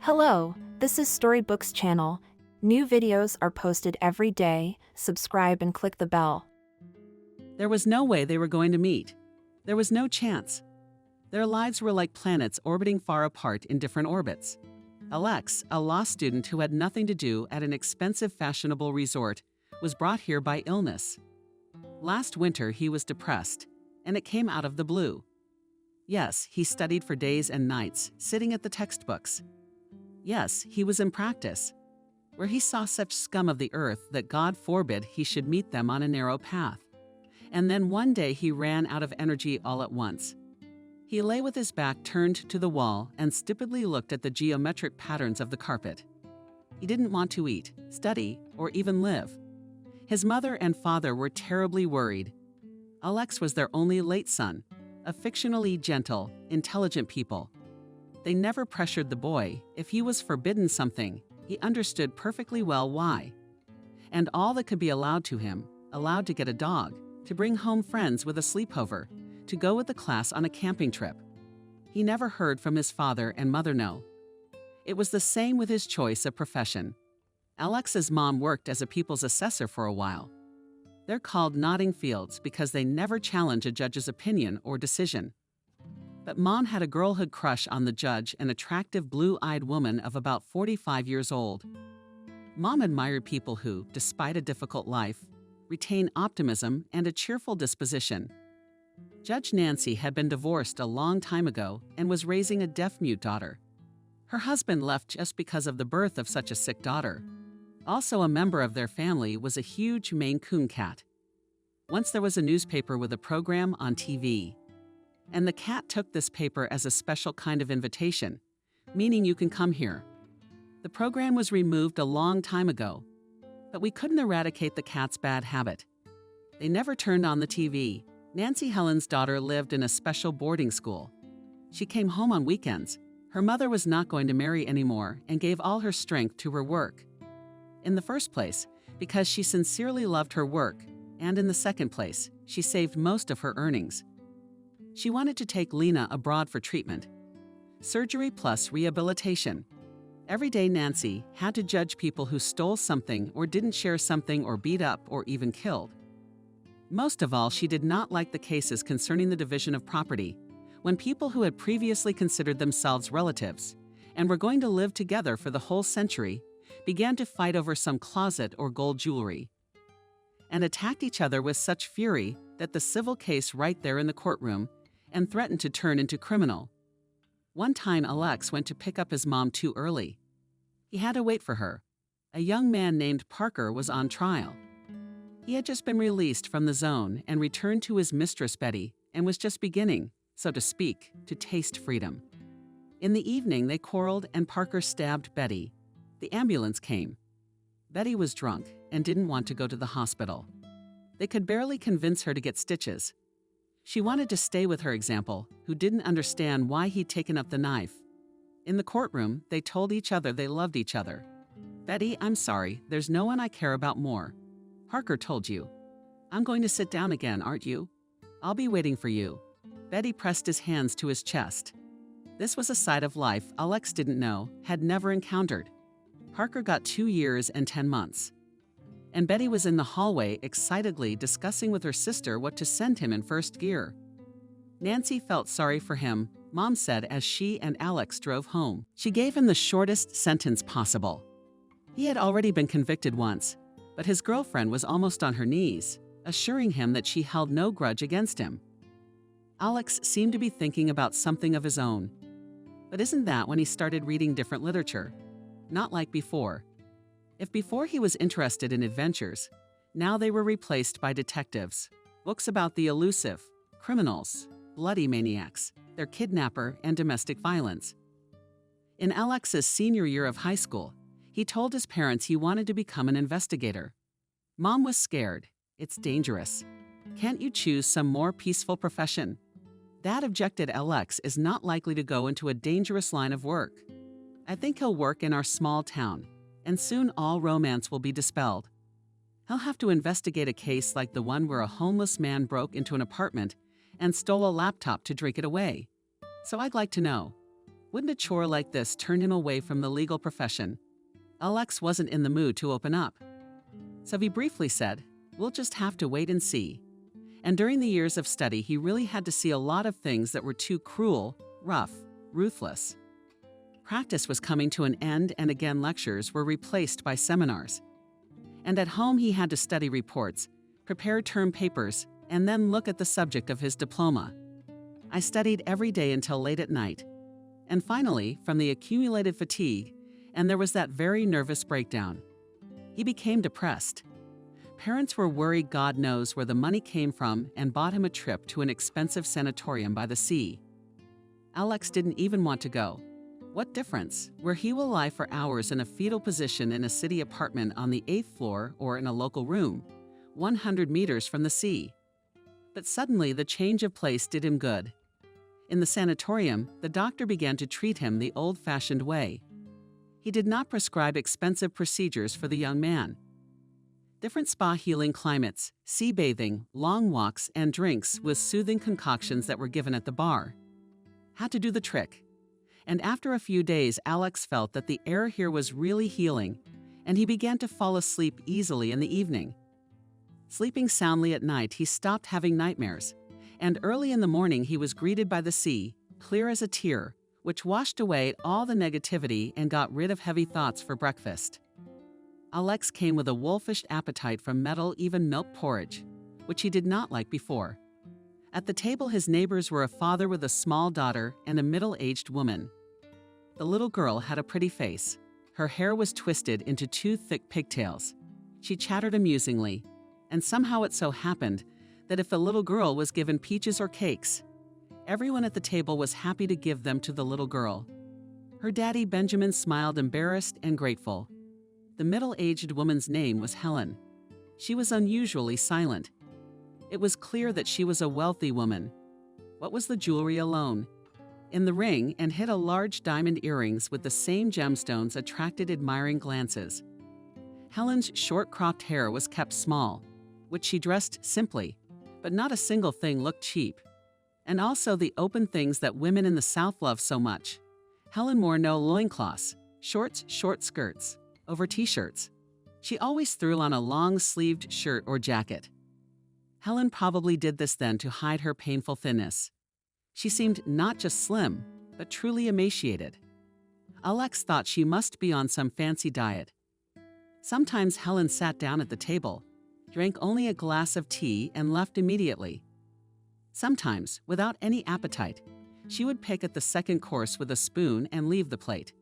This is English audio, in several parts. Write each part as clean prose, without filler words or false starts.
Hello, this is Storybooks channel. New videos are posted every day. Subscribe and click the bell. There was no way they were going to meet. There was no chance. Their lives were like planets orbiting far apart in different orbits. Alex, a law student who had nothing to do at an expensive fashionable resort, was brought here by illness. Last winter he was depressed, and it came out of the blue. Yes, he studied for days and nights, sitting at the textbooks. Yes, he was in practice, where he saw such scum of the earth that God forbid he should meet them on a narrow path. And then one day he ran out of energy all at once. He lay with his back turned to the wall and stupidly looked at the geometric patterns of the carpet. He didn't want to eat, study, or even live. His mother and father were terribly worried. Alex was their only late son, a fictionally gentle, intelligent people. They never pressured the boy. If he was forbidden something, he understood perfectly well why. And all that could be allowed to him, allowed to get a dog, to bring home friends with a sleepover, to go with the class on a camping trip. He never heard from his father and mother no. It was the same with his choice of profession. Alex's mom worked as a people's assessor for a while. They're called nodding fields because they never challenge a judge's opinion or decision. But Mom had a girlhood crush on the judge, an attractive blue-eyed woman of about 45 years old. Mom admired people who, despite a difficult life, retain optimism and a cheerful disposition. Judge Nancy had been divorced a long time ago and was raising a deaf-mute daughter. Her husband left just because of the birth of such a sick daughter. Also a member of their family was a huge Maine Coon cat. Once there was a newspaper with a program on TV. And the cat took this paper as a special kind of invitation, meaning you can come here. The program was removed a long time ago, but we couldn't eradicate the cat's bad habit. They never turned on the TV. Nancy Helen's daughter lived in a special boarding school. She came home on weekends. Her mother was not going to marry anymore and gave all her strength to her work. In the first place, because she sincerely loved her work, and in the second place, she saved most of her earnings. She wanted to take Lena abroad for treatment. Surgery plus rehabilitation. Every day Nancy had to judge people who stole something or didn't share something or beat up or even killed. Most of all, she did not like the cases concerning the division of property, when people who had previously considered themselves relatives and were going to live together for the whole century began to fight over some closet or gold jewelry, and attacked each other with such fury that the civil case right there in the courtroom and threatened to turn into criminal. One time Alex went to pick up his mom too early. He had to wait for her. A young man named Parker was on trial. He had just been released from the zone and returned to his mistress Betty and was just beginning, so to speak, to taste freedom. In the evening they quarreled and Parker stabbed Betty. The ambulance came. Betty was drunk and didn't want to go to the hospital. They could barely convince her to get stitches. She wanted to stay with her example, who didn't understand why he'd taken up the knife. In the courtroom, they told each other they loved each other. Betty, I'm sorry, there's no one I care about more. Parker told you. I'm going to sit down again, aren't you? I'll be waiting for you. Betty pressed his hands to his chest. This was a side of life Alex didn't know, had never encountered. Parker got 2 years and 10 months. And Betty was in the hallway excitedly discussing with her sister what to send him in first gear. Nancy felt sorry for him, Mom said as she and Alex drove home. She gave him the shortest sentence possible. He had already been convicted once, but his girlfriend was almost on her knees, assuring him that she held no grudge against him. Alex seemed to be thinking about something of his own. But isn't that when he started reading different literature? Not like before. If before he was interested in adventures, now they were replaced by detectives, books about the elusive, criminals, bloody maniacs, their kidnapper, and domestic violence. In Alex's senior year of high school, he told his parents he wanted to become an investigator. Mom was scared. It's dangerous. Can't you choose some more peaceful profession? Dad objected. Alex is not likely to go into a dangerous line of work. I think he'll work in our small town, and soon all romance will be dispelled. He'll have to investigate a case like the one where a homeless man broke into an apartment and stole a laptop to drink it away. So I'd like to know. Wouldn't a chore like this turn him away from the legal profession? Alex wasn't in the mood to open up. So he briefly said, "We'll just have to wait and see." And during the years of study, he really had to see a lot of things that were too cruel, rough, ruthless. Practice was coming to an end, and again lectures were replaced by seminars. And at home he had to study reports, prepare term papers, and then look at the subject of his diploma. I studied every day until late at night. And finally, from the accumulated fatigue, and there was that very nervous breakdown. He became depressed. Parents were worried God knows where the money came from and bought him a trip to an expensive sanatorium by the sea. Alex didn't even want to go. What difference, where he will lie for hours in a fetal position in a city apartment on the 8th floor or in a local room, 100 meters from the sea. But suddenly the change of place did him good. In the sanatorium, the doctor began to treat him the old-fashioned way. He did not prescribe expensive procedures for the young man. Different spa healing climates, sea bathing, long walks, and drinks with soothing concoctions that were given at the bar had to do the trick. And after a few days, Alex felt that the air here was really healing, and he began to fall asleep easily in the evening. Sleeping soundly at night, he stopped having nightmares, and early in the morning he was greeted by the sea, clear as a tear, which washed away all the negativity and got rid of heavy thoughts for breakfast. Alex came with a wolfish appetite from even milk porridge, which he did not like before. At the table, his neighbors were a father with a small daughter and a middle-aged woman. The little girl had a pretty face. Her hair was twisted into 2 thick pigtails. She chattered amusingly, and somehow it so happened that if the little girl was given peaches or cakes, everyone at the table was happy to give them to the little girl. Her daddy, Benjamin, smiled embarrassed and grateful. The middle-aged woman's name was Helen. She was unusually silent. It was clear that she was a wealthy woman. What was the jewelry alone? In the ring, and hid a large diamond earrings with the same gemstones attracted admiring glances. Helen's short cropped hair was kept small, which she dressed simply, but not a single thing looked cheap. And also the open things that women in the South love so much. Helen wore no loincloths, short skirts, over t-shirts. She always threw on a long-sleeved shirt or jacket. Helen probably did this then to hide her painful thinness. She seemed not just slim, but truly emaciated. Alex thought she must be on some fancy diet. Sometimes Helen sat down at the table, drank only a glass of tea, and left immediately. Sometimes, without any appetite, she would pick at the second course with a spoon and leave the plate.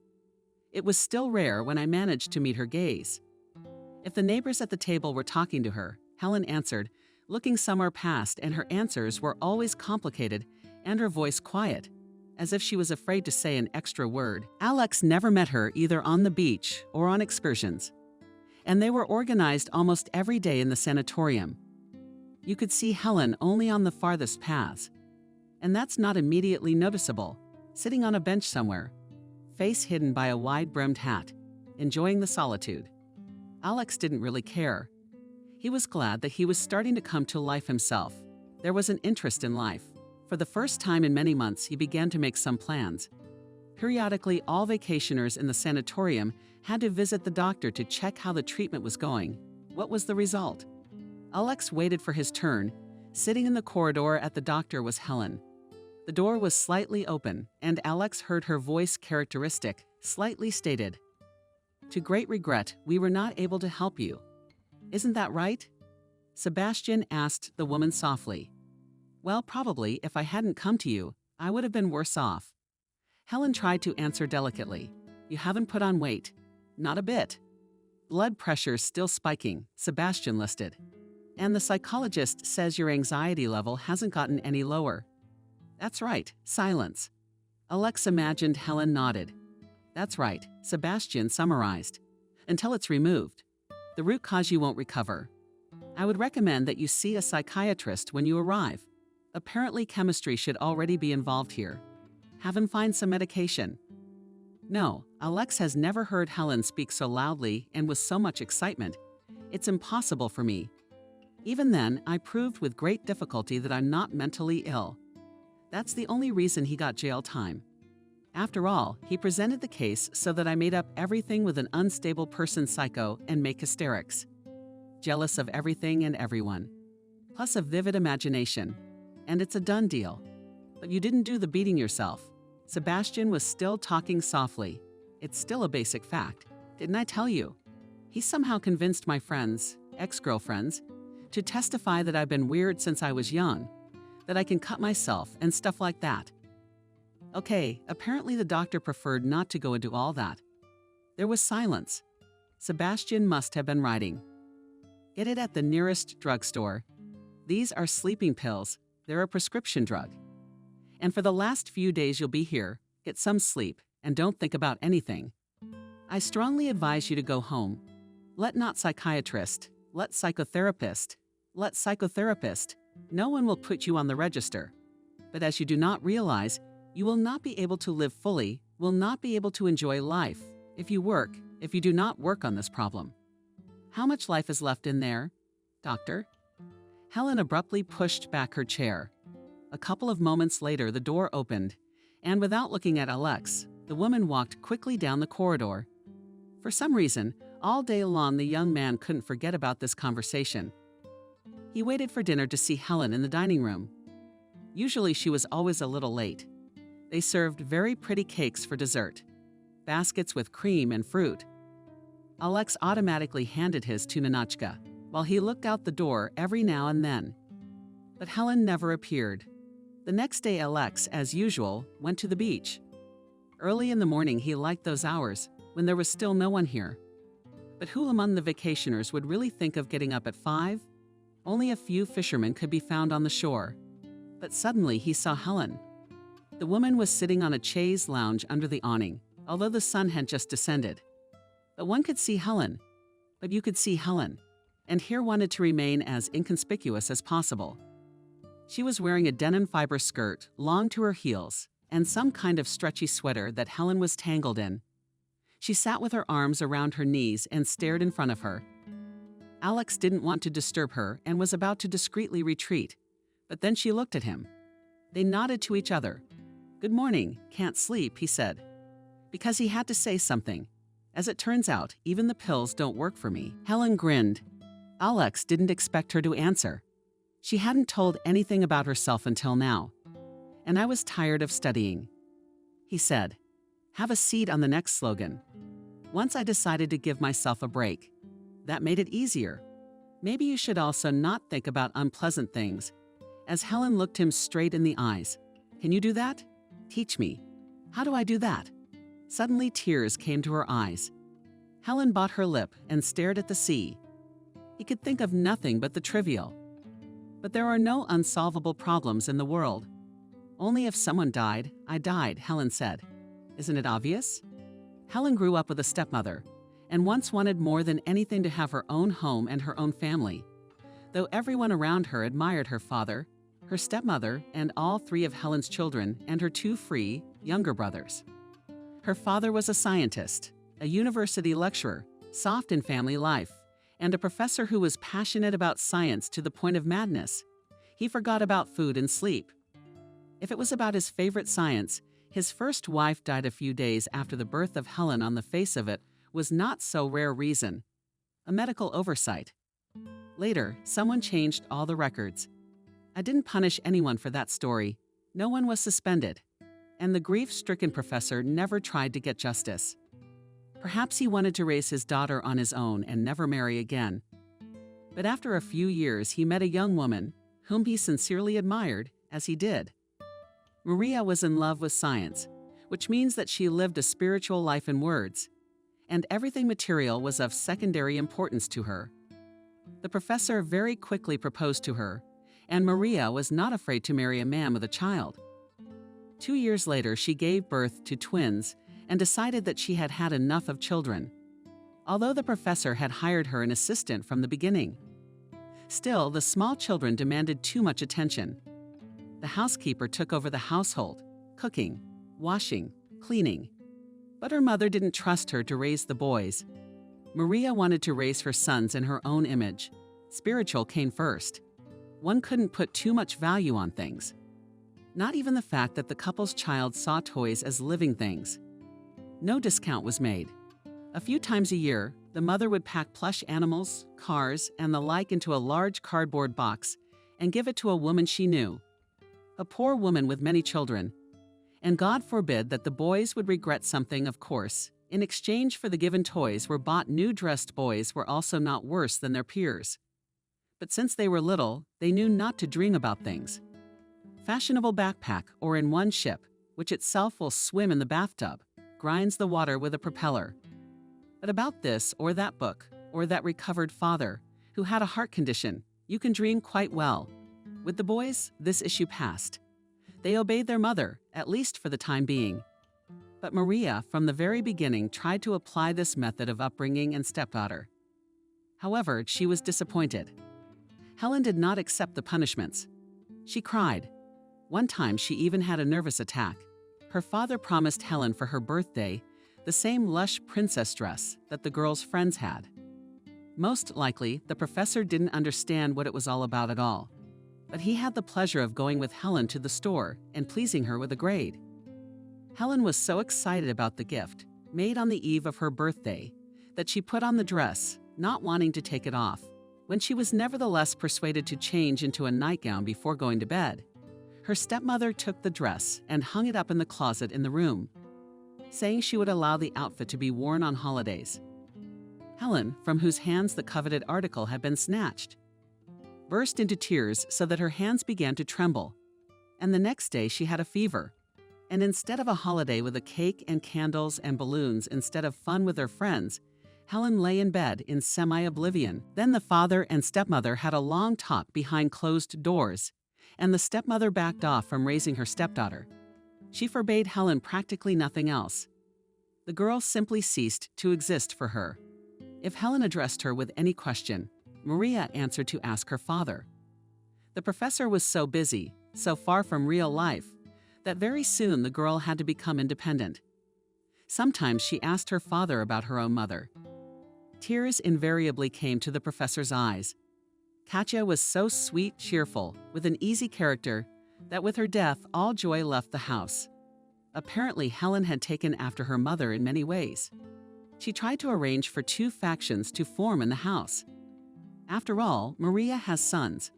It was still rare when I managed to meet her gaze. If the neighbors at the table were talking to her, Helen answered, looking somewhere past, and her answers were always complicated and her voice quiet, as if she was afraid to say an extra word. Alex never met her either on the beach or on excursions, and they were organized almost every day in the sanatorium. You could see Helen only on the farthest paths, and that's not immediately noticeable, sitting on a bench somewhere, face hidden by a wide-brimmed hat, enjoying the solitude. Alex didn't really care. He was glad that he was starting to come to life himself. There was an interest in life. For the first time in many months, he began to make some plans. Periodically, all vacationers in the sanatorium had to visit the doctor to check how the treatment was going. What was the result? Alex waited for his turn. Sitting in the corridor at the doctor was Helen. The door was slightly open, and Alex heard her voice, characteristic, slightly stated, "To great regret, we were not able to help you. Isn't that right?" Sebastian asked the woman softly. "Well, probably, if I hadn't come to you, I would have been worse off." Helen tried to answer delicately. "You haven't put on weight. Not a bit." "Blood pressure still spiking," Sebastian listed. "And the psychologist says your anxiety level hasn't gotten any lower." "That's right." Silence. Alex imagined Helen nodded. "That's right," Sebastian summarized. "Until it's removed. The root cause you won't recover. I would recommend that you see a psychiatrist when you arrive. Apparently chemistry should already be involved here. Have him find some medication." No, Alex has never heard Helen speak so loudly and with so much excitement. "It's impossible for me. Even then, I proved with great difficulty that I'm not mentally ill. That's the only reason he got jail time." After all, he presented the case so that I made up everything with an unstable person psycho and make hysterics. Jealous of everything and everyone. Plus a vivid imagination. And it's a done deal. But you didn't do the beating yourself. Sebastian was still talking softly. It's still a basic fact. Didn't I tell you? He somehow convinced my friends, ex-girlfriends, to testify that I've been weird since I was young, that I can cut myself and stuff like that. Okay, apparently the doctor preferred not to go into all that. There was silence. Sebastian must have been writing. Get it at the nearest drugstore. These are sleeping pills. They're a prescription drug. And for the last few days you'll be here, get some sleep and don't think about anything. I strongly advise you to go home. Let not psychiatrist, let psychotherapist, let psychotherapist. No one will put you on the register. But as you do not realize, you will not be able to live fully, will not be able to enjoy life, if you do not work on this problem. How much life is left in there, doctor? Helen abruptly pushed back her chair. A couple of moments later, the door opened, and without looking at Alex, the woman walked quickly down the corridor. For some reason, all day long the young man couldn't forget about this conversation. He waited for dinner to see Helen in the dining room. Usually she was always a little late. They served very pretty cakes for dessert, baskets with cream and fruit. Alex automatically handed his to Ninotchka, while he looked out the door every now and then. But Helen never appeared. The next day Alex, as usual, went to the beach. Early in the morning he liked those hours, when there was still no one here. But who among the vacationers would really think of getting up at 5? Only a few fishermen could be found on the shore. But suddenly he saw Helen. The woman was sitting on a chaise lounge under the awning, although the sun had just descended. But one could see Helen. But you could see Helen, and here wanted to remain as inconspicuous as possible. She was wearing a denim fiber skirt, long to her heels, and some kind of stretchy sweater that Helen was tangled in. She sat with her arms around her knees and stared in front of her. Alex didn't want to disturb her and was about to discreetly retreat, but then she looked at him. They nodded to each other. "Good morning, can't sleep," he said. Because he had to say something. As it turns out, even the pills don't work for me. Helen grinned. Alex didn't expect her to answer. She hadn't told anything about herself until now. And I was tired of studying. He said, "Have a seat on the next slogan." Once I decided to give myself a break. That made it easier. Maybe you should also not think about unpleasant things. As Helen looked him straight in the eyes. "Can you do that? Teach me. How do I do that?" Suddenly tears came to her eyes. Helen bit her lip and stared at the sea. He could think of nothing but the trivial. But there are no unsolvable problems in the world. Only if someone died, I died, Helen said. Isn't it obvious? Helen grew up with a stepmother, and once wanted more than anything to have her own home and her own family. Though everyone around her admired her father, her stepmother, and all 3 of Helen's children, and her 2 free, younger brothers. Her father was a scientist, a university lecturer, soft in family life, and a professor who was passionate about science to the point of madness. He forgot about food and sleep. If it was about his favorite science, his first wife died a few days after the birth of Helen. On the face of it was not so rare reason. A medical oversight. Later, someone changed all the records. I didn't punish anyone for that story. No one was suspended. And the grief-stricken professor never tried to get justice. Perhaps he wanted to raise his daughter on his own and never marry again. But after a few years, he met a young woman, whom he sincerely admired, as he did. Maria was in love with science, which means that she lived a spiritual life in words, and everything material was of secondary importance to her. The professor very quickly proposed to her, and Maria was not afraid to marry a man with a child. 2 years later, she gave birth to twins and decided that she had had enough of children, although the professor had hired her an assistant from the beginning. Still, the small children demanded too much attention. The housekeeper took over the household, cooking, washing, cleaning. But her mother didn't trust her to raise the boys. Maria wanted to raise her sons in her own image. Spiritual came first. One couldn't put too much value on things. Not even the fact that the couple's child saw toys as living things. No discount was made. A few times a year, the mother would pack plush animals, cars, and the like into a large cardboard box and give it to a woman she knew. A poor woman with many children. And God forbid that the boys would regret something, of course. In exchange for the given toys were bought new dressed boys were also not worse than their peers. But since they were little, they knew not to dream about things. Fashionable backpack or in one ship, which itself will swim in the bathtub, grinds the water with a propeller. But about this or that book, or that recovered father, who had a heart condition, you can dream quite well. With the boys, this issue passed. They obeyed their mother, at least for the time being. But Maria, from the very beginning, tried to apply this method of upbringing and stepdaughter. However, she was disappointed. Helen did not accept the punishments. She cried. One time, she even had a nervous attack. Her father promised Helen for her birthday the same lush princess dress that the girl's friends had. Most likely, the professor didn't understand what it was all about at all. But he had the pleasure of going with Helen to the store and pleasing her with a grade. Helen was so excited about the gift, made on the eve of her birthday, that she put on the dress, not wanting to take it off. When she was nevertheless persuaded to change into a nightgown before going to bed, her stepmother took the dress and hung it up in the closet in the room, saying she would allow the outfit to be worn on holidays. Helen, from whose hands the coveted article had been snatched, burst into tears so that her hands began to tremble. And the next day she had a fever. And instead of a holiday with a cake and candles and balloons instead of fun with her friends, Helen lay in bed in semi-oblivion. Then the father and stepmother had a long talk behind closed doors, and the stepmother backed off from raising her stepdaughter. She forbade Helen practically nothing else. The girl simply ceased to exist for her. If Helen addressed her with any question, Maria answered to ask her father. The professor was so busy, so far from real life, that very soon the girl had to become independent. Sometimes she asked her father about her own mother. Tears invariably came to the professor's eyes. Katya was so sweet, cheerful, with an easy character, that with her death all joy left the house. Apparently Helen had taken after her mother in many ways. She tried to arrange for two factions to form in the house. After all, Maria has sons.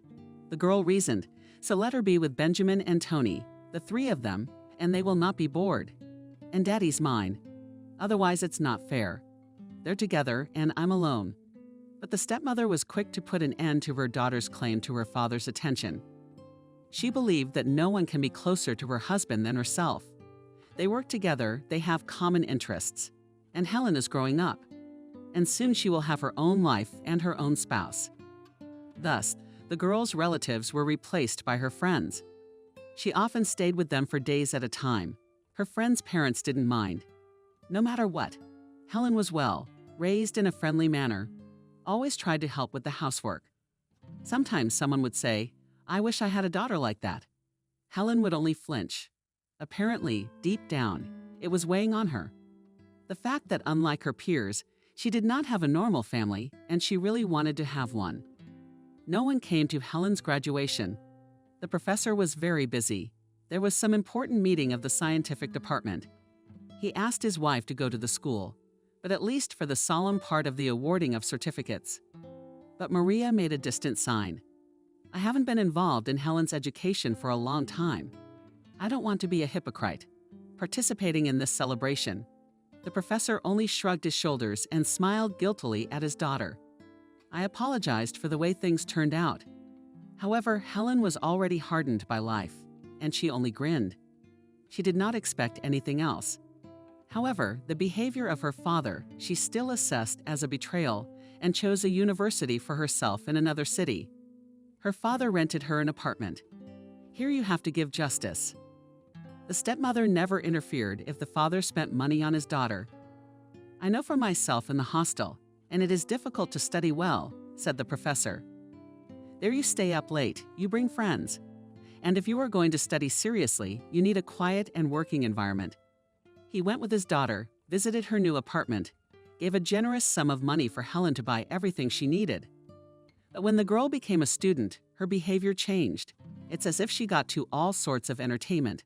The girl reasoned, so let her be with Benjamin and Tony, the three of them, and they will not be bored. And Daddy's mine. Otherwise it's not fair. They're together and I'm alone. But the stepmother was quick to put an end to her daughter's claim to her father's attention. She believed that no one can be closer to her husband than herself. They work together, they have common interests. And Helen is growing up. And soon she will have her own life and her own spouse. Thus, the girl's relatives were replaced by her friends. She often stayed with them for days at a time. Her friends' parents didn't mind. No matter what, Helen was well, raised in a friendly manner, always tried to help with the housework. Sometimes someone would say, "I wish I had a daughter like that." Helen would only flinch. Apparently, deep down, it was weighing on her. The fact that, unlike her peers, she did not have a normal family, and she really wanted to have one. No one came to Helen's graduation. The professor was very busy. There was some important meeting of the scientific department. He asked his wife to go to the school, but at least for the solemn part of the awarding of certificates. But Maria made a distant sign. "I haven't been involved in Helen's education for a long time. I don't want to be a hypocrite, participating in this celebration." The professor only shrugged his shoulders and smiled guiltily at his daughter. "I apologized for the way things turned out." However, Helen was already hardened by life, and she only grinned. She did not expect anything else. However, the behavior of her father she still assessed as a betrayal and chose a university for herself in another city. Her father rented her an apartment. Here you have to give justice. The stepmother never interfered if the father spent money on his daughter. "I know for myself in the hostel, and it is difficult to study well," said the professor. "There you stay up late, you bring friends. And if you are going to study seriously, you need a quiet and working environment." He went with his daughter, visited her new apartment, gave a generous sum of money for Helen to buy everything she needed. But when the girl became a student, her behavior changed. It's as if she got to all sorts of entertainment.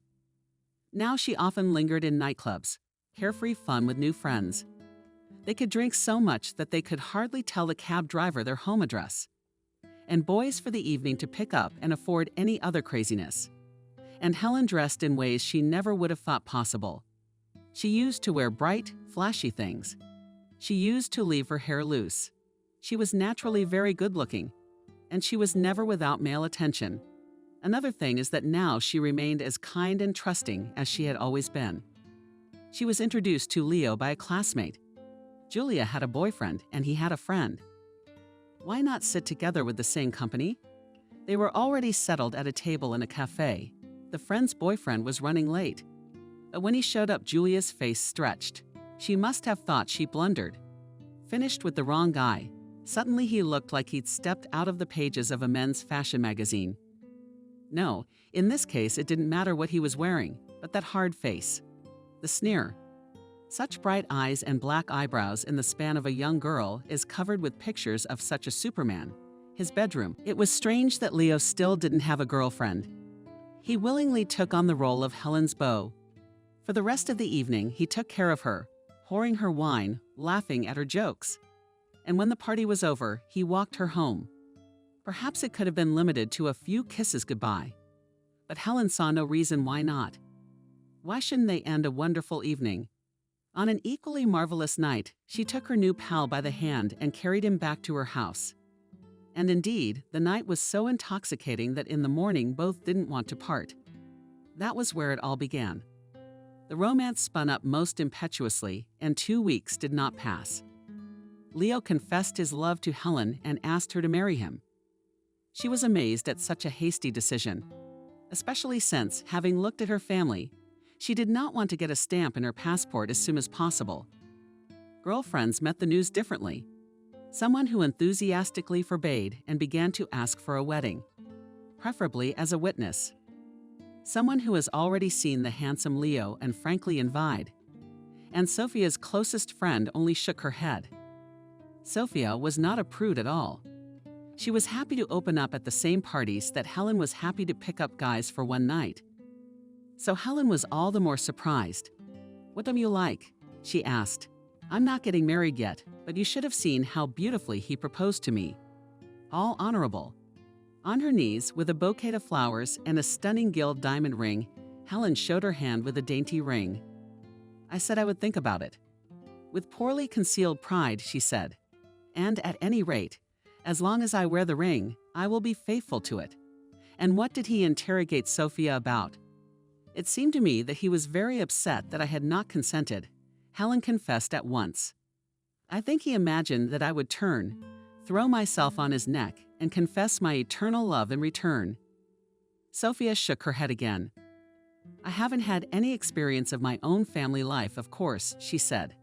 Now she often lingered in nightclubs, carefree fun with new friends. They could drink so much that they could hardly tell the cab driver their home address. And boys for the evening to pick up and afford any other craziness. And Helen dressed in ways she never would have thought possible. She used to wear bright, flashy things. She used to leave her hair loose. She was naturally very good-looking, and she was never without male attention. Another thing is that now she remained as kind and trusting as she had always been. She was introduced to Leo by a classmate. Julia had a boyfriend, and he had a friend. Why not sit together with the same company? They were already settled at a table in a cafe. The friend's boyfriend was running late. But when he showed up, Julia's face stretched. She must have thought she blundered. Finished with the wrong guy. Suddenly he looked like he'd stepped out of the pages of a men's fashion magazine. No, in this case it didn't matter what he was wearing, but that hard face. The sneer. Such bright eyes and black eyebrows in the span of a young girl is covered with pictures of such a Superman. His bedroom. It was strange that Leo still didn't have a girlfriend. He willingly took on the role of Helen's beau. For the rest of the evening, he took care of her, pouring her wine, laughing at her jokes. And when the party was over, he walked her home. Perhaps it could have been limited to a few kisses goodbye. But Helen saw no reason why not. Why shouldn't they end a wonderful evening? On an equally marvelous night, she took her new pal by the hand and carried him back to her house. And indeed, the night was so intoxicating that in the morning both didn't want to part. That was where it all began. The romance spun up most impetuously, and 2 weeks did not pass. Leo confessed his love to Helen and asked her to marry him. She was amazed at such a hasty decision, especially since, having looked at her family, she did not want to get a stamp in her passport as soon as possible. Girlfriends met the news differently. Someone who enthusiastically forbade and began to ask for a wedding, preferably as a witness. Someone who has already seen the handsome Leo and frankly envied. And Sophia's closest friend only shook her head. Sophia was not a prude at all. She was happy to open up at the same parties that Helen was happy to pick up guys for one night. So Helen was all the more surprised. "What do you like?" she asked. "I'm not getting married yet, but you should have seen how beautifully he proposed to me. All honorable." On her knees, with a bouquet of flowers and a stunning gilt diamond ring, Helen showed her hand with a dainty ring. "I said I would think about it." With poorly concealed pride, she said, "And at any rate, as long as I wear the ring, I will be faithful to it." And what did he interrogate Sophia about? It seemed to me that he was very upset that I had not consented. Helen confessed at once. I think he imagined that I would turn, throw myself on his neck, and confess my eternal love in return. Sophia shook her head again. "I haven't had any experience of my own family life, of course," she said.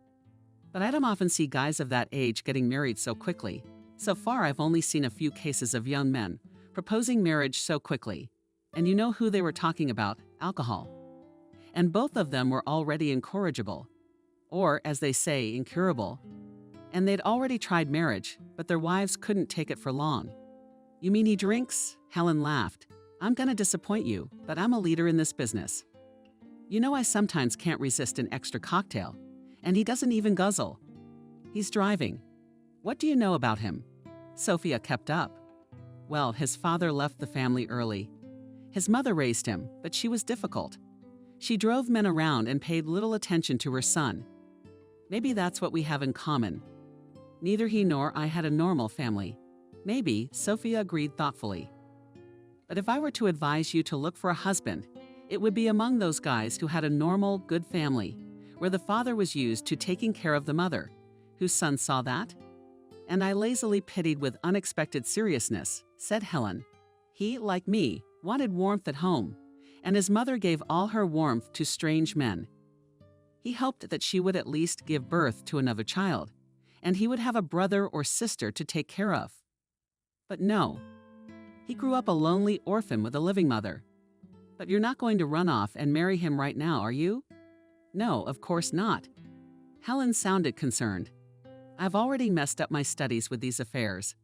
"But I don't often see guys of that age getting married so quickly. So far, I've only seen a few cases of young men proposing marriage so quickly. And you know who they were talking about? Alcohol. And both of them were already incorrigible. Or, as they say, incurable. And they'd already tried marriage, but their wives couldn't take it for long." "You mean he drinks?" Helen laughed. "I'm gonna disappoint you, but I'm a leader in this business. You know I sometimes can't resist an extra cocktail. And he doesn't even guzzle. He's driving. What do you know about him?" Sophia kept up. "Well, his father left the family early. His mother raised him, but she was difficult. She drove men around and paid little attention to her son. Maybe that's what we have in common. Neither he nor I had a normal family. Maybe," Sophia agreed thoughtfully. "But if I were to advise you to look for a husband, it would be among those guys who had a normal, good family, where the father was used to taking care of the mother, whose son saw that." And I lazily pitied with unexpected seriousness, said Helen. "He, like me, wanted warmth at home, and his mother gave all her warmth to strange men. He hoped that she would at least give birth to another child, and he would have a brother or sister to take care of. But no. He grew up a lonely orphan with a living mother. But you're not going to run off and marry him right now, are you?" "No, of course not." Helen sounded concerned. "I've already messed up my studies with these affairs.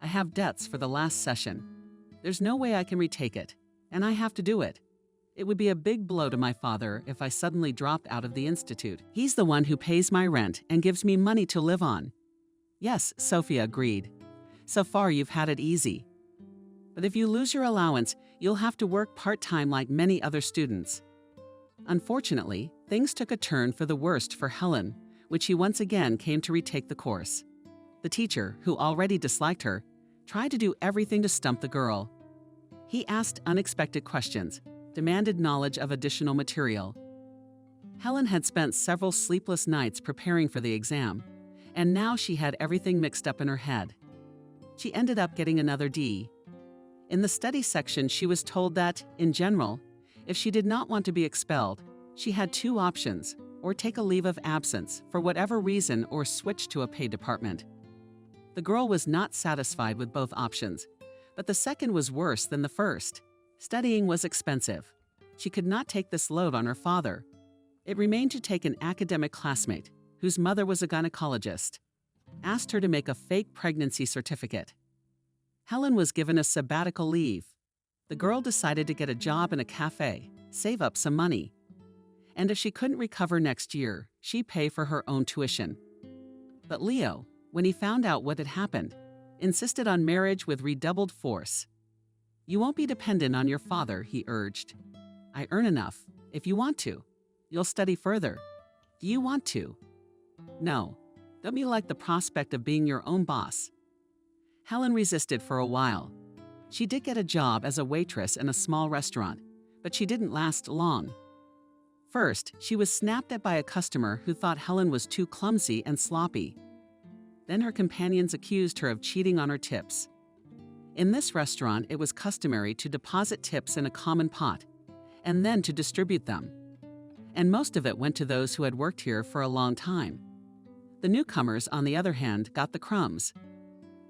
I have debts for the last session. There's no way I can retake it. and I have to do it. It would be a big blow to my father if I suddenly dropped out of the institute. He's the one who pays my rent and gives me money to live on." "Yes," Sophia agreed. "So far you've had it easy. But if you lose your allowance, you'll have to work part-time like many other students." Unfortunately, things took a turn for the worst for Helen when she once again came to retake the course. The teacher, who already disliked her, tried to do everything to stump the girl. He asked unexpected questions, demanded knowledge of additional material. Helen had spent several sleepless nights preparing for the exam, and now she had everything mixed up in her head. She ended up getting another D. In the study section, she was told that, in general, if she did not want to be expelled, she had two options: or take a leave of absence for whatever reason or switch to a paid department. The girl was not satisfied with both options, but the second was worse than the first. Studying was expensive. She could not take this load on her father. It remained to take an academic classmate, whose mother was a gynecologist, asked her to make a fake pregnancy certificate. Helen was given a sabbatical leave. The girl decided to get a job in a cafe, save up some money. And if she couldn't recover next year, she'd pay for her own tuition. But Leo, when he found out what had happened, insisted on marriage with redoubled force. "You won't be dependent on your father," he urged. "I earn enough. If you want to, you'll study further. Do you want to?" "No. Don't you like the prospect of being your own boss?" Helen resisted for a while. She did get a job as a waitress in a small restaurant, but she didn't last long. First, she was snapped at by a customer who thought Helen was too clumsy and sloppy. Then her companions accused her of cheating on her tips. In this restaurant, it was customary to deposit tips in a common pot, and then to distribute them. And most of it went to those who had worked here for a long time. The newcomers, on the other hand, got the crumbs.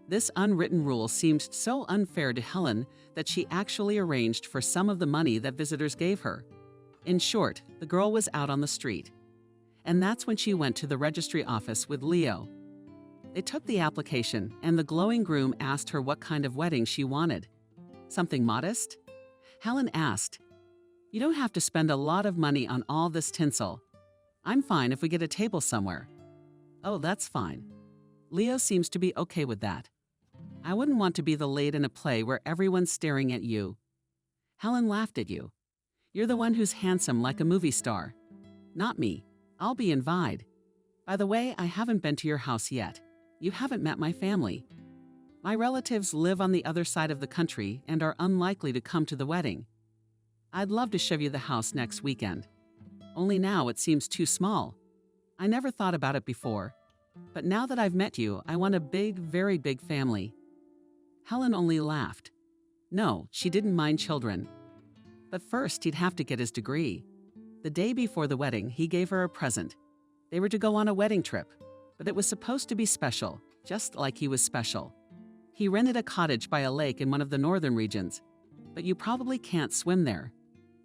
This unwritten rule seemed so unfair to Helen that she actually arranged for some of the money that visitors gave her. In short, the girl was out on the street. And that's when she went to the registry office with Leo. They took the application, and the glowing groom asked her what kind of wedding she wanted. Something modest? Helen asked, "You don't have to spend a lot of money on all this tinsel. I'm fine if we get a table somewhere." "Oh, that's fine." Leo seems to be okay with that. "I wouldn't want to be the lead in a play where everyone's staring at you." Helen laughed at you. "You're the one who's handsome like a movie star." "Not me. I'll be invited. By the way, I haven't been to your house yet. You haven't met my family. My relatives live on the other side of the country and are unlikely to come to the wedding. I'd love to show you the house next weekend. Only now it seems too small. I never thought about it before. But now that I've met you, I want a big, very big family." Helen only laughed. No, she didn't mind children. But first, he'd have to get his degree. The day before the wedding, he gave her a present. They were to go on a wedding trip, but it was supposed to be special, just like he was special. He rented a cottage by a lake in one of the northern regions, but you probably can't swim there.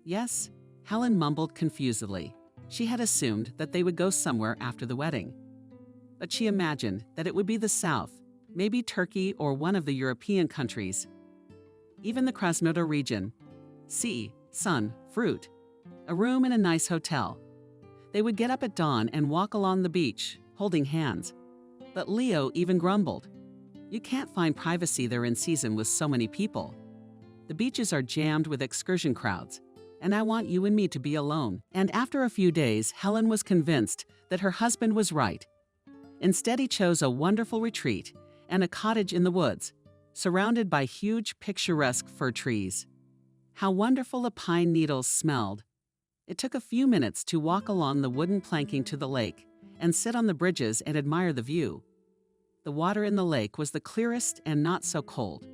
"Yes?" Helen mumbled confusedly. She had assumed that they would go somewhere after the wedding. But she imagined that it would be the South, maybe Turkey or one of the European countries. Even the Krasnodar region. Sea, sun, fruit. A room in a nice hotel. They would get up at dawn and walk along the beach, holding hands. But Leo even grumbled. "You can't find privacy there in season with so many people. The beaches are jammed with excursion crowds, and I want you and me to be alone." And after a few days, Helen was convinced that her husband was right. Instead, he chose a wonderful retreat and a cottage in the woods, surrounded by huge picturesque fir trees. How wonderful the pine needles smelled. It took a few minutes to walk along the wooden planking to the lake and sit on the bridges and admire the view. The water in the lake was the clearest and not so cold.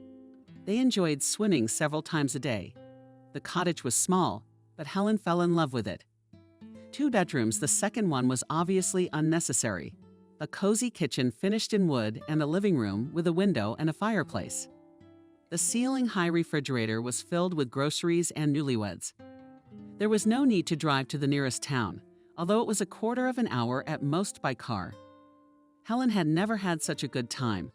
They enjoyed swimming several times a day. The cottage was small, but Helen fell in love with it. 2 bedrooms, the second one was obviously unnecessary. A cozy kitchen finished in wood and a living room with a window and a fireplace. The ceiling-high refrigerator was filled with groceries and newlyweds. There was no need to drive to the nearest town, although it was a quarter of an hour at most by car. Helen had never had such a good time.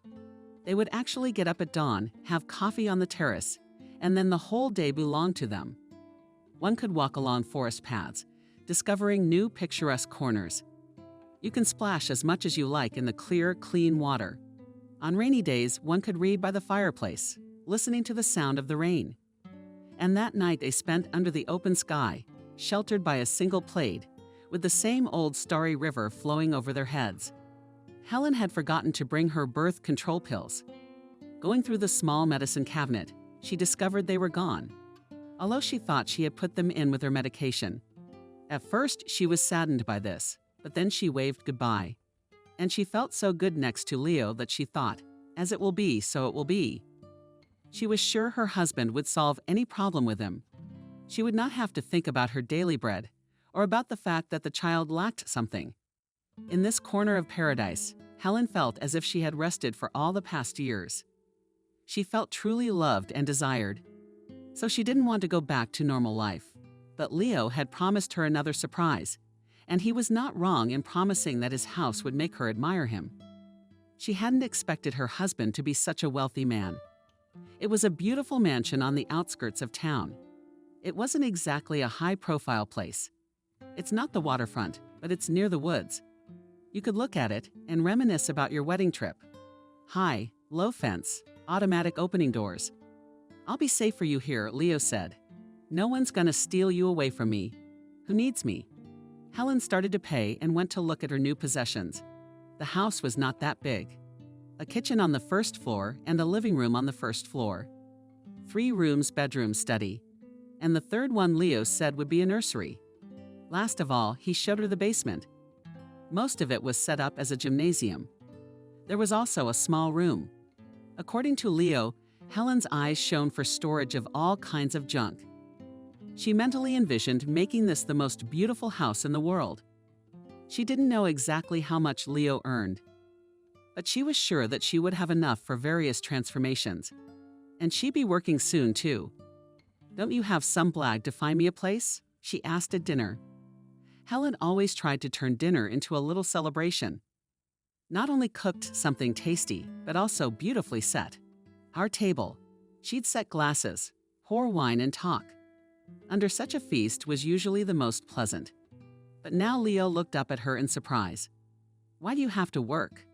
They would actually get up at dawn, have coffee on the terrace, and then the whole day belonged to them. One could walk along forest paths, discovering new picturesque corners. You can splash as much as you like in the clear, clean water. On rainy days, one could read by the fireplace, listening to the sound of the rain. And that night they spent under the open sky, sheltered by a single plaid, with the same old starry river flowing over their heads. Helen had forgotten to bring her birth control pills. Going through the small medicine cabinet, she discovered they were gone, although she thought she had put them in with her medication. At first, she was saddened by this, but then she waved goodbye. And she felt so good next to Leo that she thought, as it will be, so it will be. She was sure her husband would solve any problem with him. She would not have to think about her daily bread, or about the fact that the child lacked something. In this corner of paradise, Helen felt as if she had rested for all the past years. She felt truly loved and desired. So she didn't want to go back to normal life. But Leo had promised her another surprise, and he was not wrong in promising that his house would make her admire him. She hadn't expected her husband to be such a wealthy man. It was a beautiful mansion on the outskirts of town. It wasn't exactly a high-profile place. It's not the waterfront, but it's near the woods. You could look at it and reminisce about your wedding trip. High, low fence, automatic opening doors. "I'll be safe for you here," Leo said. "No one's gonna steal you away from me. Who needs me?" Helen started to pay and went to look at her new possessions. The house was not that big. A kitchen on the first floor and a living room on the first floor. 3 rooms, bedroom, study. And the third one Leo said would be a nursery. Last of all, he showed her the basement. Most of it was set up as a gymnasium. There was also a small room. According to Leo, Helen's eyes shone for storage of all kinds of junk. She mentally envisioned making this the most beautiful house in the world. She didn't know exactly how much Leo earned, but she was sure that she would have enough for various transformations. And she'd be working soon, too. "Don't you have some blag to find me a place?" she asked at dinner. Helen always tried to turn dinner into a little celebration. Not only cooked something tasty, but also beautifully set. Our table. She'd set glasses, pour wine and talk. Under such a feast was usually the most pleasant. But now Leo looked up at her in surprise. "Why do you have to work?"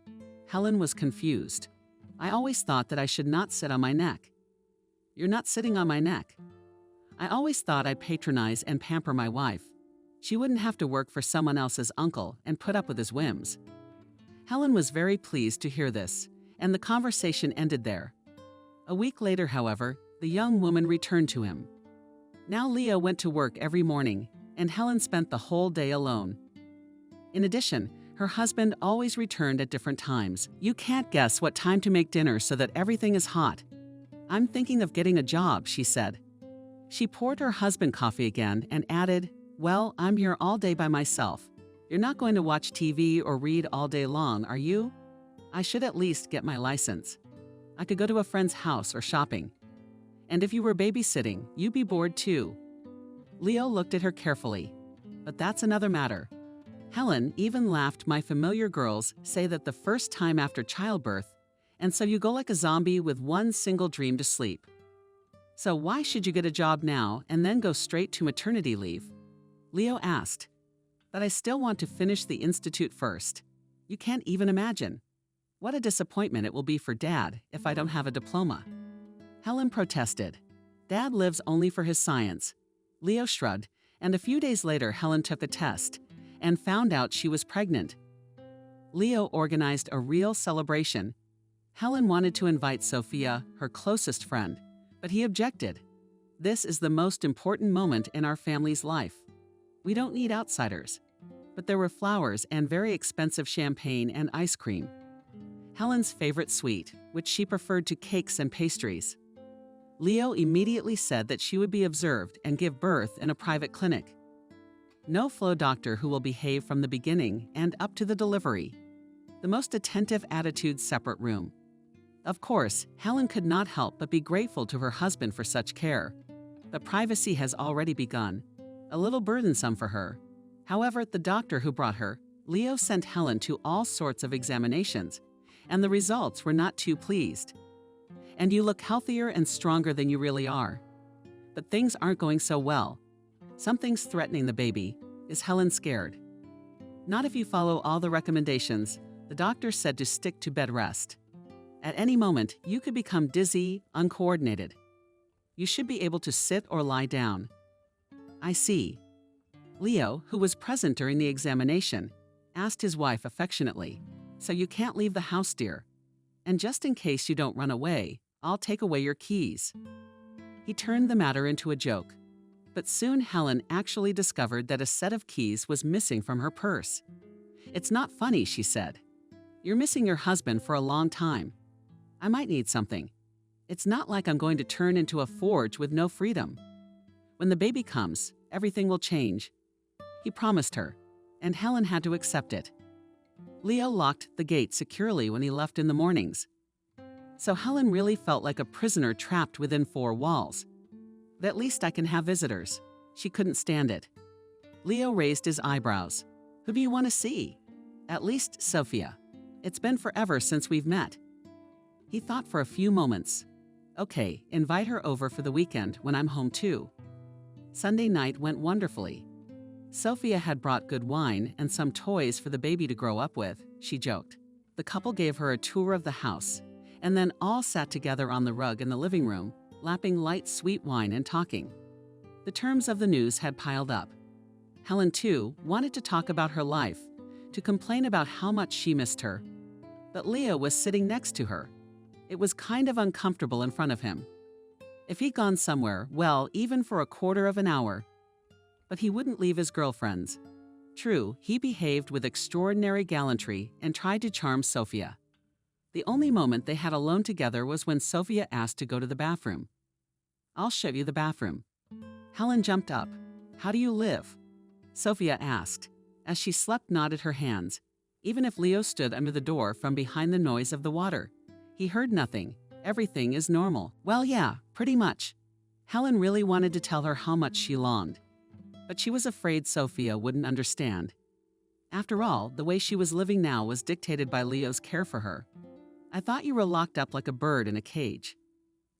Helen was confused. "I always thought that I should not sit on my neck." "You're not sitting on my neck." "I always thought I'd patronize and pamper my wife. She wouldn't have to work for someone else's uncle and put up with his whims." Helen was very pleased to hear this, and the conversation ended there. A week later, however, the young woman returned to him. Now Leo went to work every morning, and Helen spent the whole day alone. In addition, her husband always returned at different times. "You can't guess what time to make dinner so that everything is hot." "I'm thinking of getting a job," she said. She poured her husband coffee again and added, "Well, I'm here all day by myself. You're not going to watch TV or read all day long, are you? I should at least get my license. I could go to a friend's house or shopping. And if you were babysitting, you'd be bored too." Leo looked at her carefully. "But that's another matter." Helen even laughed. "My familiar girls say that the first time after childbirth, and so you go like a zombie with one single dream to sleep. So why should you get a job now and then go straight to maternity leave?" Leo asked. "But I still want to finish the institute first. You can't even imagine. What a disappointment it will be for Dad if I don't have a diploma." Helen protested. "Dad lives only for his science." Leo shrugged, and a few days later Helen took a test and found out she was pregnant. Leo organized a real celebration. Helen wanted to invite Sophia, her closest friend, but he objected. "This is the most important moment in our family's life. We don't need outsiders." But there were flowers and very expensive champagne and ice cream. Helen's favorite sweet, which she preferred to cakes and pastries. Leo immediately said that she would be observed and give birth in a private clinic. No flow doctor who will behave from the beginning and up to the delivery. The most attentive attitude, separate room. Of course, Helen could not help but be grateful to her husband for such care. But privacy has already begun. A little burdensome for her. However, the doctor who brought her, Leo sent Helen to all sorts of examinations, and the results were not too pleased. "And you look healthier and stronger than you really are," but things aren't going so well. Something's threatening the baby. Is Helen scared? Not if you follow all the recommendations. The doctor said to stick to bed rest. At any moment, you could become dizzy, uncoordinated. You should be able to sit or lie down. I see. Leo, who was present during the examination, asked his wife affectionately, "So you can't leave the house, dear? And just in case you don't run away, I'll take away your keys." He turned the matter into a joke. But soon Helen actually discovered that a set of keys was missing from her purse. "It's not funny," she said. "You're missing your husband for a long time. I might need something. It's not like I'm going to turn into a forge with no freedom. When the baby comes, everything will change." He promised her, and Helen had to accept it. Leo locked the gate securely when he left in the mornings. So Helen really felt like a prisoner trapped within four walls. But at least I can have visitors. She couldn't stand it. Leo raised his eyebrows. "Who do you want to see?" "At least Sophia. It's been forever since we've met." He thought for a few moments. "Okay, invite her over for the weekend when I'm home too." Sunday night went wonderfully. Sophia had brought good wine and some toys for the baby to grow up with, she joked. The couple gave her a tour of the house, and then all sat together on the rug in the living room, lapping light sweet wine and talking. The terms of the news had piled up. Helen, too, wanted to talk about her life, to complain about how much she missed her. But Leo was sitting next to her. It was kind of uncomfortable in front of him. If he'd gone somewhere, well, even for a quarter of an hour. But he wouldn't leave his girlfriends. True, he behaved with extraordinary gallantry and tried to charm Sophia. The only moment they had alone together was when Sophia asked to go to the bathroom. "I'll show you the bathroom." Helen jumped up. "How do you live?" Sophia asked. As she slept, nodded her hands. Even if Leo stood under the door from behind the noise of the water, he heard nothing. Everything is normal. "Well, yeah, pretty much." Helen really wanted to tell her how much she longed. But she was afraid Sophia wouldn't understand. After all, the way she was living now was dictated by Leo's care for her. "I thought you were locked up like a bird in a cage."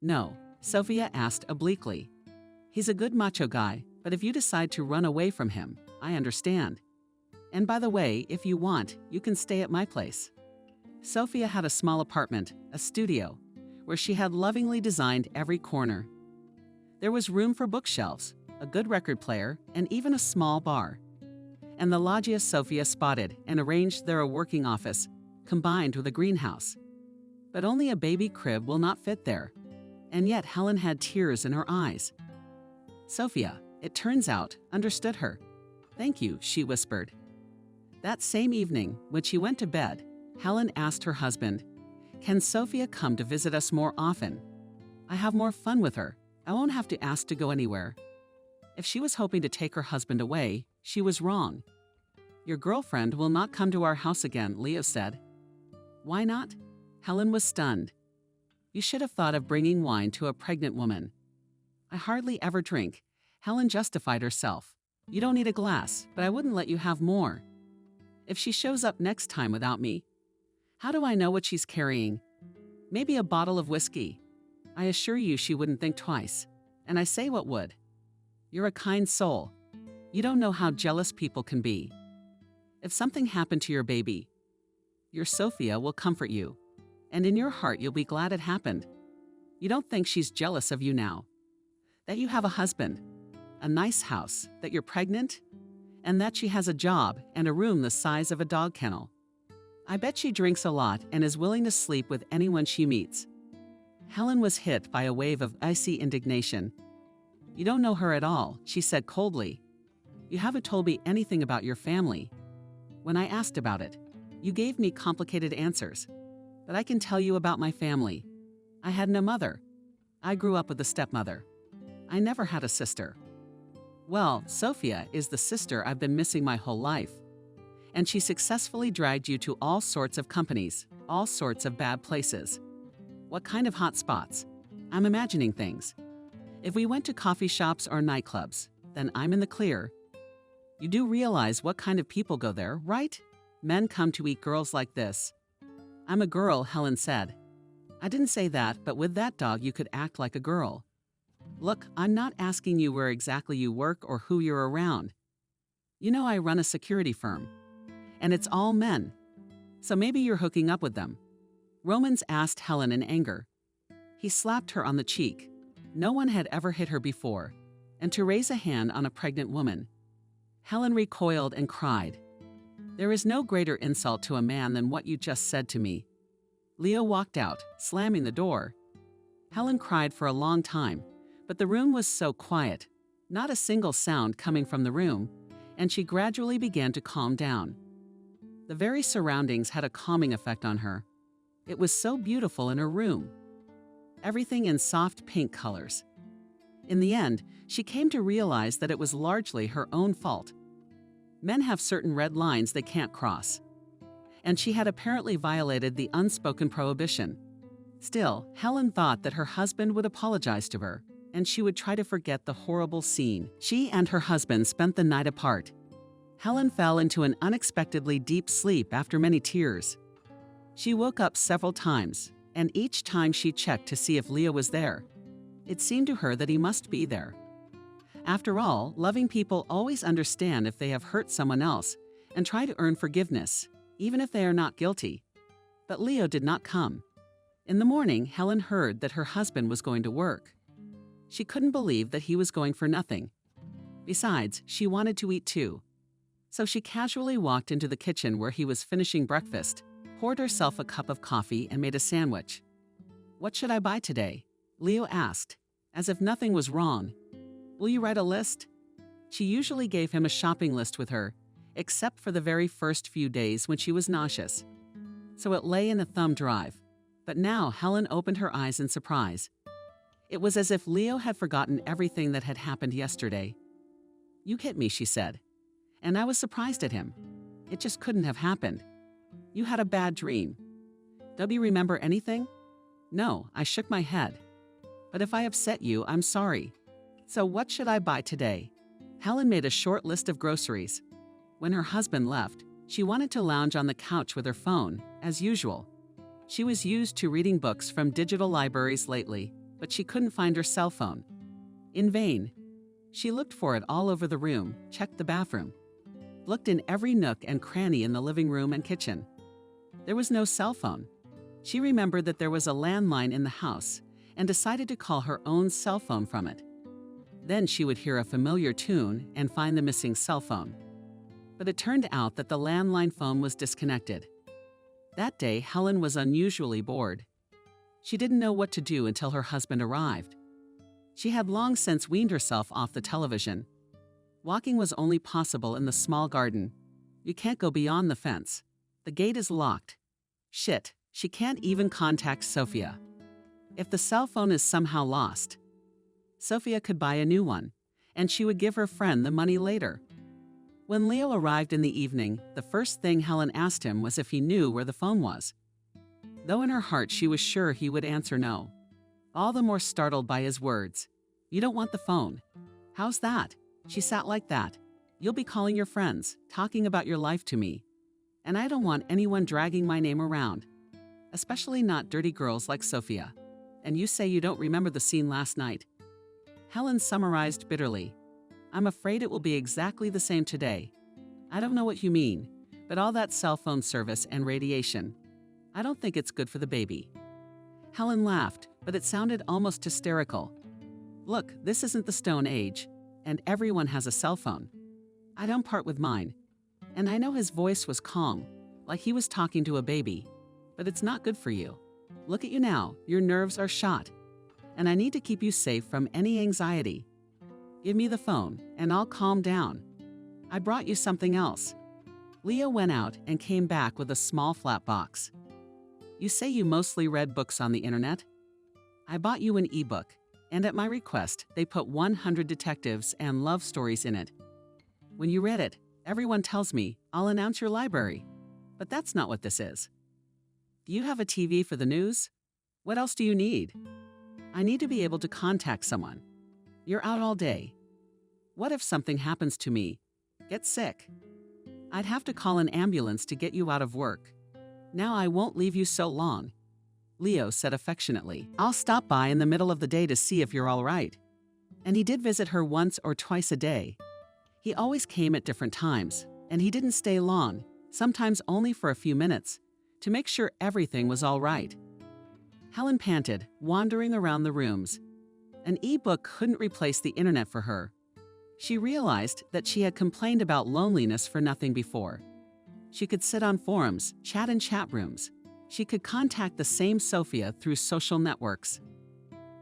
"No," Sophia asked obliquely. "He's a good macho guy, but if you decide to run away from him, I understand. And by the way, if you want, you can stay at my place." Sophia had a small apartment, a studio, where she had lovingly designed every corner. There was room for bookshelves, a good record player, and even a small bar. And the loggia Sophia spotted and arranged there a working office, combined with a greenhouse. But only a baby crib will not fit there. And yet Helen had tears in her eyes. Sophia, it turns out, understood her. "Thank you," she whispered. That same evening, when she went to bed, Helen asked her husband, "Can Sophia come to visit us more often? I have more fun with her. I won't have to ask to go anywhere." If she was hoping to take her husband away, she was wrong. "Your girlfriend will not come to our house again," Leo said. "Why not?" Helen was stunned. "You should have thought of bringing wine to a pregnant woman." "I hardly ever drink." Helen justified herself. "You don't need a glass, but I wouldn't let you have more. If she shows up next time without me, how do I know what she's carrying? Maybe a bottle of whiskey. I assure you she wouldn't think twice. And I say what would. You're a kind soul. You don't know how jealous people can be. If something happened to your baby, your Sophia will comfort you. And in your heart you'll be glad it happened. You don't think she's jealous of you now. That you have a husband, a nice house, that you're pregnant, and that she has a job and a room the size of a dog kennel. I bet she drinks a lot and is willing to sleep with anyone she meets." Helen was hit by a wave of icy indignation. "You don't know her at all," she said coldly. "You haven't told me anything about your family. When I asked about it, you gave me complicated answers. But I can tell you about my family. I had no mother. I grew up with a stepmother. I never had a sister. Well, Sophia is the sister I've been missing my whole life. And she successfully dragged you to all sorts of companies, all sorts of bad places. What kind of hot spots? I'm imagining things. If we went to coffee shops or nightclubs, then I'm in the clear. You do realize what kind of people go there, right? Men come to eat girls like this." "I'm a girl," Helen said. "I didn't say that, but with that dog you could act like a girl." Look, I'm not asking you where exactly you work or who you're around. You know I run a security firm, and it's all men. So maybe you're hooking up with them. Romans asked Helen in anger. He slapped her on the cheek. No one had ever hit her before, and to raise a hand on a pregnant woman. Helen recoiled and cried. There is no greater insult to a man than what you just said to me. Leo walked out, slamming the door. Helen cried for a long time, but the room was so quiet, not a single sound coming from the room, and she gradually began to calm down. The very surroundings had a calming effect on her. It was so beautiful in her room. Everything in soft pink colors. In the end, she came to realize that it was largely her own fault. Men have certain red lines they can't cross, and she had apparently violated the unspoken prohibition. Still, Helen thought that her husband would apologize to her, and she would try to forget the horrible scene. She and her husband spent the night apart. Helen fell into an unexpectedly deep sleep after many tears. She woke up several times, and each time she checked to see if Leo was there. It seemed to her that he must be there. After all, loving people always understand if they have hurt someone else and try to earn forgiveness, even if they are not guilty. But Leo did not come. In the morning, Helen heard that her husband was going to work. She couldn't believe that he was going for nothing. Besides, she wanted to eat too. So she casually walked into the kitchen where he was finishing breakfast, poured herself a cup of coffee, and made a sandwich. "What should I buy today?" Leo asked, as if nothing was wrong. "Will you write a list?" She usually gave him a shopping list with her, except for the very first few days when she was nauseous. So it lay in a thumb drive. But now Helen opened her eyes in surprise. It was as if Leo had forgotten everything that had happened yesterday. "You hit me," she said, and I was surprised at him. It just couldn't have happened. "You had a bad dream. Don't you remember anything?" "No," I shook my head. "But if I upset you, I'm sorry. So what should I buy today?" Helen made a short list of groceries. When her husband left, she wanted to lounge on the couch with her phone, as usual. She was used to reading books from digital libraries lately, but she couldn't find her cell phone. In vain. She looked for it all over the room, checked the bathroom, looked in every nook and cranny in the living room and kitchen. There was no cell phone. She remembered that there was a landline in the house and decided to call her own cell phone from it. Then she would hear a familiar tune and find the missing cell phone. But it turned out that the landline phone was disconnected. That day, Helen was unusually bored. She didn't know what to do until her husband arrived. She had long since weaned herself off the television. Walking was only possible in the small garden. You can't go beyond the fence. The gate is locked. Shit, she can't even contact Sophia. If the cell phone is somehow lost, Sophia could buy a new one, and she would give her friend the money later. When Leo arrived in the evening, the first thing Helen asked him was if he knew where the phone was. Though in her heart she was sure he would answer no. All the more startled by his words. "You don't want the phone." "How's that?" She sat like that. "You'll be calling your friends, talking about your life to me. And I don't want anyone dragging my name around. Especially not dirty girls like Sophia. And you say you don't remember the scene last night." Helen summarized bitterly. "I'm afraid it will be exactly the same today. I don't know what you mean, but all that cell phone service and radiation. I don't think it's good for the baby." Helen laughed, but it sounded almost hysterical. "Look, this isn't the Stone Age, and everyone has a cell phone. I don't part with mine." And I know his voice was calm, like he was talking to a baby. "But it's not good for you. Look at you now, your nerves are shot. And I need to keep you safe from any anxiety. Give me the phone, and I'll calm down. I brought you something else." Leo went out and came back with a small flat box. "You say you mostly read books on the internet? I bought you an ebook, and at my request, they put 100 detectives and love stories in it. When you read it, everyone tells me I'll announce your library. But that's not what this is. Do you have a TV for the news? What else do you need? I need to be able to contact someone. You're out all day. What if something happens to me? Get sick? I'd have to call an ambulance to get you out of work. Now I won't leave you so long." Leo said affectionately, "I'll stop by in the middle of the day to see if you're all right." And he did visit her once or twice a day. He always came at different times, and he didn't stay long, sometimes only for a few minutes, to make sure everything was all right. Helen panted, wandering around the rooms. An e-book couldn't replace the internet for her. She realized that she had complained about loneliness for nothing before. She could sit on forums, chat in chat rooms. She could contact the same Sophia through social networks.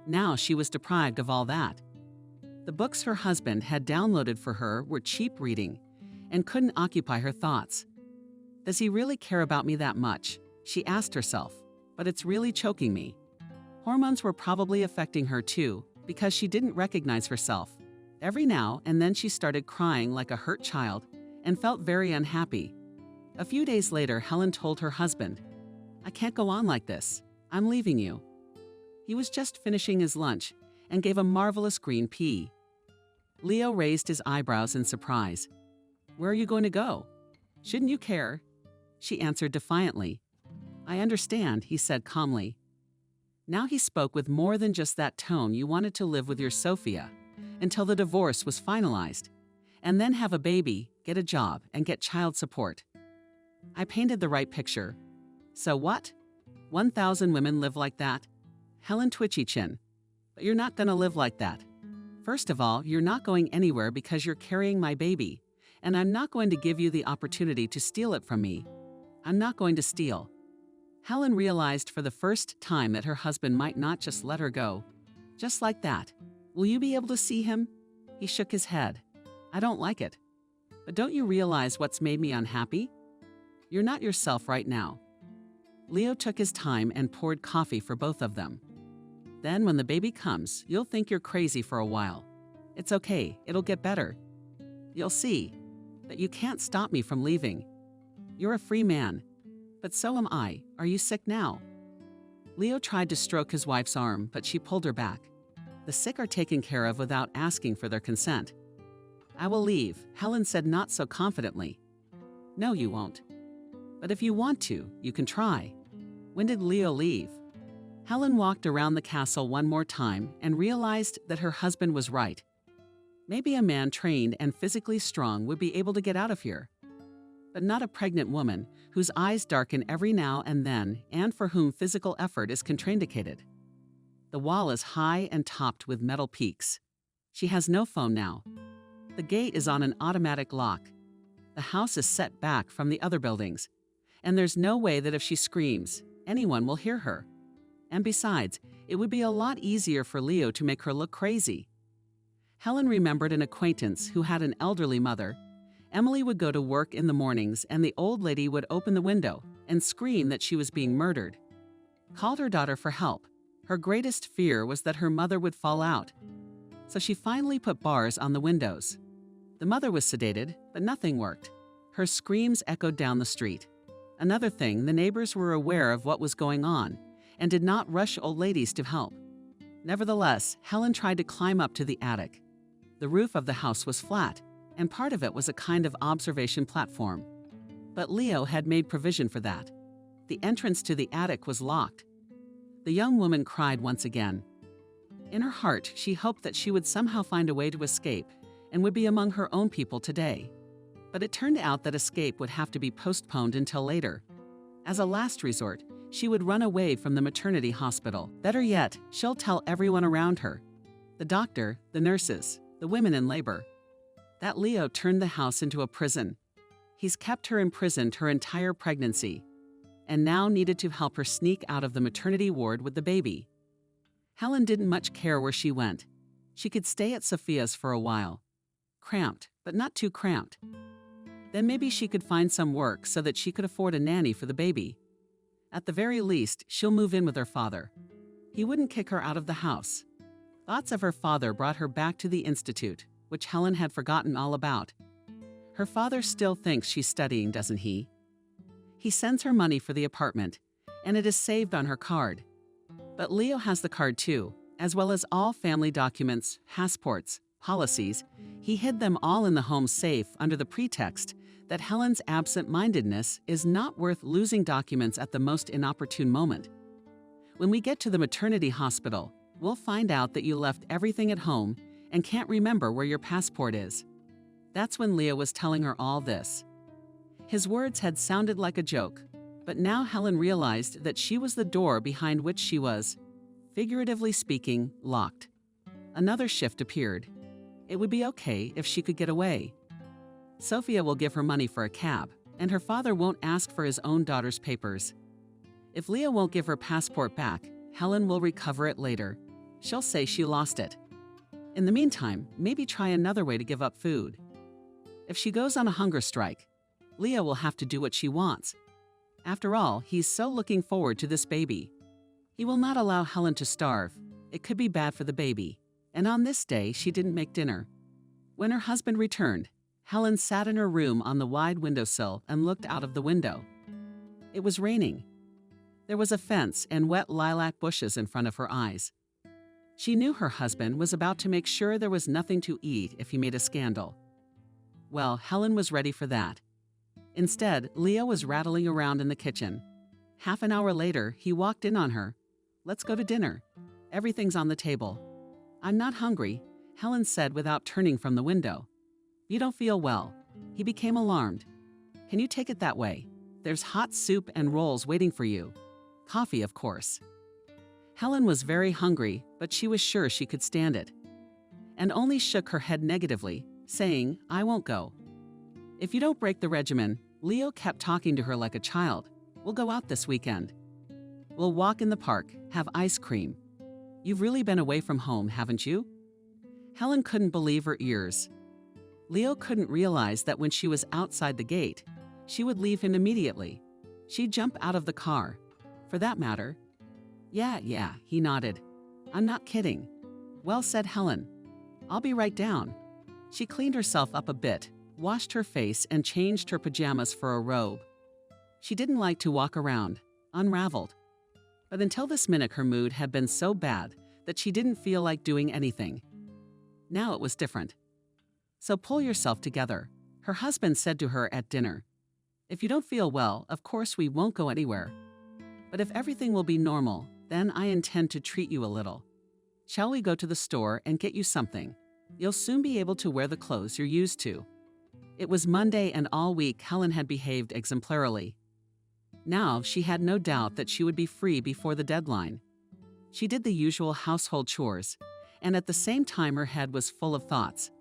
Now she was deprived of all that. The books her husband had downloaded for her were cheap reading and couldn't occupy her thoughts. Does he really care about me that much? She asked herself, but it's really choking me. Hormones were probably affecting her too, because she didn't recognize herself. Every now and then she started crying like a hurt child and felt very unhappy. A few days later, Helen told her husband, "I can't go on like this. I'm leaving you." He was just finishing his lunch and gave a marvelous green pea. Leo raised his eyebrows in surprise. "Where are you going to go? Shouldn't you care?" She answered defiantly. "I understand," he said calmly. Now he spoke with more than just that tone. "You wanted to live with your Sophia until the divorce was finalized, and then have a baby, get a job, and get child support. I painted the right picture. So what? 1,000 women live like that?" Helen twitchy chin. "But you're not going to live like that. First of all, you're not going anywhere because you're carrying my baby, and I'm not going to give you the opportunity to steal it from me. I'm not going to steal." Helen realized for the first time that her husband might not just let her go. Just like that. "Will you be able to see him?" He shook his head. "I don't like it. But don't you realize what's made me unhappy? You're not yourself right now." Leo took his time and poured coffee for both of them. "Then when the baby comes, you'll think you're crazy for a while. It's okay, it'll get better. You'll see. But you can't stop me from leaving. You're a free man. But so am I. Are you sick now?" Leo tried to stroke his wife's arm, but she pulled her back. The sick are taken care of without asking for their consent. "I will leave," Helen said not so confidently. "No, you won't. But if you want to, you can try." When did Leo leave? Helen walked around the castle one more time and realized that her husband was right. Maybe a man trained and physically strong would be able to get out of here. But not a pregnant woman whose eyes darken every now and then and for whom physical effort is contraindicated. The wall is high and topped with metal peaks. She has no phone now. The gate is on an automatic lock. The house is set back from the other buildings, and there's no way that if she screams, anyone will hear her. And besides, it would be a lot easier for Leo to make her look crazy. Helen remembered an acquaintance who had an elderly mother. Emily would go to work in the mornings, and the old lady would open the window and scream that she was being murdered. Called her daughter for help. Her greatest fear was that her mother would fall out. So she finally put bars on the windows. The mother was sedated, but nothing worked. Her screams echoed down the street. Another thing, the neighbors were aware of what was going on and did not rush old ladies to help. Nevertheless, Helen tried to climb up to the attic. The roof of the house was flat, and part of it was a kind of observation platform. But Leo had made provision for that. The entrance to the attic was locked. The young woman cried once again. In her heart, she hoped that she would somehow find a way to escape and would be among her own people today. But it turned out that escape would have to be postponed until later. As a last resort, she would run away from the maternity hospital. Better yet, she'll tell everyone around her. The doctor, the nurses, the women in labor. That Leo turned the house into a prison. He's kept her imprisoned her entire pregnancy, and now needed to help her sneak out of the maternity ward with the baby. Helen didn't much care where she went. She could stay at Sophia's for a while. Cramped, but not too cramped. Then maybe she could find some work so that she could afford a nanny for the baby. At the very least, she'll move in with her father. He wouldn't kick her out of the house. Thoughts of her father brought her back to the institute, which Helen had forgotten all about. Her father still thinks she's studying, doesn't he? He sends her money for the apartment, and it is saved on her card. But Leo has the card too, as well as all family documents, passports, policies. He hid them all in the home safe under the pretext that Helen's absent-mindedness is not worth losing documents at the most inopportune moment. When we get to the maternity hospital, we'll find out that you left everything at home and can't remember where your passport is. That's when Leah was telling her all this. His words had sounded like a joke, but now Helen realized that she was the door behind which she was, figuratively speaking, locked. Another shift appeared. It would be okay if she could get away. Sophia will give her money for a cab, and her father won't ask for his own daughter's papers. If Leah won't give her passport back, Helen will recover it later. She'll say she lost it. In the meantime, maybe try another way to give up food. If she goes on a hunger strike, Leah will have to do what she wants. After all, he's so looking forward to this baby. He will not allow Helen to starve. It could be bad for the baby. And on this day, she didn't make dinner. When her husband returned, Helen sat in her room on the wide windowsill and looked out of the window. It was raining. There was a fence and wet lilac bushes in front of her eyes. She knew her husband was about to make sure there was nothing to eat if he made a scandal. Well, Helen was ready for that. Instead, Leah was rattling around in the kitchen. Half an hour later, he walked in on her. "Let's go to dinner. Everything's on the table." "I'm not hungry," Helen said without turning from the window. "You don't feel well." He became alarmed. "Can you take it that way? There's hot soup and rolls waiting for you. Coffee, of course." Helen was very hungry, but she was sure she could stand it, and only shook her head negatively, saying, "I won't go." "If you don't break the regimen," Leo kept talking to her like a child, "we'll go out this weekend. We'll walk in the park, have ice cream. You've really been away from home, haven't you?" Helen couldn't believe her ears. Leo couldn't realize that when she was outside the gate, she would leave him immediately. She'd jump out of the car. For that matter. Yeah, he nodded. "I'm not kidding." "Well said, Helen. I'll be right down." She cleaned herself up a bit, washed her face, and changed her pajamas for a robe. She didn't like to walk around, unraveled. But until this minute, her mood had been so bad that she didn't feel like doing anything. Now it was different. "So pull yourself together," her husband said to her at dinner. "If you don't feel well, of course we won't go anywhere. But if everything will be normal, then I intend to treat you a little. Shall we go to the store and get you something? You'll soon be able to wear the clothes you're used to." It was Monday, and all week Helen had behaved exemplarily. Now she had no doubt that she would be free before the deadline. She did the usual household chores, and at the same time her head was full of thoughts.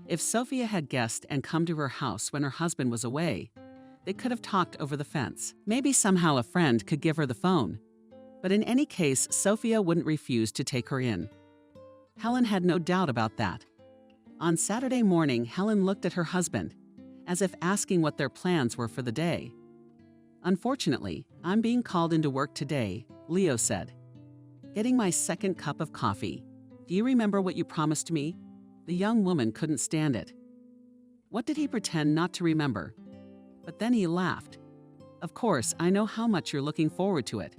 If Sophia had guessed and come to her house when her husband was away, they could have talked over the fence. Maybe somehow a friend could give her the phone. But in any case, Sophia wouldn't refuse to take her in. Helen had no doubt about that. On Saturday morning, Helen looked at her husband, as if asking what their plans were for the day. "Unfortunately, I'm being called into work today," Leo said. "Getting my second cup of coffee. Do you remember what you promised me?" The young woman couldn't stand it. What did he pretend not to remember? But then he laughed. "Of course, I know how much you're looking forward to it.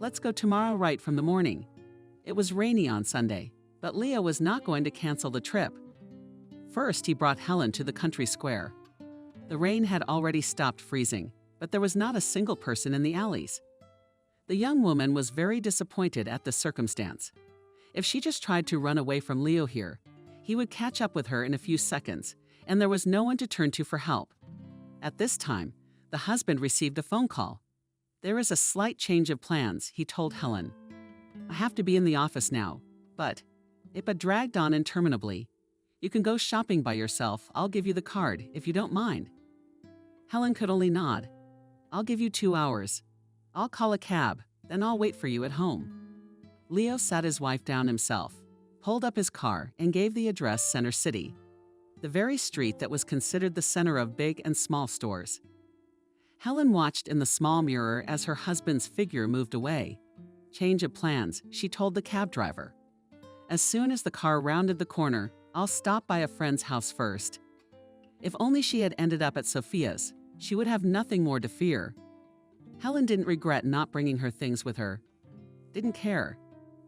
Let's go tomorrow right from the morning." It was rainy on Sunday, but Leo was not going to cancel the trip. First, he brought Helen to the country square. The rain had already stopped freezing, but there was not a single person in the alleys. The young woman was very disappointed at the circumstance. If she just tried to run away from Leo here, he would catch up with her in a few seconds, and there was no one to turn to for help. At this time, the husband received a phone call. "There is a slight change of plans," he told Helen. "I have to be in the office now, but..." It dragged on interminably. "You can go shopping by yourself. I'll give you the card, if you don't mind." Helen could only nod. "I'll give you 2 hours. I'll call a cab, then I'll wait for you at home." Leo sat his wife down himself, pulled up his car, and gave the address Center City, the very street that was considered the center of big and small stores. Helen watched in the small mirror as her husband's figure moved away. "Change of plans," she told the cab driver. "As soon as the car rounded the corner, I'll stop by a friend's house first." If only she had ended up at Sophia's, she would have nothing more to fear. Helen didn't regret not bringing her things with her. Didn't care.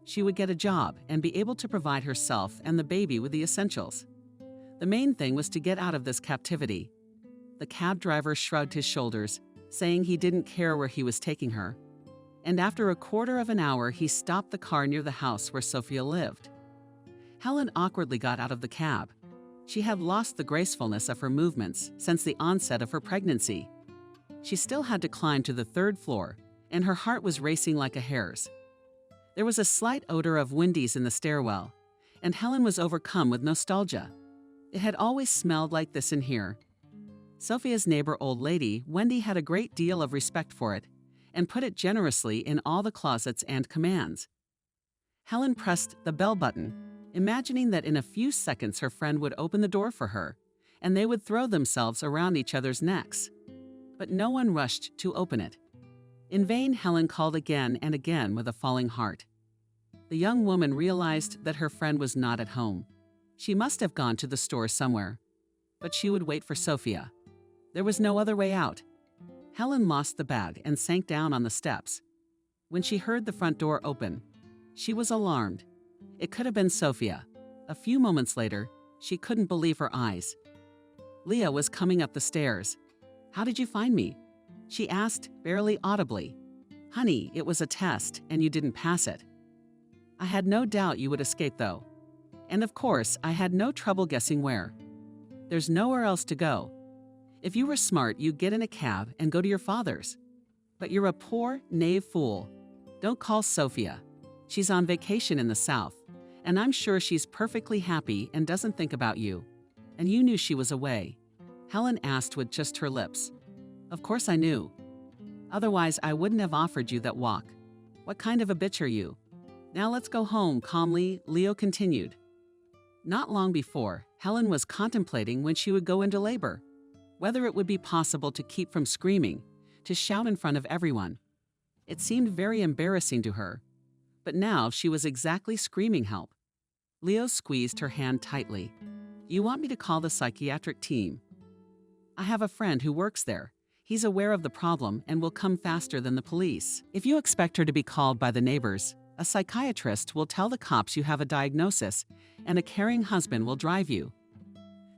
She would get a job and be able to provide herself and the baby with the essentials. The main thing was to get out of this captivity. The cab driver shrugged his shoulders, saying he didn't care where he was taking her. And after a quarter of an hour, he stopped the car near the house where Sophia lived. Helen awkwardly got out of the cab. She had lost the gracefulness of her movements since the onset of her pregnancy. She still had to climb to the third floor, and her heart was racing like a hare's. There was a slight odor of Wendy's in the stairwell, and Helen was overcome with nostalgia. It had always smelled like this in here. Sophia's neighbor old lady, Wendy, had a great deal of respect for it, and put it generously in all the closets and commands. Helen pressed the bell button, imagining that in a few seconds her friend would open the door for her, and they would throw themselves around each other's necks. But no one rushed to open it. In vain, Helen called again and again with a falling heart. The young woman realized that her friend was not at home. She must have gone to the store somewhere. But she would wait for Sophia. There was no other way out. Helen lost the bag and sank down on the steps. When she heard the front door open, she was alarmed. It could have been Sophia. A few moments later, she couldn't believe her eyes. Leah was coming up the stairs. "How did you find me?" she asked, barely audibly. "Honey, it was a test, and you didn't pass it. I had no doubt you would escape, though. And of course, I had no trouble guessing where. There's nowhere else to go. If you were smart, you'd get in a cab and go to your father's. But you're a poor, naive fool. Don't call Sophia. She's on vacation in the South, and I'm sure she's perfectly happy and doesn't think about you. And you knew she was away." Helen asked with just her lips. "Of course I knew. Otherwise, I wouldn't have offered you that walk. What kind of a bitch are you?" "Now let's go home," calmly, Leo continued. Not long before, Helen was contemplating when she would go into labor, whether it would be possible to keep from screaming, to shout in front of everyone. It seemed very embarrassing to her, but now she was exactly screaming help. Leo squeezed her hand tightly. "You want me to call the psychiatric team? I have a friend who works there. He's aware of the problem and will come faster than the police. If you expect her to be called by the neighbors, a psychiatrist will tell the cops you have a diagnosis, and a caring husband will drive you.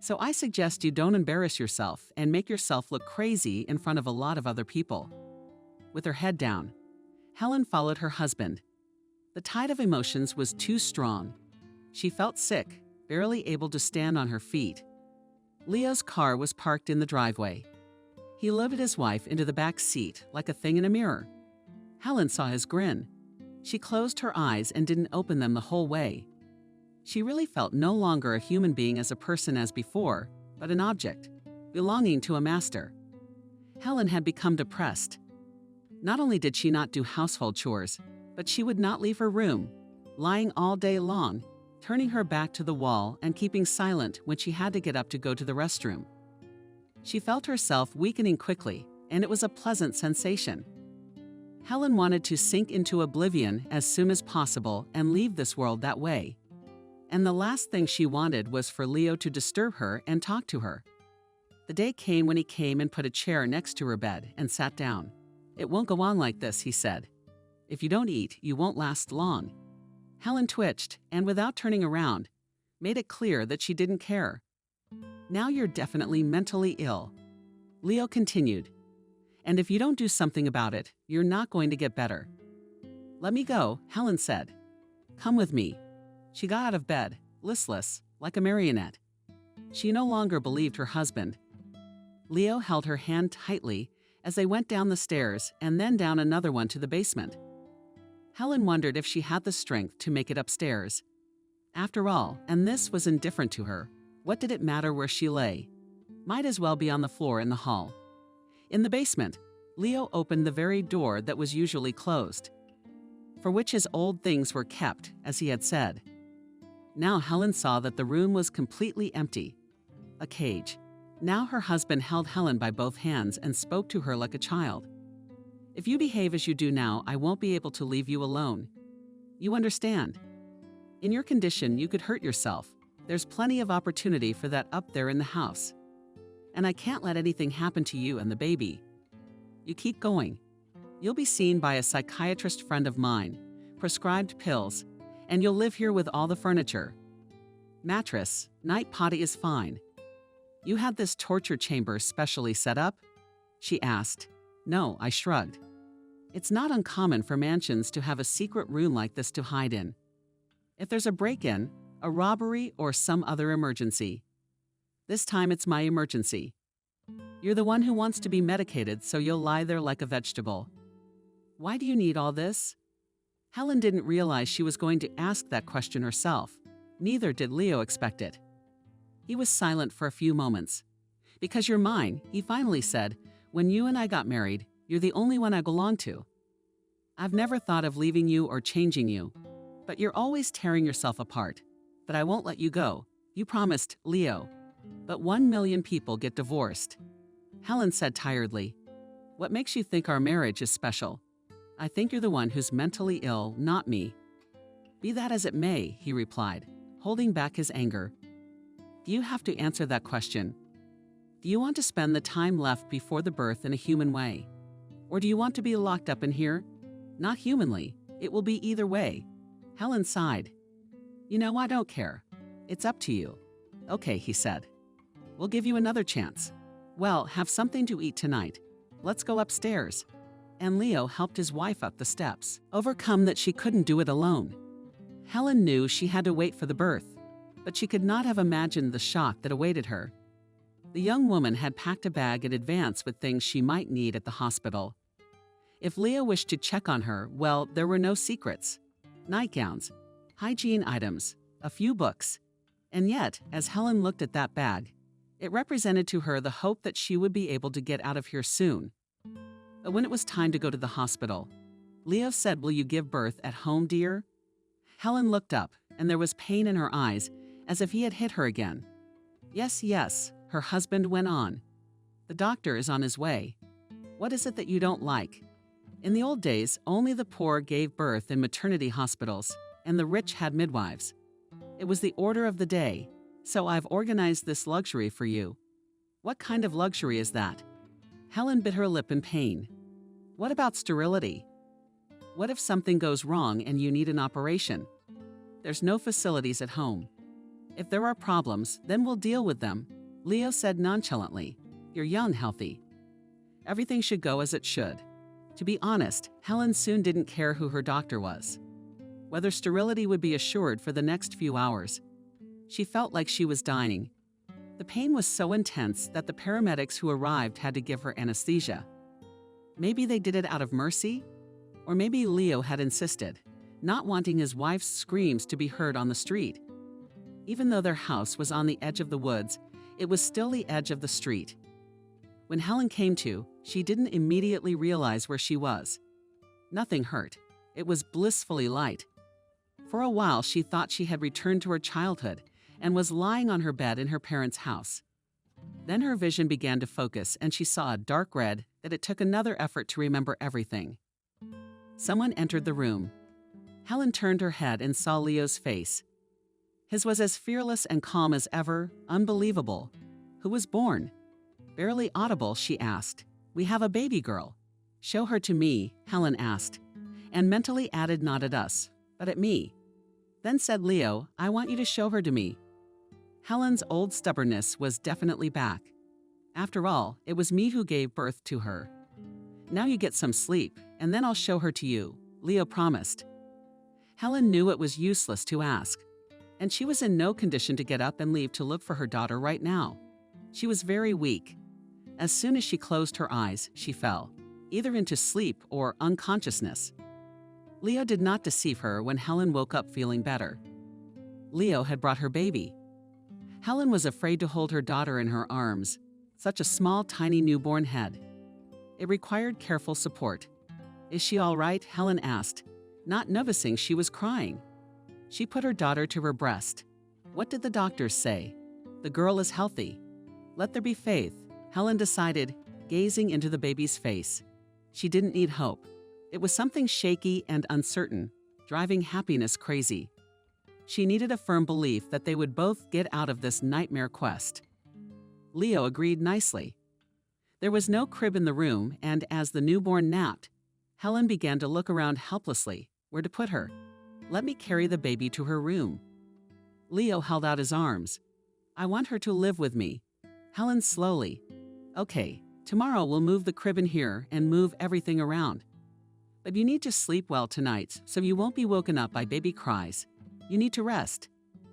So I suggest you don't embarrass yourself and make yourself look crazy in front of a lot of other people." With her head down, Helen followed her husband. The tide of emotions was too strong. She felt sick, barely able to stand on her feet. Leo's car was parked in the driveway. He loaded his wife into the back seat like a thing in a mirror. Helen saw his grin. She closed her eyes and didn't open them the whole way. She really felt no longer a human being as a person as before, but an object, belonging to a master. Helen had become depressed. Not only did she not do household chores, but she would not leave her room, lying all day long, turning her back to the wall and keeping silent when she had to get up to go to the restroom. She felt herself weakening quickly, and it was a pleasant sensation. Helen wanted to sink into oblivion as soon as possible and leave this world that way. And the last thing she wanted was for Leo to disturb her and talk to her. The day came when he came and put a chair next to her bed and sat down. "It won't go on like this," he said. "If you don't eat, you won't last long." Helen twitched and, without turning around, made it clear that she didn't care. "Now you're definitely mentally ill," Leo continued. "And if you don't do something about it, you're not going to get better." "Let me go," Helen said. "Come with me." She got out of bed, listless, like a marionette. She no longer believed her husband. Leo held her hand tightly as they went down the stairs and then down another one to the basement. Helen wondered if she had the strength to make it upstairs. After all, and this was indifferent to her, what did it matter where she lay? Might as well be on the floor in the hall. In the basement, Leo opened the very door that was usually closed, for which his old things were kept, as he had said. Now Helen saw that the room was completely empty. A cage. Now her husband held Helen by both hands and spoke to her like a child. "If you behave as you do now, I won't be able to leave you alone. You understand? In your condition, you could hurt yourself. There's plenty of opportunity for that up there in the house. And I can't let anything happen to you and the baby. You keep going. You'll be seen by a psychiatrist friend of mine, prescribed pills, and you'll live here with all the furniture. Mattress, night potty is fine. You had this torture chamber specially set up?" she asked. "No," I shrugged. "It's not uncommon for mansions to have a secret room like this to hide in. If there's a break-in, a robbery, or some other emergency. This time it's my emergency. You're the one who wants to be medicated, so you'll lie there like a vegetable. Why do you need all this? Helen didn't realize she was going to ask that question herself. Neither did Leo expect it. He was silent for a few moments. Because you're mine, he finally said, when you and I got married, you're the only one I belong to. I've never thought of leaving you or changing you, but you're always tearing yourself apart. But I won't let you go. You promised, Leo. But 1 million people get divorced. Helen said tiredly, what makes you think our marriage is special? I think you're the one who's mentally ill, not me. Be that as it may, he replied, holding back his anger. Do you have to answer that question? Do you want to spend the time left before the birth in a human way? Or do you want to be locked up in here? Not humanly. It will be either way. Helen sighed. You know, I don't care. It's up to you. Okay, he said. We'll give you another chance. Well, have something to eat tonight. Let's go upstairs. And Leo helped his wife up the steps, overcome that she couldn't do it alone. Helen knew she had to wait for the birth, but she could not have imagined the shock that awaited her. The young woman had packed a bag in advance with things she might need at the hospital. If Leo wished to check on her, well, there were no secrets. Nightgowns, hygiene items, a few books. And yet, as Helen looked at that bag, it represented to her the hope that she would be able to get out of here soon. But when it was time to go to the hospital, Leo said, will you give birth at home, dear? Helen looked up, and there was pain in her eyes, as if he had hit her again. Yes, yes, her husband went on. The doctor is on his way. What is it that you don't like? In the old days, only the poor gave birth in maternity hospitals, and the rich had midwives. It was the order of the day, so I've organized this luxury for you. What kind of luxury is that? Helen bit her lip in pain. What about sterility? What if something goes wrong and you need an operation? There's no facilities at home. If there are problems, then we'll deal with them, Leo said nonchalantly. You're young, healthy. Everything should go as it should. To be honest, Helen soon didn't care who her doctor was, whether sterility would be assured for the next few hours. She felt like she was dying. The pain was so intense that the paramedics who arrived had to give her anesthesia. Maybe they did it out of mercy? Or maybe Leo had insisted, not wanting his wife's screams to be heard on the street. Even though their house was on the edge of the woods, it was still the edge of the street. When Helen came to, she didn't immediately realize where she was. Nothing hurt. It was blissfully light. For a while, she thought she had returned to her childhood and was lying on her bed in her parents' house. Then her vision began to focus, and she saw a dark red that it took another effort to remember everything. Someone entered the room. Helen turned her head and saw Leo's face. His was as fearless and calm as ever, unbelievable. Who was born? Barely audible, she asked. We have a baby girl. Show her to me, Helen asked, and mentally added not at us, but at me. Then said Leo, I want you to show her to me. Helen's old stubbornness was definitely back. After all, it was me who gave birth to her. Now you get some sleep, and then I'll show her to you, Leo promised. Helen knew it was useless to ask, and she was in no condition to get up and leave to look for her daughter right now. She was very weak. As soon as she closed her eyes, she fell, either into sleep or unconsciousness. Leo did not deceive her when Helen woke up feeling better. Leo had brought her baby. Helen was afraid to hold her daughter in her arms, such a small, tiny newborn head. It required careful support. Is she all right? Helen asked, not noticing she was crying. She put her daughter to her breast. What did the doctors say? The girl is healthy. Let there be faith, Helen decided, gazing into the baby's face. She didn't need hope. It was something shaky and uncertain, driving happiness crazy. She needed a firm belief that they would both get out of this nightmare quest. Leo agreed nicely. There was no crib in the room, and as the newborn napped, Helen began to look around helplessly, where to put her. Let me carry the baby to her room. Leo held out his arms. I want her to live with me. Helen slowly. Okay, tomorrow we'll move the crib in here and move everything around. But you need to sleep well tonight so you won't be woken up by baby cries. You need to rest.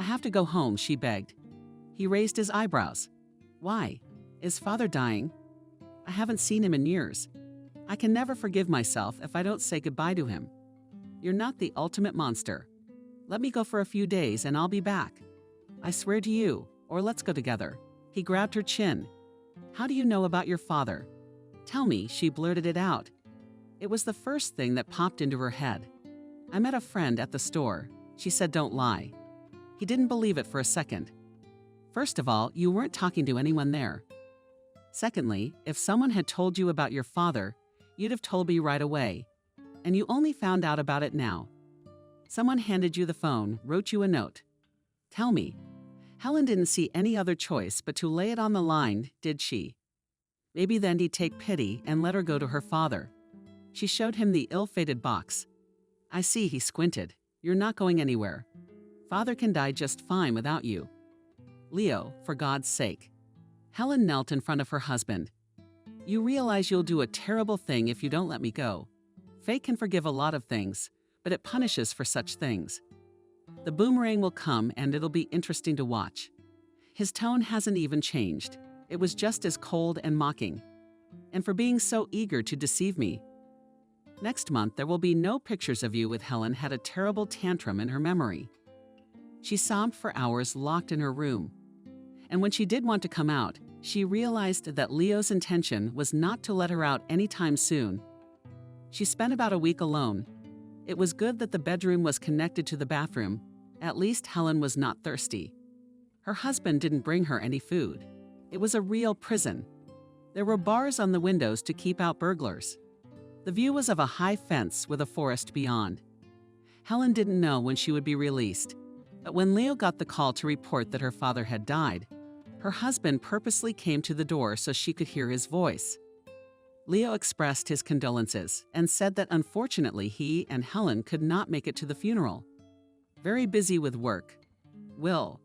I have to go home, she begged. He raised his eyebrows. Why? Is father dying? I haven't seen him in years. I can never forgive myself if I don't say goodbye to him. You're not the ultimate monster. Let me go for a few days and I'll be back. I swear to you, or let's go together. He grabbed her chin. How do you know about your father? Tell me, she blurted it out. It was the first thing that popped into her head. I met a friend at the store. She said don't lie. He didn't believe it for a second. First of all, you weren't talking to anyone there. Secondly, if someone had told you about your father, you'd have told me right away. And you only found out about it now. Someone handed you the phone, wrote you a note. Tell me, Helen didn't see any other choice but to lay it on the line, did she? Maybe then he'd take pity and let her go to her father. She showed him the ill-fated box. I see, he squinted. You're not going anywhere. Father can die just fine without you. Leo, for God's sake. Helen knelt in front of her husband. You realize you'll do a terrible thing if you don't let me go. Fate can forgive a lot of things, but it punishes for such things. The boomerang will come and it'll be interesting to watch. His tone hasn't even changed. It was just as cold and mocking. And for being so eager to deceive me. Next month, there will be no pictures of you with Helen had a terrible tantrum in her memory. She sobbed for hours locked in her room. And when she did want to come out, she realized that Leo's intention was not to let her out anytime soon. She spent about a week alone. It was good that the bedroom was connected to the bathroom. At least Helen was not thirsty. Her husband didn't bring her any food. It was a real prison. There were bars on the windows to keep out burglars. The view was of a high fence with a forest beyond. Helen didn't know when she would be released, but when Leo got the call to report that her father had died, her husband purposely came to the door so she could hear his voice. Leo expressed his condolences and said that unfortunately he and Helen could not make it to the funeral. Very busy with work. Well,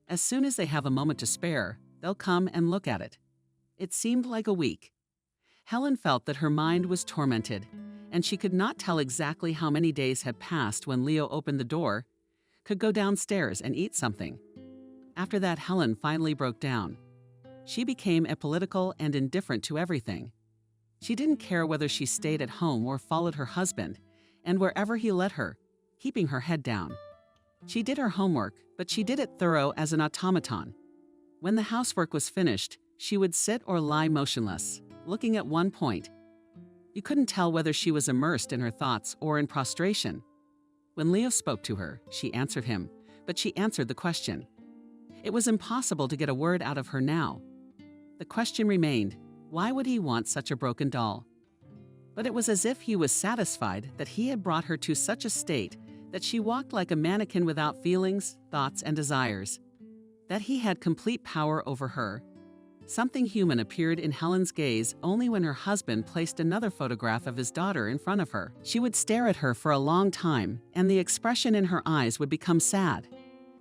as soon as they have a moment to spare, they'll come and look at it. It seemed like a week. Helen felt that her mind was tormented, and she could not tell exactly how many days had passed when Leo opened the door, could go downstairs and eat something. After that, Helen finally broke down. She became apolitical and indifferent to everything. She didn't care whether she stayed at home or followed her husband, and wherever he led her, keeping her head down. She did her homework, but she did it thorough as an automaton. When the housework was finished, she would sit or lie motionless, looking at one point. You couldn't tell whether she was immersed in her thoughts or in prostration. When Leo spoke to her, she answered him, but she answered the question. It was impossible to get a word out of her now. The question remained, why would he want such a broken doll? But it was as if he was satisfied that he had brought her to such a state that she walked like a mannequin without feelings, thoughts, and desires. That he had complete power over her. Something human appeared in Helen's gaze only when her husband placed another photograph of his daughter in front of her. She would stare at her for a long time, and the expression in her eyes would become sad,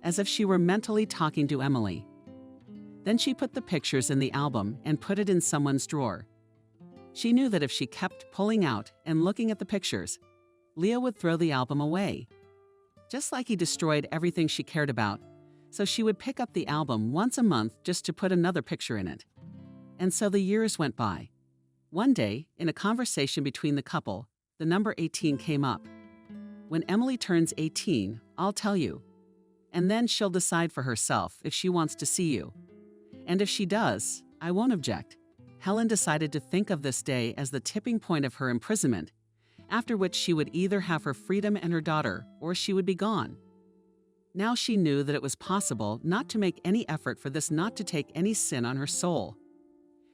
as if she were mentally talking to Emily. Then she put the pictures in the album and put it in someone's drawer. She knew that if she kept pulling out and looking at the pictures, Leo would throw the album away. Just like he destroyed everything she cared about, so she would pick up the album once a month just to put another picture in it. And so the years went by. One day, in a conversation between the couple, the number 18 came up. When Emily turns 18, I'll tell you. And then she'll decide for herself if she wants to see you. And if she does, I won't object. Helen decided to think of this day as the tipping point of her imprisonment, after which she would either have her freedom and her daughter, or she would be gone. Now she knew that it was possible not to make any effort for this not to take any sin on her soul.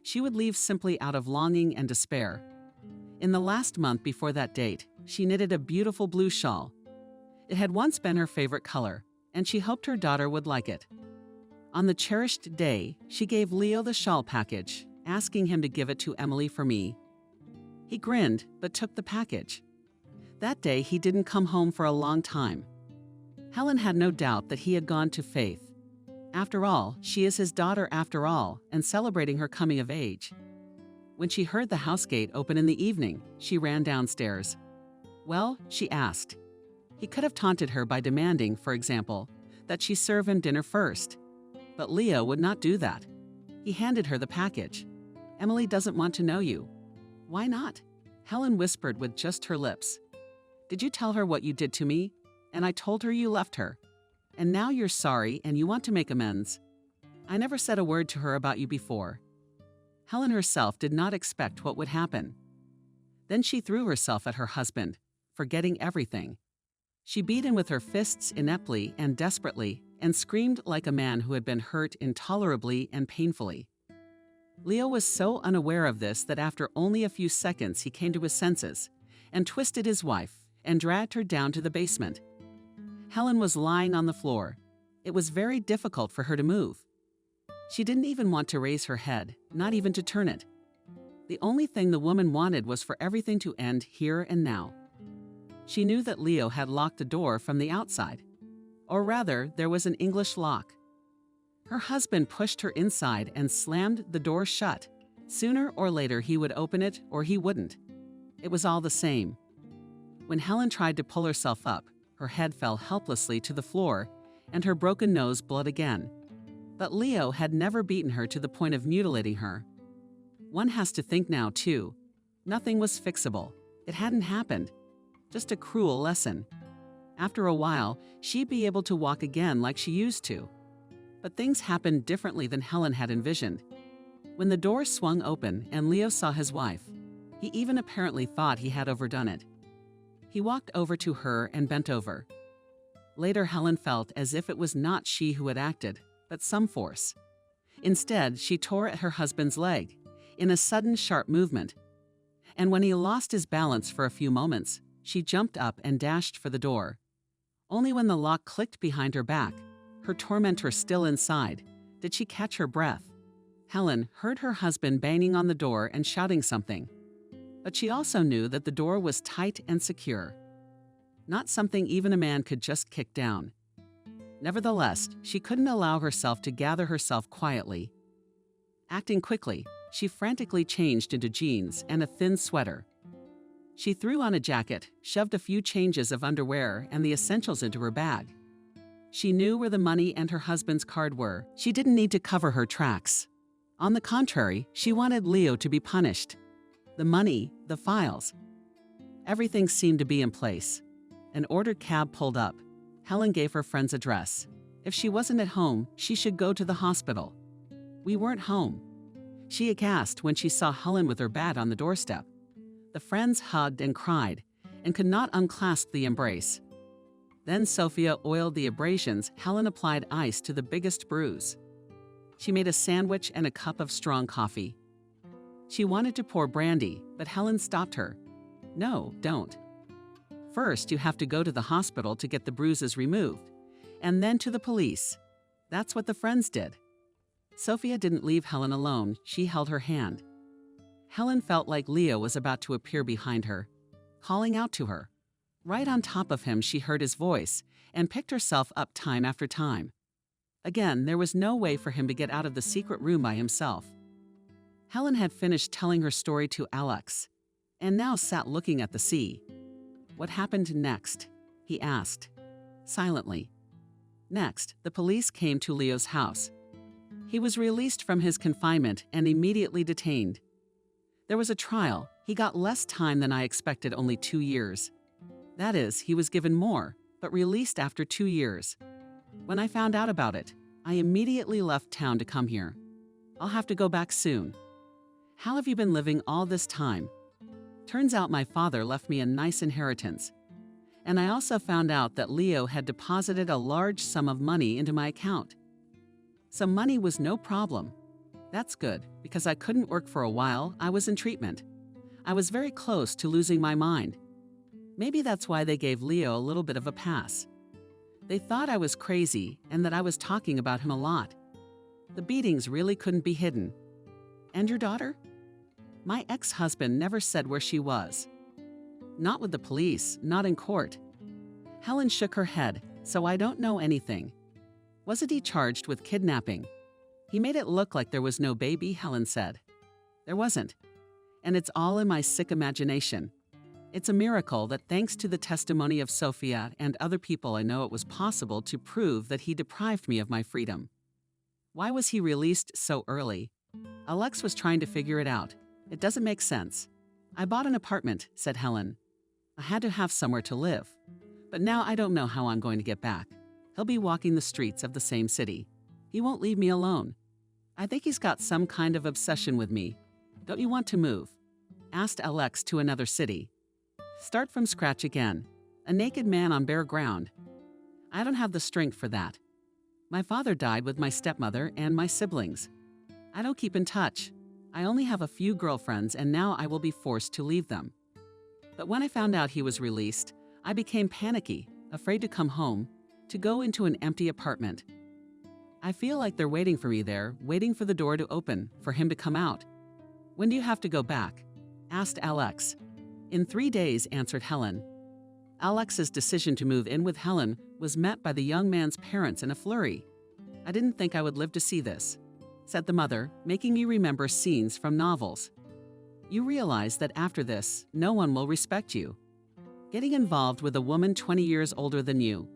She would leave simply out of longing and despair. In the last month before that date, she knitted a beautiful blue shawl. It had once been her favorite color, and she hoped her daughter would like it. On the cherished day, she gave Leo the shawl package, asking him to give it to Emily for me. He grinned, but took the package. That day, he didn't come home for a long time. Helen had no doubt that he had gone to Faith. After all, she is his daughter after all, and celebrating her coming of age. When she heard the house gate open in the evening, she ran downstairs. Well, she asked. He could have taunted her by demanding, for example, that she serve him dinner first. But Leo would not do that. He handed her the package. "Emily doesn't want to know you." "Why not?" Helen whispered with just her lips. "Did you tell her what you did to me? And I told her you left her. And now you're sorry and you want to make amends. I never said a word to her about you before." Helen herself did not expect what would happen. Then she threw herself at her husband, forgetting everything. She beat him with her fists ineptly and desperately, and screamed like a man who had been hurt intolerably and painfully. Leo was so unaware of this that after only a few seconds he came to his senses, and twisted his wife, and dragged her down to the basement. Helen was lying on the floor. It was very difficult for her to move. She didn't even want to raise her head, not even to turn it. The only thing the woman wanted was for everything to end here and now. She knew that Leo had locked the door from the outside. Or rather, there was an English lock. Her husband pushed her inside and slammed the door shut. Sooner or later he would open it or he wouldn't. It was all the same. When Helen tried to pull herself up, her head fell helplessly to the floor and her broken nose bled again. But Leo had never beaten her to the point of mutilating her. One has to think now, too. Nothing was fixable. It hadn't happened. Just a cruel lesson. After a while, she'd be able to walk again like she used to. But things happened differently than Helen had envisioned. When the door swung open and Leo saw his wife, he even apparently thought he had overdone it. He walked over to her and bent over. Later, Helen felt as if it was not she who had acted, but some force. Instead, she tore at her husband's leg, in a sudden sharp movement. And when he lost his balance for a few moments, she jumped up and dashed for the door. Only when the lock clicked behind her back, her tormentor still inside, did she catch her breath. Helen heard her husband banging on the door and shouting something. But she also knew that the door was tight and secure. Not something even a man could just kick down. Nevertheless, she couldn't allow herself to gather herself quietly. Acting quickly, she frantically changed into jeans and a thin sweater. She threw on a jacket, shoved a few changes of underwear and the essentials into her bag. She knew where the money and her husband's card were. She didn't need to cover her tracks. On the contrary, she wanted Leo to be punished. The money, the files. Everything seemed to be in place. An ordered cab pulled up. Helen gave her friend's address. If she wasn't at home, she should go to the hospital. We weren't home. She gasped when she saw Helen with her bat on the doorstep. The friends hugged and cried, and could not unclasp the embrace. Then Sophia oiled the abrasions. Helen applied ice to the biggest bruise. She made a sandwich and a cup of strong coffee. She wanted to pour brandy, but Helen stopped her. "No, don't. First, you have to go to the hospital to get the bruises removed, and then to the police. That's what the friends did." Sophia didn't leave Helen alone. She held her hand. Helen felt like Leo was about to appear behind her, calling out to her. Right on top of him, she heard his voice and picked herself up time after time. Again, there was no way for him to get out of the secret room by himself. Helen had finished telling her story to Alex, and now sat looking at the sea. "What happened next?" he asked, silently. Next, the police came to Leo's house. He was released from his confinement and immediately detained. There was a trial. He got less time than I expected, only 2 years. That is, he was given more, but released after 2 years. When I found out about it, I immediately left town to come here. I'll have to go back soon. How have you been living all this time? Turns out my father left me a nice inheritance. And I also found out that Leo had deposited a large sum of money into my account. So money was no problem. That's good, because I couldn't work for a while. I was in treatment. I was very close to losing my mind. Maybe that's why they gave Leo a little bit of a pass. They thought I was crazy and that I was talking about him a lot. The beatings really couldn't be hidden. And your daughter? My ex-husband never said where she was. Not with the police, not in court. Helen shook her head, so I don't know anything. Wasn't he charged with kidnapping? He made it look like there was no baby, Helen said. There wasn't. And it's all in my sick imagination. It's a miracle that thanks to the testimony of Sophia and other people, I know it was possible to prove that he deprived me of my freedom. Why was he released so early? Alex was trying to figure it out. It doesn't make sense. I bought an apartment, said Helen. I had to have somewhere to live. But now I don't know how I'm going to get back. He'll be walking the streets of the same city. He won't leave me alone. I think he's got some kind of obsession with me. Don't you want to move? Asked Alex to another city. Start from scratch again. A naked man on bare ground. I don't have the strength for that. My father died with my stepmother and my siblings. I don't keep in touch. I only have a few girlfriends, and now I will be forced to leave them. But when I found out he was released, I became panicky, afraid to come home, to go into an empty apartment. I feel like they're waiting for me there, waiting for the door to open, for him to come out. When do you have to go back? Asked Alex. In 3 days, answered Helen. Alex's decision to move in with Helen was met by the young man's parents in a flurry. I didn't think I would live to see this, said the mother, making me remember scenes from novels. You realize that after this, no one will respect you. Getting involved with a woman 20 years older than you.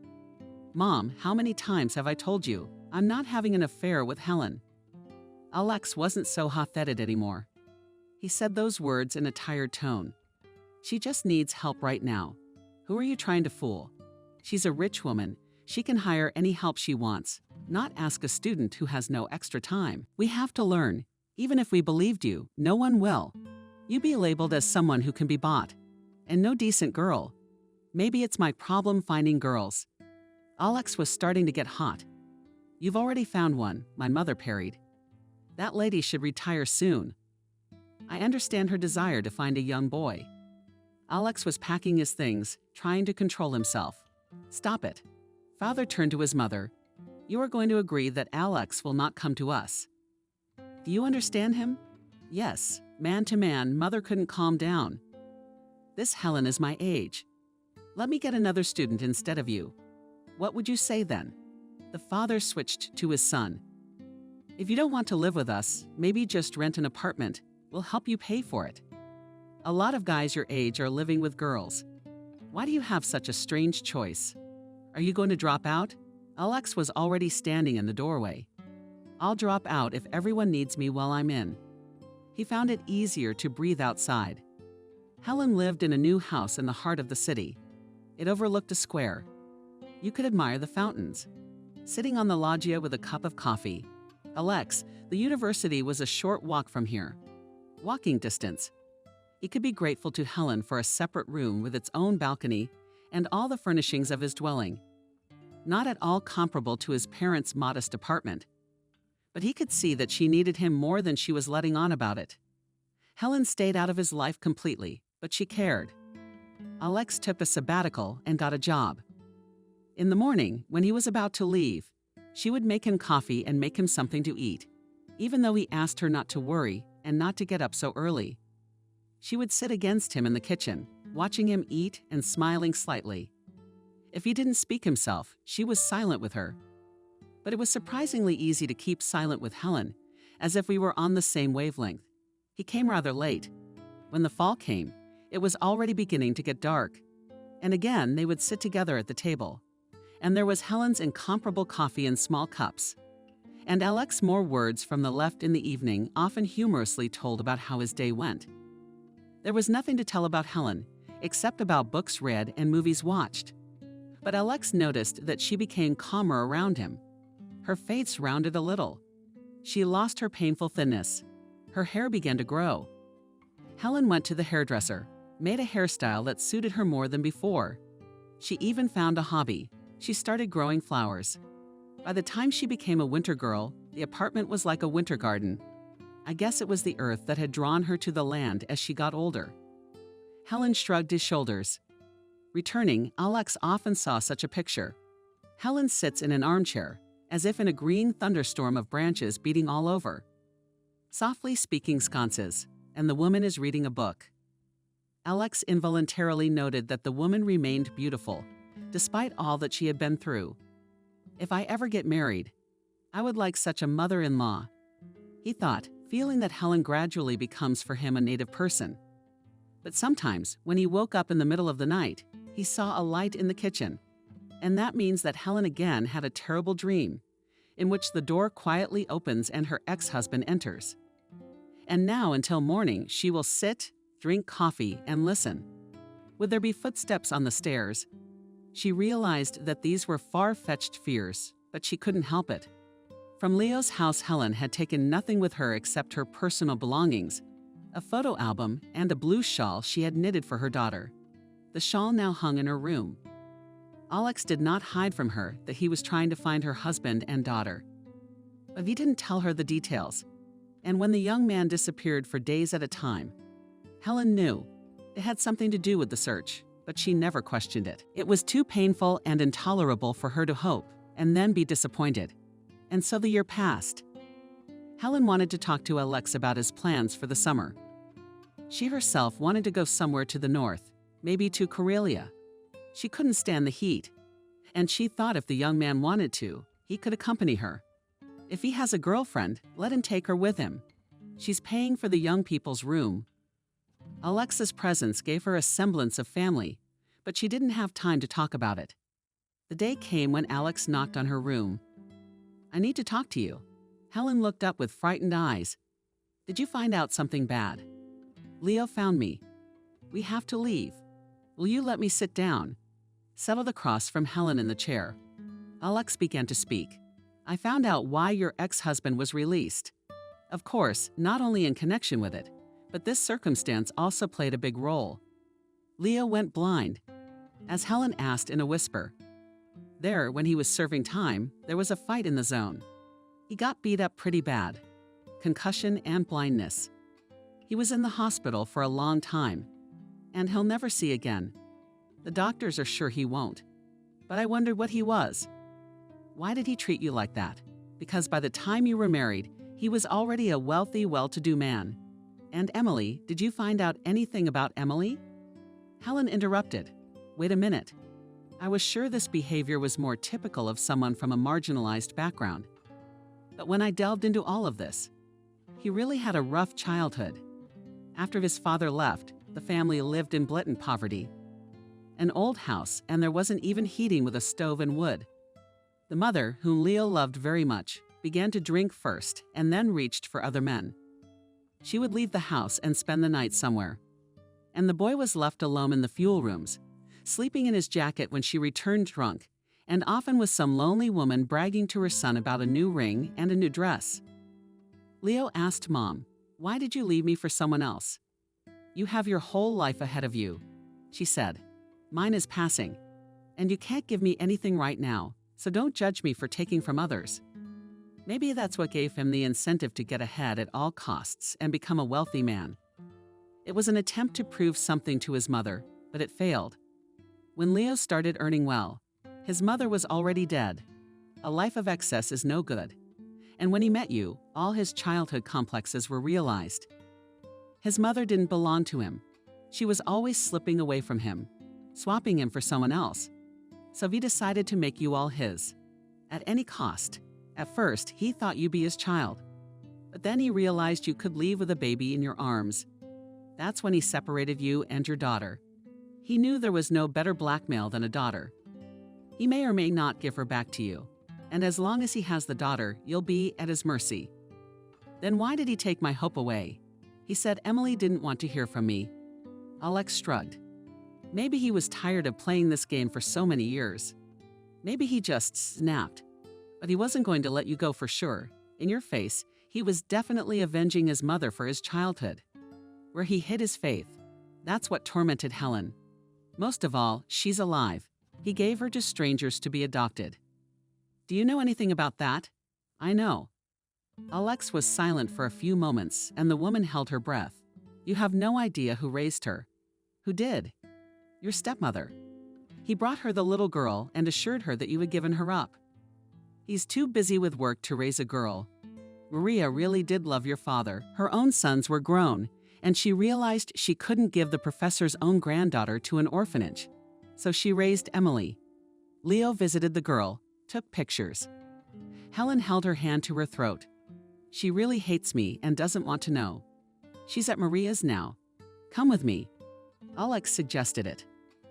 Mom, how many times have I told you I'm not having an affair with Helen? Alex wasn't so hot-headed anymore. He said those words in a tired tone. She just needs help right now. Who are you trying to fool? She's a rich woman. She can hire any help she wants, not ask a student who has no extra time. We have to learn. Even if we believed you, no one will. You be labeled as someone who can be bought. And no decent girl. Maybe it's my problem finding girls. Alex was starting to get hot. You've already found one, my mother parried. That lady should retire soon. I understand her desire to find a young boy. Alex was packing his things, trying to control himself. Stop it. Father turned to his mother. You are going to agree that Alex will not come to us. Do you understand him? Yes, man to man, mother couldn't calm down. This Helen is my age. Let me get another student instead of you. What would you say then? The father switched to his son. If you don't want to live with us, maybe just rent an apartment. We'll help you pay for it. A lot of guys your age are living with girls. Why do you have such a strange choice? Are you going to drop out? Alex was already standing in the doorway. I'll drop out if everyone needs me while I'm in. He found it easier to breathe outside. Helen lived in a new house in the heart of the city. It overlooked a square. You could admire the fountains. Sitting on the loggia with a cup of coffee. Alex, the university was a short walk from here. Walking distance. He could be grateful to Helen for a separate room with its own balcony and all the furnishings of his dwelling. Not at all comparable to his parents' modest apartment. But he could see that she needed him more than she was letting on about it. Helen stayed out of his life completely, but she cared. Alex took a sabbatical and got a job. In the morning, when he was about to leave, she would make him coffee and make him something to eat, even though he asked her not to worry and not to get up so early. She would sit against him in the kitchen, watching him eat and smiling slightly. If he didn't speak himself, she was silent with her. But it was surprisingly easy to keep silent with Helen, as if we were on the same wavelength. He came rather late. When the fall came, it was already beginning to get dark. And again, they would sit together at the table. And there was Helen's incomparable coffee in small cups. And Alex more words from the left in the evening, often humorously told about how his day went. There was nothing to tell about Helen, except about books read and movies watched. But Alex noticed that she became calmer around him. Her face rounded a little. She lost her painful thinness. Her hair began to grow. Helen went to the hairdresser, made a hairstyle that suited her more than before. She even found a hobby. She started growing flowers. By the time she became a winter girl, the apartment was like a winter garden. I guess it was the earth that had drawn her to the land as she got older. Helen shrugged his shoulders. Returning, Alex often saw such a picture. Helen sits in an armchair, as if in a green thunderstorm of branches beating all over. Softly speaking sconces, and the woman is reading a book. Alex involuntarily noted that the woman remained beautiful, despite all that she had been through. If I ever get married, I would like such a mother-in-law, he thought, feeling that Helen gradually becomes for him a native person. But sometimes, when he woke up in the middle of the night, he saw a light in the kitchen. And that means that Helen again had a terrible dream, in which the door quietly opens and her ex-husband enters. And now until morning, she will sit, drink coffee, and listen. Would there be footsteps on the stairs? She realized that these were far-fetched fears, but she couldn't help it. From Leo's house, Helen had taken nothing with her except her personal belongings, a photo album, and a blue shawl she had knitted for her daughter. The shawl now hung in her room. Alex did not hide from her that he was trying to find her husband and daughter. But he didn't tell her the details. And when the young man disappeared for days at a time, Helen knew it had something to do with the search, but she never questioned it. It was too painful and intolerable for her to hope and then be disappointed. And so the year passed. Helen wanted to talk to Alex about his plans for the summer. She herself wanted to go somewhere to the north, maybe to Karelia. She couldn't stand the heat, and she thought if the young man wanted to, he could accompany her. If he has a girlfriend, let him take her with him. She's paying for the young people's room. Alex's presence gave her a semblance of family, but she didn't have time to talk about it. The day came when Alex knocked on her room. "I need to talk to you." Helen looked up with frightened eyes. "Did you find out something bad?" "Leo found me. We have to leave. Will you let me sit down?" Settled across from Helen in the chair, Alex began to speak. "I found out why your ex-husband was released. Of course, not only in connection with it, but this circumstance also played a big role. Leo went blind," as Helen asked in a whisper. "There, when he was serving time, there was a fight in the zone. He got beat up pretty bad. Concussion and blindness. He was in the hospital for a long time, and he'll never see again. The doctors are sure he won't. But I wondered what he was. Why did he treat you like that? Because by the time you were married, he was already a wealthy, well-to-do man. And Emily, did you find out anything about Emily?" Helen interrupted. "Wait a minute. I was sure this behavior was more typical of someone from a marginalized background. But when I delved into all of this, he really had a rough childhood. After his father left, the family lived in blatant poverty. An old house, and there wasn't even heating with a stove and wood. The mother, whom Leo loved very much, began to drink first and then reached for other men. She would leave the house and spend the night somewhere. And the boy was left alone in the fuel rooms, sleeping in his jacket when she returned drunk, and often with some lonely woman bragging to her son about a new ring and a new dress. Leo asked Mom, "Why did you leave me for someone else?" "You have your whole life ahead of you," she said. "Mine is passing, and you can't give me anything right now, so don't judge me for taking from others." Maybe that's what gave him the incentive to get ahead at all costs and become a wealthy man. It was an attempt to prove something to his mother, but it failed. When Leo started earning well, his mother was already dead. A life of excess is no good. And when he met you, all his childhood complexes were realized. His mother didn't belong to him. She was always slipping away from him, swapping him for someone else. So he decided to make you all his, at any cost. At first, he thought you'd be his child. But then he realized you could leave with a baby in your arms. That's when he separated you and your daughter. He knew there was no better blackmail than a daughter. He may or may not give her back to you. And as long as he has the daughter, you'll be at his mercy. Then why did he take my hope away? He said Emily didn't want to hear from me. Alex shrugged. Maybe he was tired of playing this game for so many years. Maybe he just snapped. But he wasn't going to let you go for sure. In your face, he was definitely avenging his mother for his childhood. Where he hid his faith. That's what tormented Helen. Most of all, she's alive. He gave her to strangers to be adopted. Do you know anything about that? I know. Alex was silent for a few moments, and the woman held her breath. You have no idea who raised her. Who did? Your stepmother. He brought her the little girl and assured her that you had given her up. He's too busy with work to raise a girl. Maria really did love your father. Her own sons were grown, and she realized she couldn't give the professor's own granddaughter to an orphanage. So she raised Emily. Leo visited the girl, took pictures. Helen held her hand to her throat. She really hates me and doesn't want to know. She's at Maria's now. Come with me. Alex suggested it.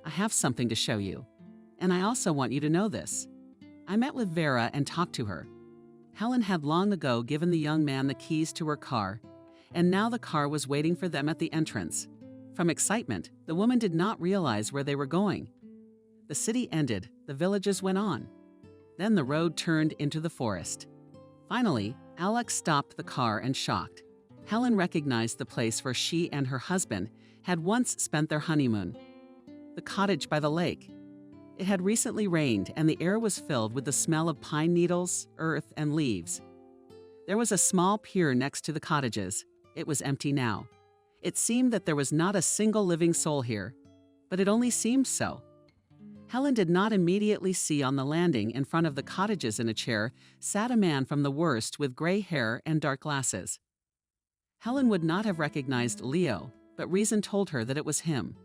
I have something to show you. And I also want you to know this. I met with Vera and talked to her. Helen had long ago given the young man the keys to her car, and now the car was waiting for them at the entrance. From excitement, the woman did not realize where they were going. The city ended, the villages went on. Then the road turned into the forest. Finally, Alex stopped the car and shocked. Helen recognized the place where she and her husband had once spent their honeymoon. The cottage by the lake. It had recently rained and the air was filled with the smell of pine needles, earth, and leaves. There was a small pier next to the cottages. It was empty now. It seemed that there was not a single living soul here, but it only seemed so. Helen did not immediately see on the landing in front of the cottages in a chair sat a man from the worst with gray hair and dark glasses. Helen would not have recognized Leo, but reason told her that it was him.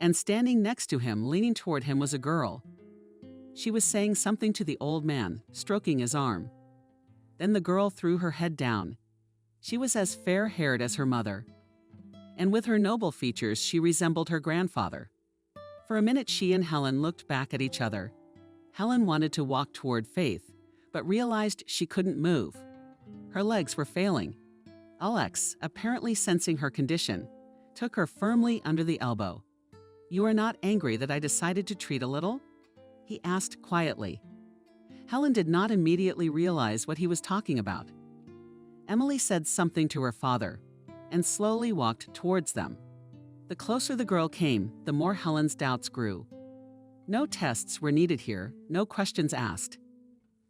And standing next to him, leaning toward him, was a girl. She was saying something to the old man, stroking his arm. Then the girl threw her head down. She was as fair-haired as her mother, and with her noble features she resembled her grandfather. For a minute she and Helen looked back at each other. Helen wanted to walk toward Faith, but realized she couldn't move. Her legs were failing. Alex, apparently sensing her condition, took her firmly under the elbow. "You are not angry that I decided to treat a little?" he asked quietly. Helen did not immediately realize what he was talking about. Emily said something to her father and slowly walked towards them. The closer the girl came, the more Helen's doubts grew. No tests were needed here, no questions asked.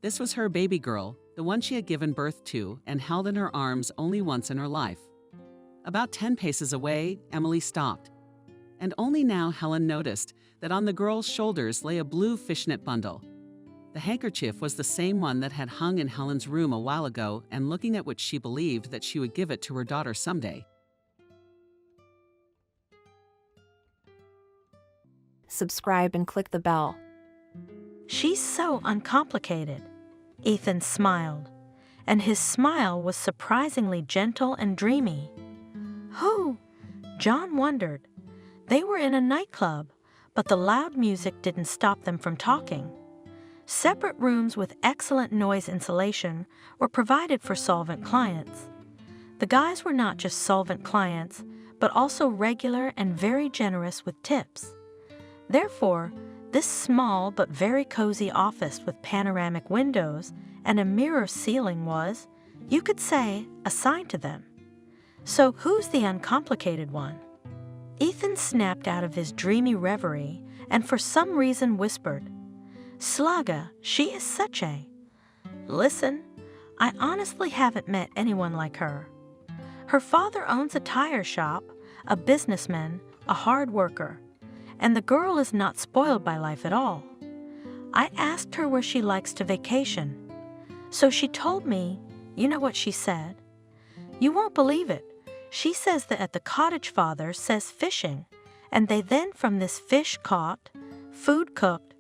This was her baby girl, the one she had given birth to and held in her arms only once in her life. About 10 paces away, Emily stopped. And only now Helen noticed that on the girl's shoulders lay a blue fishnet bundle. The handkerchief was the same one that had hung in Helen's room a while ago, and looking at which she believed that she would give it to her daughter someday. Subscribe and click the bell. She's so uncomplicated. Ethan smiled, and his smile was surprisingly gentle and dreamy. Who? John wondered. They were in a nightclub, but the loud music didn't stop them from talking. Separate rooms with excellent noise insulation were provided for solvent clients. The guys were not just solvent clients, but also regular and very generous with tips. Therefore, this small but very cozy office with panoramic windows and a mirror ceiling was, you could say, assigned to them. So who's the uncomplicated one? Ethan snapped out of his dreamy reverie and for some reason whispered, "Slaga, she is such a..." Listen, I honestly haven't met anyone like her. Her father owns a tire shop, a businessman, a hard worker, and the girl is not spoiled by life at all. I asked her where she likes to vacation. So she told me, you know what she said? You won't believe it. She says that at the cottage father says fishing, and they then from this fish caught, food cooked,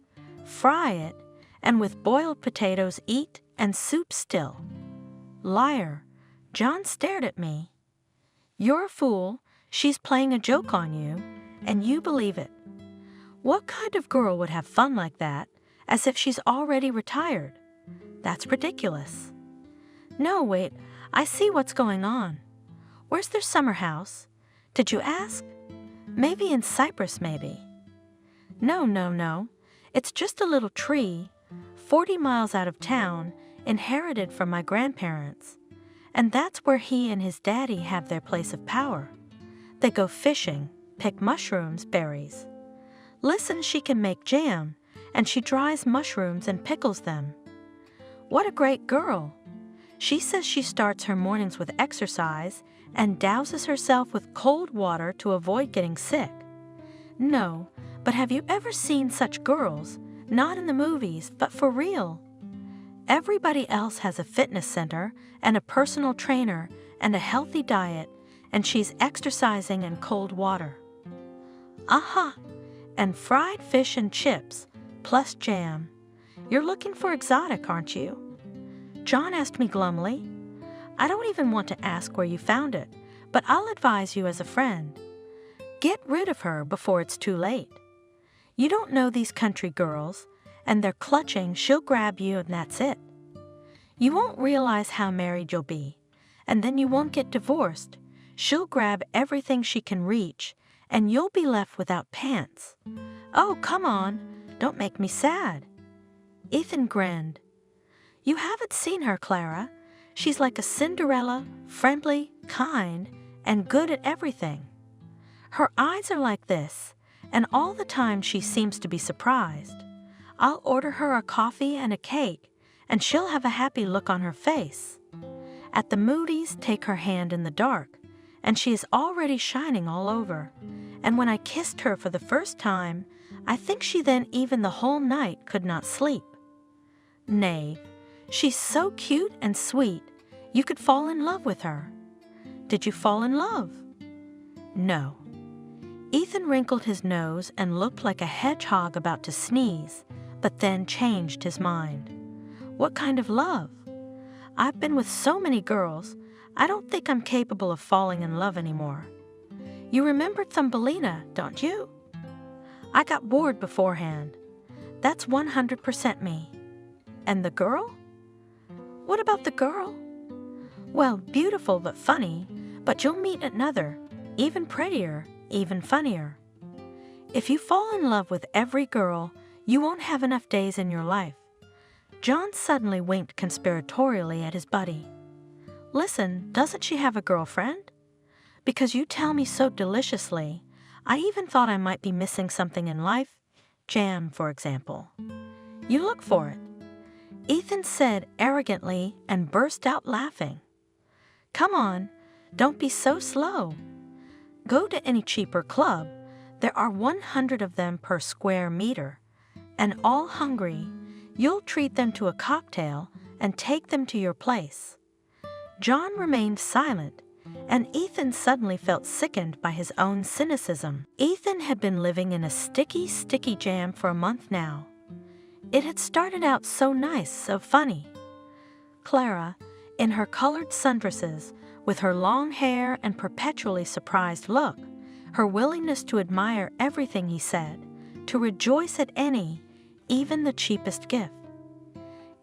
fry it, and with boiled potatoes eat and soup still. Liar. John stared at me. You're a fool. She's playing a joke on you, and you believe it. What kind of girl would have fun like that, as if she's already retired? That's ridiculous. No, wait, I see what's going on. Where's their summer house? Did you ask? Maybe in Cyprus, maybe. No. It's just a little tree, 40 miles out of town, inherited from my grandparents. And that's where he and his daddy have their place of power. They go fishing, pick mushrooms, berries. Listen, she can make jam, and she dries mushrooms and pickles them. What a great girl. She says she starts her mornings with exercise and douses herself with cold water to avoid getting sick. No, but have you ever seen such girls? Not in the movies, but for real. Everybody else has a fitness center and a personal trainer and a healthy diet, and she's exercising in cold water. Aha! And fried fish and chips, plus jam. You're looking for exotic, aren't you? John asked me glumly. I don't even want to ask where you found it, but I'll advise you as a friend. Get rid of her before it's too late. You don't know these country girls, and they're clutching, she'll grab you and that's it. You won't realize how married you'll be, and then you won't get divorced. She'll grab everything she can reach, and you'll be left without pants. Oh, come on, don't make me sad. Ethan grinned. You haven't seen her, Clara. She's like a Cinderella, friendly, kind, and good at everything. Her eyes are like this, and all the time she seems to be surprised. I'll order her a coffee and a cake, and she'll have a happy look on her face. At the Moody's, take her hand in the dark, and she is already shining all over. And when I kissed her for the first time, I think she then even the whole night could not sleep. Nay, she's so cute and sweet, you could fall in love with her. Did you fall in love? No. Ethan wrinkled his nose and looked like a hedgehog about to sneeze, but then changed his mind. What kind of love? I've been with so many girls, I don't think I'm capable of falling in love anymore. You remember Thumbelina, don't you? I got bored beforehand. That's 100% me. And the girl? What about the girl? Well, beautiful but funny, but you'll meet another, even prettier, even funnier. If you fall in love with every girl, you won't have enough days in your life. John suddenly winked conspiratorially at his buddy. Listen, doesn't she have a girlfriend? Because you tell me so deliciously, I even thought I might be missing something in life. Jam, for example. You look for it. Ethan said arrogantly and burst out laughing. Come on, don't be so slow. Go to any cheaper club. There are 100 of them per square meter. And all hungry, you'll treat them to a cocktail and take them to your place. John remained silent, and Ethan suddenly felt sickened by his own cynicism. Ethan had been living in a sticky jam for a month now. It had started out so nice, so funny. Clara, in her colored sundresses, with her long hair and perpetually surprised look, her willingness to admire everything he said, to rejoice at any, even the cheapest gift.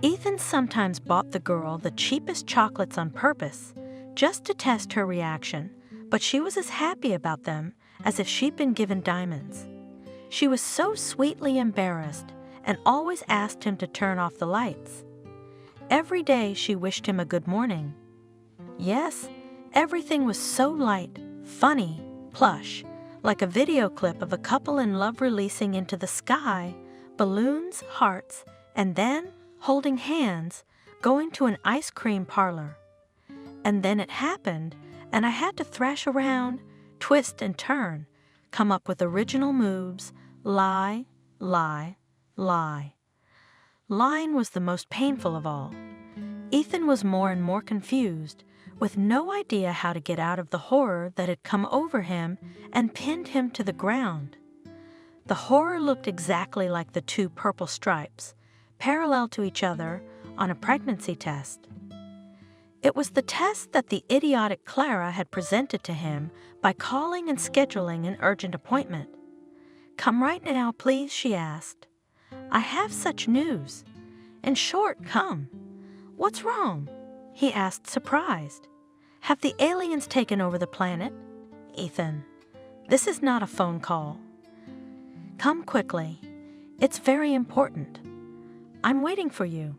Ethan sometimes bought the girl the cheapest chocolates on purpose, just to test her reaction, but she was as happy about them as if she'd been given diamonds. She was so sweetly embarrassed and always asked him to turn off the lights. Every day she wished him a good morning. Yes, everything was so light, funny, plush, like a video clip of a couple in love releasing into the sky, balloons, hearts, and then, holding hands, going to an ice cream parlor. And then it happened, and I had to thrash around, twist and turn, come up with original moves, lie, lie, lie. Lying was the most painful of all. Ethan was more and more confused, with no idea how to get out of the horror that had come over him and pinned him to the ground. The horror looked exactly like the two purple stripes, parallel to each other, on a pregnancy test. It was the test that the idiotic Clara had presented to him by calling and scheduling an urgent appointment. Come right now, please, she asked. I have such news. In short, come. What's wrong? He asked, surprised. Have the aliens taken over the planet? Ethan, this is not a phone call. Come quickly. It's very important. I'm waiting for you.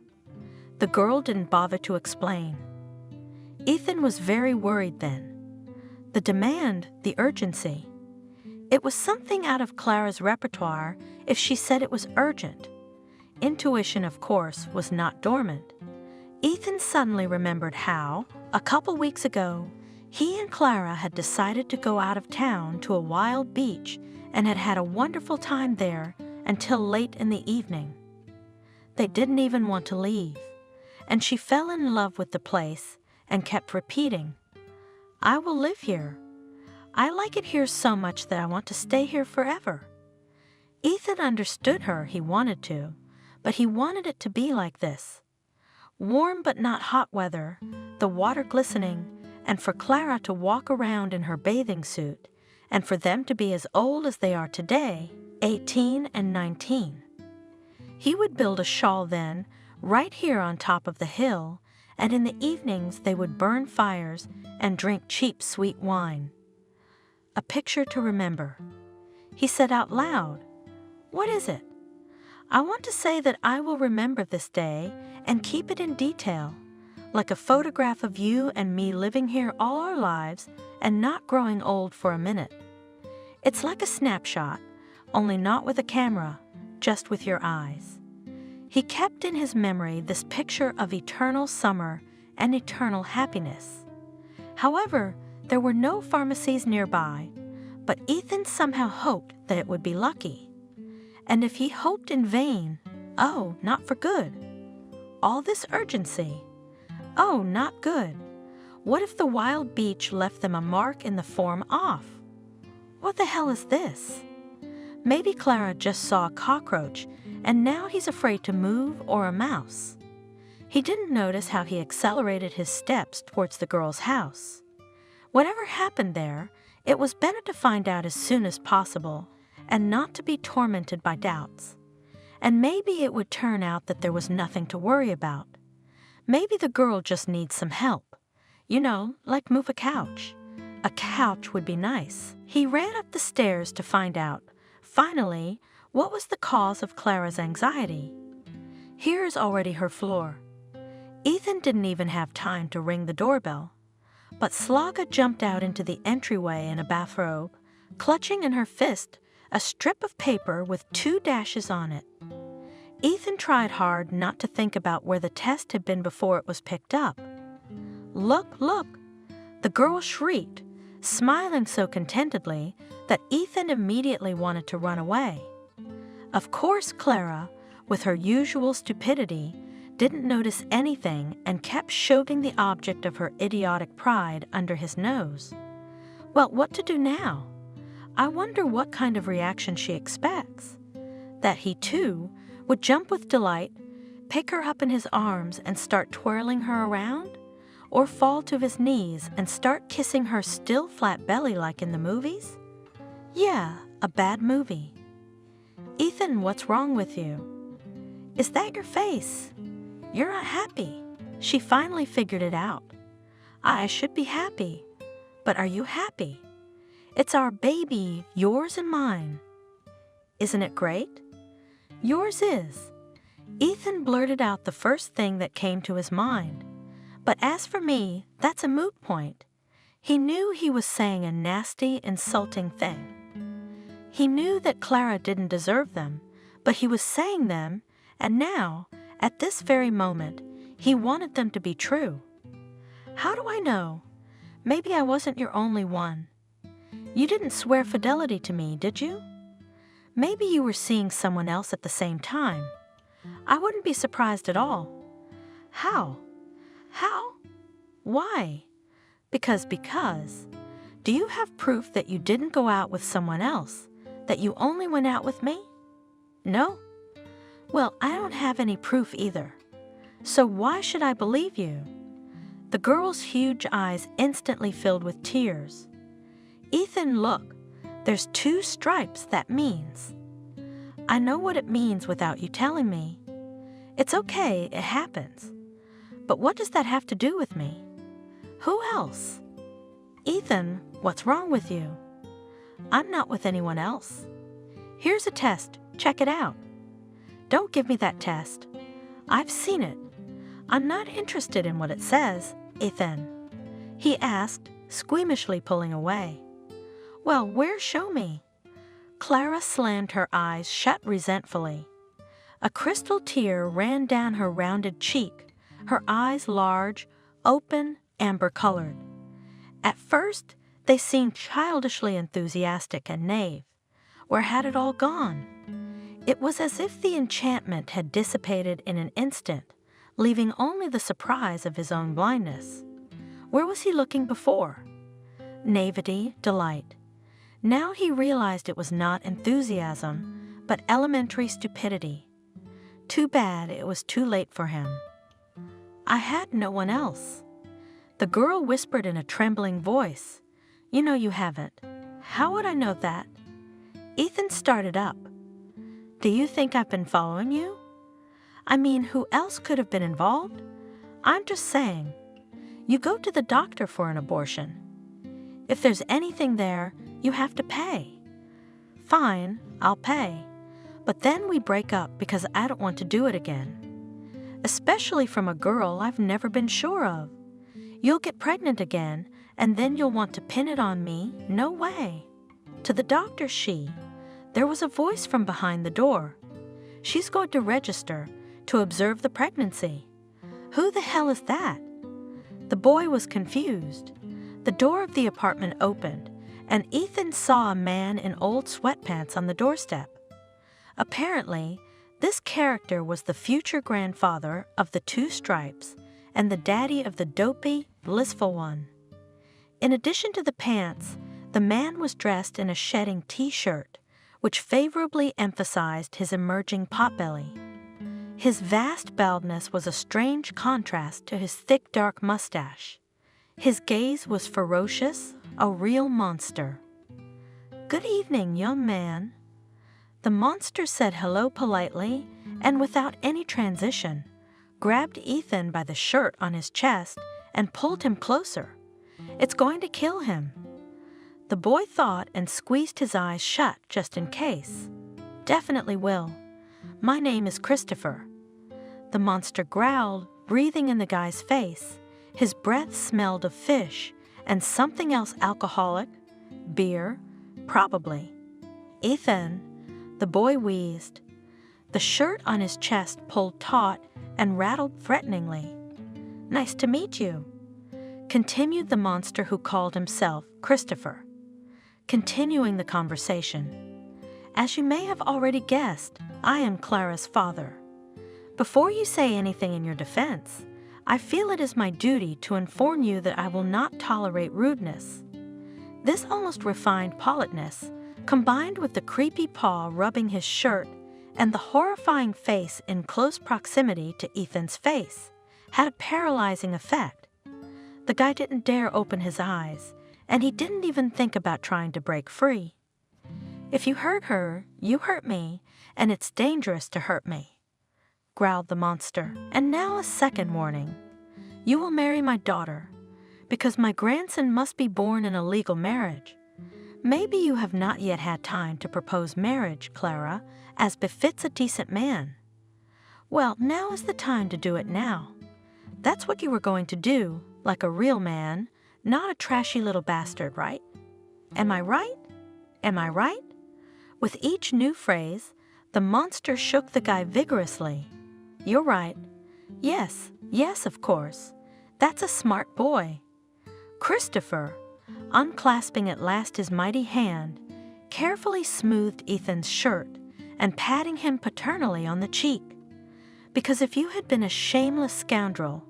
The girl didn't bother to explain. Ethan was very worried then. The demand, the urgency. It was something out of Clara's repertoire if she said it was urgent. Intuition, of course, was not dormant. Ethan suddenly remembered how, a couple weeks ago, he and Clara had decided to go out of town to a wild beach and had had a wonderful time there until late in the evening. They didn't even want to leave, and she fell in love with the place and kept repeating, I will live here. I like it here so much that I want to stay here forever. Ethan understood her, he wanted to, but he wanted it to be like this. Warm but not hot weather, the water glistening, and for Clara to walk around in her bathing suit, and for them to be as old as they are today, 18 and 19. He would build a shawl then, right here on top of the hill, and in the evenings they would burn fires and drink cheap sweet wine. A picture to remember. He said out loud, "What is it?" "I want to say that I will remember this day and keep it in detail, like a photograph of you and me living here all our lives and not growing old for a minute. It's like a snapshot, only not with a camera, just with your eyes." He kept in his memory this picture of eternal summer and eternal happiness. However, there were no pharmacies nearby, but Ethan somehow hoped that it would be lucky. And if he hoped in vain, oh, not for good. All this urgency, oh, not good. What if the wild beach left them a mark in the form off? What the hell is this? Maybe Clara just saw a cockroach and now he's afraid to move, or a mouse. He didn't notice how he accelerated his steps towards the girl's house. Whatever happened there, it was better to find out as soon as possible and not to be tormented by doubts. And maybe it would turn out that there was nothing to worry about. Maybe the girl just needs some help. You know, like move a couch. A couch would be nice. He ran up the stairs to find out, finally, what was the cause of Clara's anxiety. Here is already her floor. Ethan didn't even have time to ring the doorbell. But Slaga jumped out into the entryway in a bathrobe, clutching in her fist a strip of paper with 2 dashes on it. Ethan tried hard not to think about where the test had been before it was picked up. "Look, look!" The girl shrieked, smiling so contentedly that Ethan immediately wanted to run away. Of course, Clara, with her usual stupidity, didn't notice anything and kept shoving the object of her idiotic pride under his nose. Well, what to do now? I wonder what kind of reaction she expects. That he, too, would jump with delight, pick her up in his arms and start twirling her around? Or fall to his knees and start kissing her still flat belly like in the movies? Yeah, a bad movie. "Ethan, what's wrong with you?" "Is that your face? You're not happy." She finally figured it out. "I should be happy. But are you happy? It's our baby, yours and mine. Isn't it great?" "Yours is." Ethan blurted out the first thing that came to his mind. But as for me, that's a moot point. He knew he was saying a nasty, insulting thing. He knew that Clara didn't deserve them, but he was saying them, and now, at this very moment, he wanted them to be true. "How do I know? Maybe I wasn't your only one. You didn't swear fidelity to me, did you? Maybe you were seeing someone else at the same time. I wouldn't be surprised at all. How? How? Why? Because. Do you have proof that you didn't go out with someone else, that you only went out with me? No? Well, I don't have any proof either. So why should I believe you?" The girl's huge eyes instantly filled with tears. "Ethan, look, there's 2 stripes, that means." "I know what it means without you telling me. It's okay, it happens. But what does that have to do with me? Who else? Ethan, what's wrong with you?" "I'm not with anyone else." "Here's a test, check it out." "Don't give me that test. I've seen it. I'm not interested in what it says, Ethan," he asked, squeamishly pulling away. "Well, where? Show me." Clara slammed her eyes shut resentfully. A crystal tear ran down her rounded cheek, her eyes large, open, amber-colored. At first, they seemed childishly enthusiastic and naive. Where had it all gone? It was as if the enchantment had dissipated in an instant, leaving only the surprise of his own blindness. Where was he looking before? Naivety, delight. Now he realized it was not enthusiasm, but elementary stupidity. Too bad it was too late for him. "I had no one else." The girl whispered in a trembling voice, "You know you haven't." how would I know that? Ethan started up. Do you think I've been following you? I mean, who else could have been involved? I'm just saying. You go to the doctor for an abortion. If there's anything there, you have to pay. Fine, I'll pay. But then we break up because I don't want to do it again. Especially from a girl I've never been sure of. You'll get pregnant again, and then you'll want to pin it on me? No way. To the doctor, there was a voice from behind the door. She's going to register to observe the pregnancy. Who the hell is that? The boy was confused. The door of the apartment opened, and Ethan saw a man in old sweatpants on the doorstep. Apparently, this character was the future grandfather of the two stripes and the daddy of the dopey, blissful one. In addition to the pants, the man was dressed in a shedding t-shirt, which favorably emphasized his emerging potbelly. His vast baldness was a strange contrast to his thick, dark mustache. His gaze was ferocious, a real monster. "Good evening, young man." The monster said hello politely and without any transition, grabbed Ethan by the shirt on his chest and pulled him closer. It's going to kill him. The boy thought and squeezed his eyes shut just in case. Definitely will. My name is Christopher. The monster growled, breathing in the guy's face. His breath smelled of fish and something else alcoholic. Beer, probably. Ethan, the boy wheezed. The shirt on his chest pulled taut and rattled threateningly. Nice to meet you, continued the monster who called himself Christopher, continuing the conversation. As you may have already guessed, I am Clara's father. Before you say anything in your defense, I feel it is my duty to inform you that I will not tolerate rudeness. This almost refined politeness, combined with the creepy paw rubbing his shirt and the horrifying face in close proximity to Ethan's face, had a paralyzing effect. The guy didn't dare open his eyes, and he didn't even think about trying to break free. If you hurt her, you hurt me, and it's dangerous to hurt me, growled the monster. And now a second warning. You will marry my daughter, because my grandson must be born in a legal marriage. Maybe you have not yet had time to propose marriage, Clara, as befits a decent man. Well, now is the time to do it now. That's what you were going to do, like a real man, not a trashy little bastard, right? Am I right? Am I right? With each new phrase, the monster shook the guy vigorously. You're right. Yes, yes, of course. That's a smart boy. Christopher, unclasping at last his mighty hand, carefully smoothed Ethan's shirt and patting him paternally on the cheek. Because if you had been a shameless scoundrel,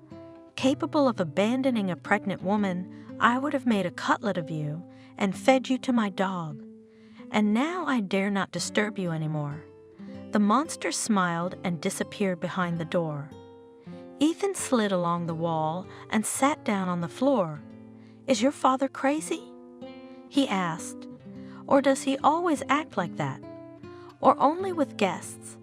capable of abandoning a pregnant woman, I would have made a cutlet of you and fed you to my dog. And now I dare not disturb you anymore. The monster smiled and disappeared behind the door. Ethan slid along the wall and sat down on the floor. Is your father crazy? He asked. Or does he always act like that? Or only with guests?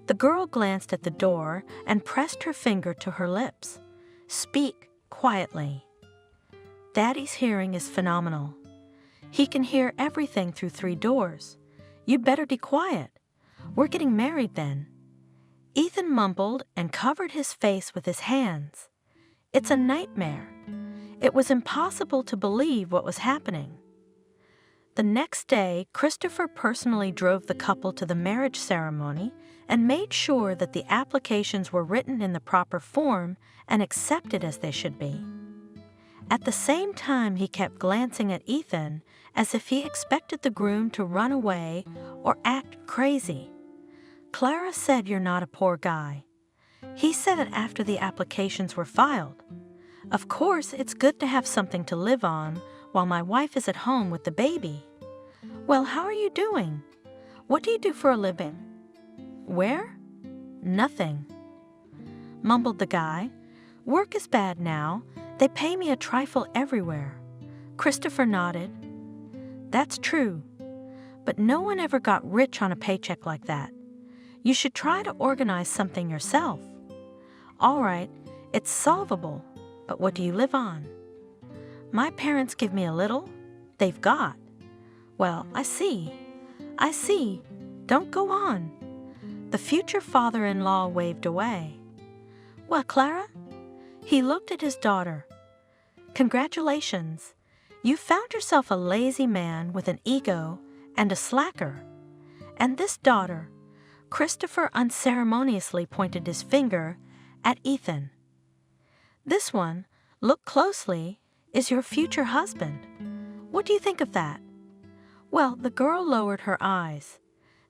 The girl glanced at the door and pressed her finger to her lips. Speak quietly. Daddy's hearing is phenomenal. He can hear everything through 3 doors. You'd better be quiet. We're getting married then. Ethan mumbled and covered his face with his hands. It's a nightmare. It was impossible to believe what was happening. The next day, Christopher personally drove the couple to the marriage ceremony and made sure that the applications were written in the proper form and accepted as they should be. At the same time, he kept glancing at Ethan as if he expected the groom to run away or act crazy. Clara said you're not a poor guy. He said it after the applications were filed. Of course, it's good to have something to live on while my wife is at home with the baby. Well, how are you doing? What do you do for a living? Where? Nothing, mumbled the guy. Work is bad now. They pay me a trifle everywhere. Christopher nodded. That's true. But no one ever got rich on a paycheck like that. You should try to organize something yourself. All right, it's solvable, but what do you live on? My parents give me a little. They've got. Well, I see. Don't go on. The future father-in-law waved away. Well, Clara? He looked at his daughter. Congratulations. You found yourself a lazy man with an ego and a slacker. And this daughter, Christopher unceremoniously pointed his finger at Ethan. This one, look closely, is your future husband. What do you think of that? Well, the girl lowered her eyes.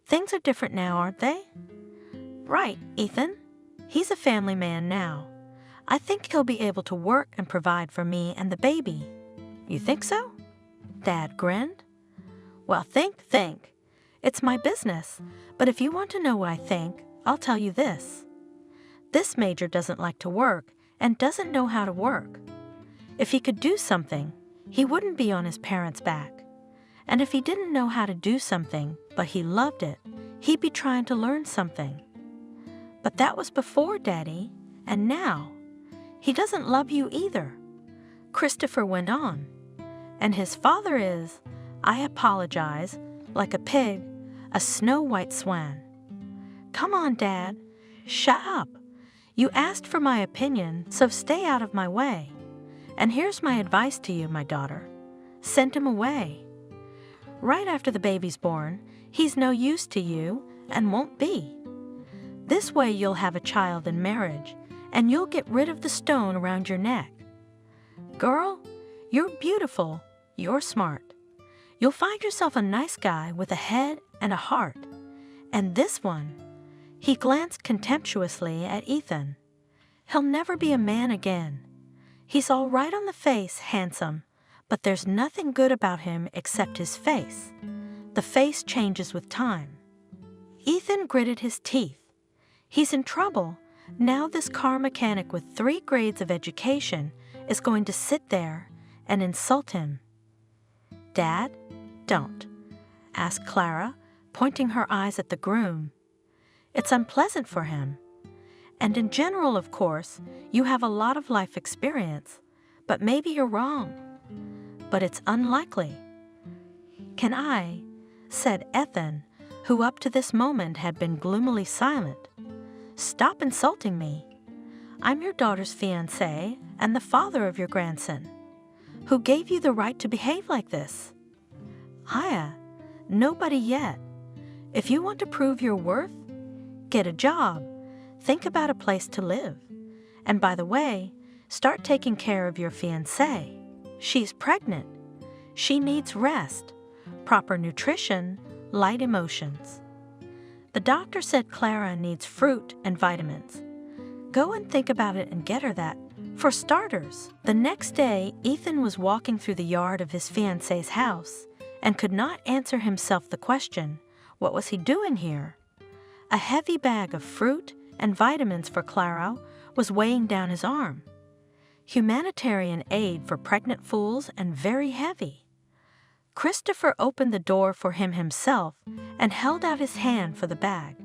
Things are different now, aren't they? Right, Ethan. He's a family man now. I think he'll be able to work and provide for me and the baby. You think so? Dad grinned. Well, think. It's my business, but if you want to know what I think, I'll tell you this. This Major doesn't like to work and doesn't know how to work. If he could do something, he wouldn't be on his parents' back. And if he didn't know how to do something, but he loved it, he'd be trying to learn something. But that was before, Daddy, and now. He doesn't love you either. Christopher went on. And his father is, I apologize, like a pig, a snow-white swan. Come on, Dad. Shut up. You asked for my opinion, so stay out of my way. And here's my advice to you, my daughter. Send him away. Right after the baby's born, he's no use to you and won't be. This way you'll have a child in marriage, and you'll get rid of the stone around your neck. Girl, you're beautiful, you're smart. You'll find yourself a nice guy with a head and a heart. And this one, he glanced contemptuously at Ethan. He'll never be a man again. He's all right on the face, handsome, but there's nothing good about him except his face. The face changes with time. Ethan gritted his teeth. He's in trouble. Now this car mechanic with 3 grades of education is going to sit there and insult him. Dad, don't, asked Clara, pointing her eyes at the groom. It's unpleasant for him. And in general, of course, you have a lot of life experience, but maybe you're wrong. But it's unlikely. Can I, said Ethan, who up to this moment had been gloomily silent, stop insulting me. I'm your daughter's fiancé and the father of your grandson. Who gave you the right to behave like this? Nobody yet. If you want to prove your worth, get a job. Think about a place to live. And by the way, start taking care of your fiancé. She's pregnant. She needs rest, proper nutrition, light emotions. The doctor said Clara needs fruit and vitamins. Go and think about it and get her that. For starters, the next day, Ethan was walking through the yard of his fiancé's house and could not answer himself the question, what was he doing here? A heavy bag of fruit and vitamins for Clara was weighing down his arm. Humanitarian aid for pregnant fools and very heavy. Christopher opened the door for him himself and held out his hand for the bag.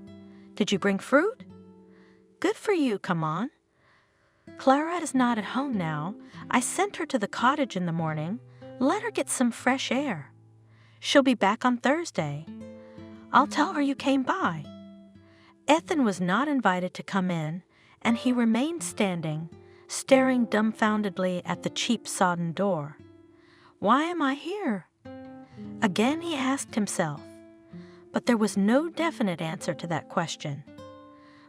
Did you bring fruit? Good for you, come on. Clara is not at home now. I sent her to the cottage in the morning. Let her get some fresh air. She'll be back on Thursday. I'll tell her you came by. Ethan was not invited to come in, and he remained standing, staring dumbfoundedly at the cheap sodden door. Why am I here? Again he asked himself, but there was no definite answer to that question.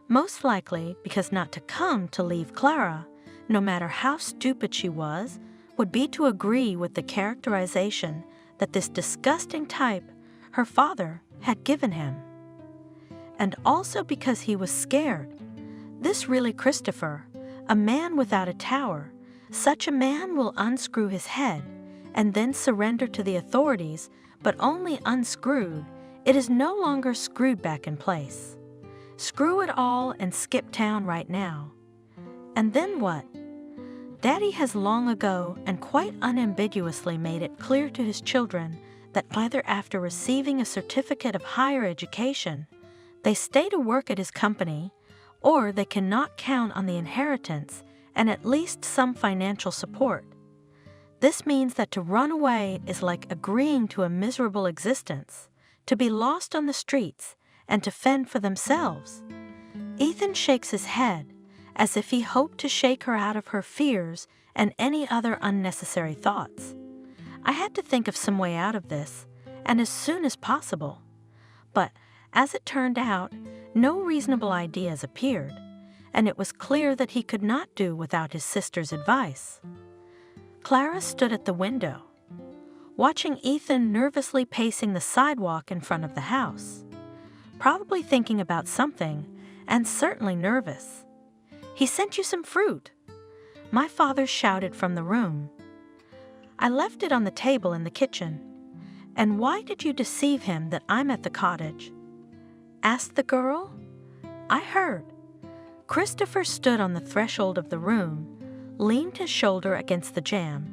Most likely because not to come to leave Clara, no matter how stupid she was, would be to agree with the characterization that this disgusting type, her father, had given him. And also because he was scared. This really Christopher, a man without a tower, such a man will unscrew his head and then surrender to the authorities, but only unscrewed, it is no longer screwed back in place. Screw it all and skip town right now. And then what? Daddy has long ago and quite unambiguously made it clear to his children that either after receiving a certificate of higher education, they stay to work at his company, or they cannot count on the inheritance and at least some financial support. This means that to run away is like agreeing to a miserable existence, to be lost on the streets, and to fend for themselves. Ethan shakes his head, as if he hoped to shake her out of her fears and any other unnecessary thoughts. I had to think of some way out of this, and as soon as possible. But, as it turned out, no reasonable ideas appeared, and it was clear that he could not do without his sister's advice. Clara stood at the window, watching Ethan nervously pacing the sidewalk in front of the house, probably thinking about something, and certainly nervous. "He sent you some fruit," my father shouted from the room. "I left it on the table in the kitchen." "And why did you deceive him that I'm at the cottage?" asked the girl. "I heard." Christopher stood on the threshold of the room, leaned his shoulder against the jamb,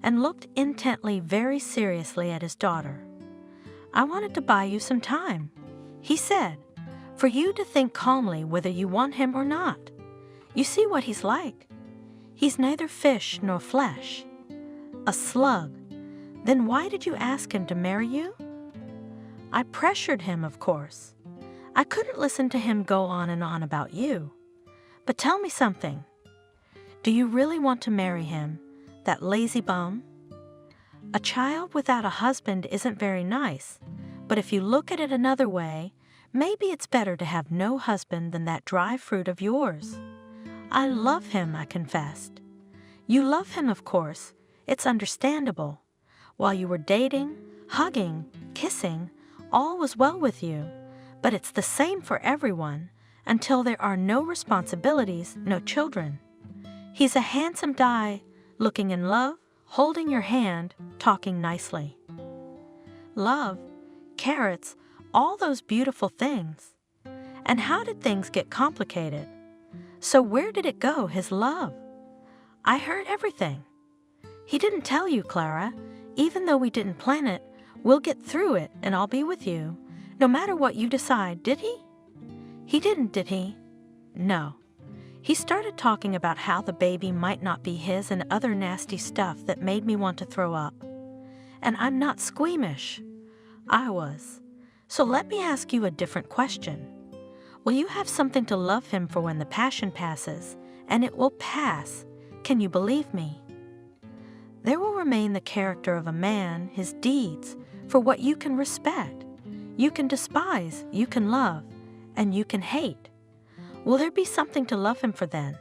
and looked intently, very seriously at his daughter. "I wanted to buy you some time," he said, "for you to think calmly whether you want him or not. You see what he's like. He's neither fish nor flesh. A slug. Then why did you ask him to marry you?" "I pressured him, of course. I couldn't listen to him go on and on about you. But tell me something. Do you really want to marry him, that lazy bum? A child without a husband isn't very nice, but if you look at it another way, maybe it's better to have no husband than that dry fruit of yours." "I love him," I confessed. "You love him, of course. It's understandable. While you were dating, hugging, kissing, all was well with you, but it's the same for everyone until there are no responsibilities, no children. He's a handsome guy, looking in love, holding your hand, talking nicely. Love, carrots, all those beautiful things. And how did things get complicated? So where did it go, his love? I heard everything. He didn't tell you, Clara. Even though we didn't plan it, we'll get through it and I'll be with you, no matter what you decide, did he? He didn't, did he? No. He started talking about how the baby might not be his and other nasty stuff that made me want to throw up. And I'm not squeamish. I was. So let me ask you a different question. Will you have something to love him for when the passion passes? And it will pass. Can you believe me? There will remain the character of a man, his deeds, for what you can respect. You can despise, you can love, and you can hate. Will there be something to love him for then?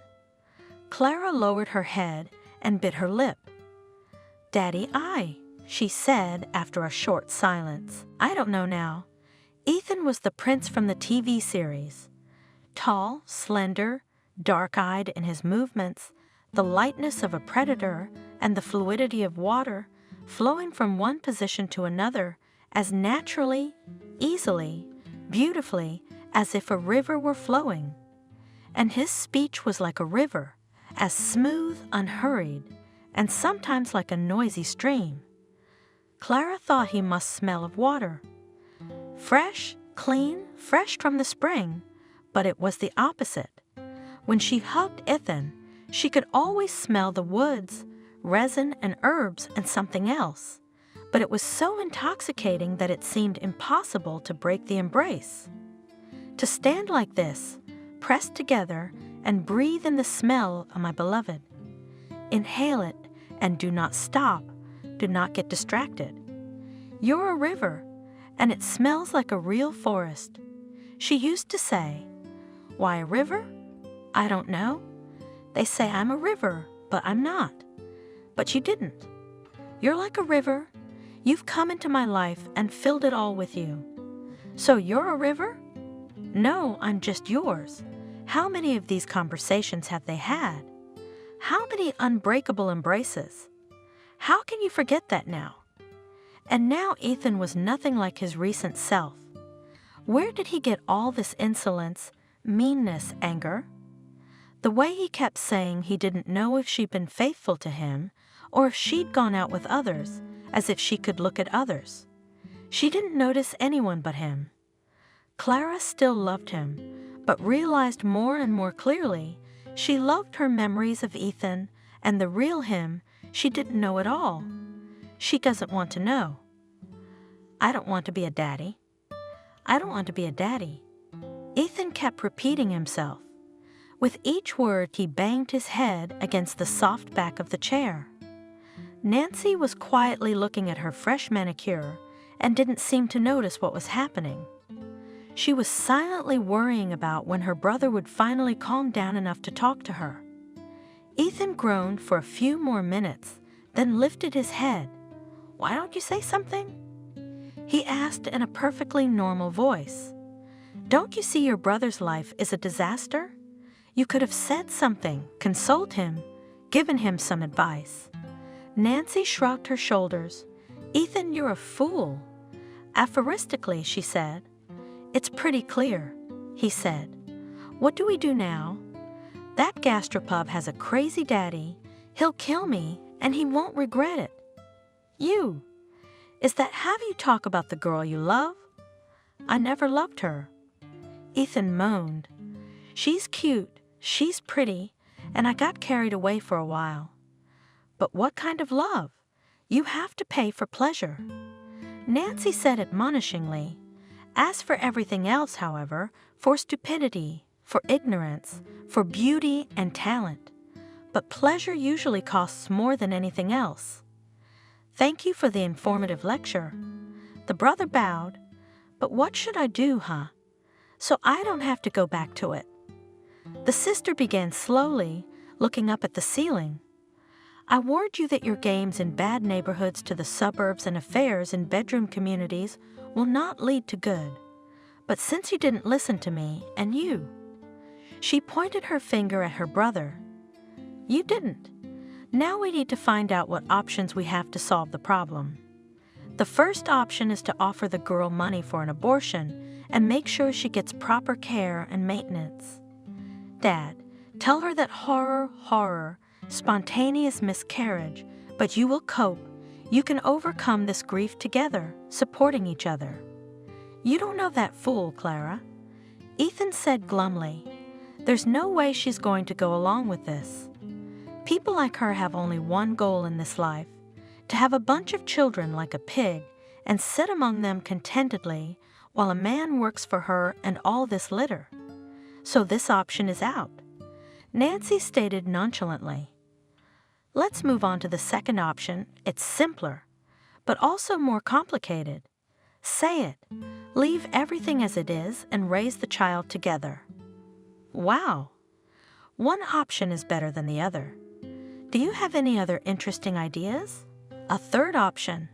Clara lowered her head and bit her lip. Daddy, she said after a short silence. I don't know now. Ethan was the prince from the TV series. Tall, slender, dark-eyed in his movements, the lightness of a predator and the fluidity of water flowing from one position to another as naturally, easily, beautifully as if a river were flowing. And his speech was like a river, as smooth, unhurried, and sometimes like a noisy stream. Clara thought he must smell of water. Fresh, clean, fresh from the spring, but it was the opposite. When she hugged Ethan, she could always smell the woods, resin and herbs and something else, but it was so intoxicating that it seemed impossible to break the embrace. To stand like this, pressed together, and breathe in the smell of my beloved. Inhale it and do not stop, do not get distracted. You're a river, and it smells like a real forest. She used to say, why a river? I don't know. They say I'm a river, but I'm not. But you didn't. You're like a river. You've come into my life and filled it all with you. So you're a river? No, I'm just yours. How many of these conversations have they had? How many unbreakable embraces? How can you forget that now? And now Ethan was nothing like his recent self. Where did he get all this insolence, meanness, anger? The way he kept saying he didn't know if she'd been faithful to him or if she'd gone out with others, as if she could look at others. She didn't notice anyone but him. Clara still loved him, but realized more and more clearly she loved her memories of Ethan, and the real him she didn't know at all. She doesn't want to know. I don't want to be a daddy. I don't want to be a daddy. Ethan kept repeating himself. With each word, he banged his head against the soft back of the chair. Nancy was quietly looking at her fresh manicure and didn't seem to notice what was happening. She was silently worrying about when her brother would finally calm down enough to talk to her. Ethan groaned for a few more minutes, then lifted his head. "Why don't you say something?" he asked in a perfectly normal voice. "Don't you see your brother's life is a disaster? You could have said something, consoled him, given him some advice." Nancy shrugged her shoulders. "Ethan, you're a fool." Aphoristically, she said. "It's pretty clear," he said. "What do we do now? That gastropub has a crazy daddy. He'll kill me, and he won't regret it. You, is that how you talk about the girl you love?" "I never loved her." Ethan moaned. "She's cute, she's pretty, and I got carried away for a while." "But what kind of love? You have to pay for pleasure." Nancy said admonishingly. "As for everything else, however, for stupidity, for ignorance, for beauty and talent. But pleasure usually costs more than anything else." "Thank you for the informative lecture." The brother bowed. "But what should I do, huh? So I don't have to go back to it." The sister began slowly, looking up at the ceiling. "I warned you that your games in bad neighborhoods to the suburbs and affairs in bedroom communities will not lead to good. But since you didn't listen to me, and you..." She pointed her finger at her brother. "You didn't. Now we need to find out what options we have to solve the problem. The first option is to offer the girl money for an abortion and make sure she gets proper care and maintenance. Dad, tell her that horror, spontaneous miscarriage, but you will cope. You can overcome this grief together, supporting each other." "You don't know that fool, Clara." Ethan said glumly. "There's no way she's going to go along with this. People like her have only one goal in this life, to have a bunch of children like a pig and sit among them contentedly while a man works for her and all this litter. So this option is out." Nancy stated nonchalantly. "Let's move on to the second option. It's simpler, but also more complicated. Say it. Leave everything as it is and raise the child together." "Wow. One option is better than the other. Do you have any other interesting ideas?" "A third option.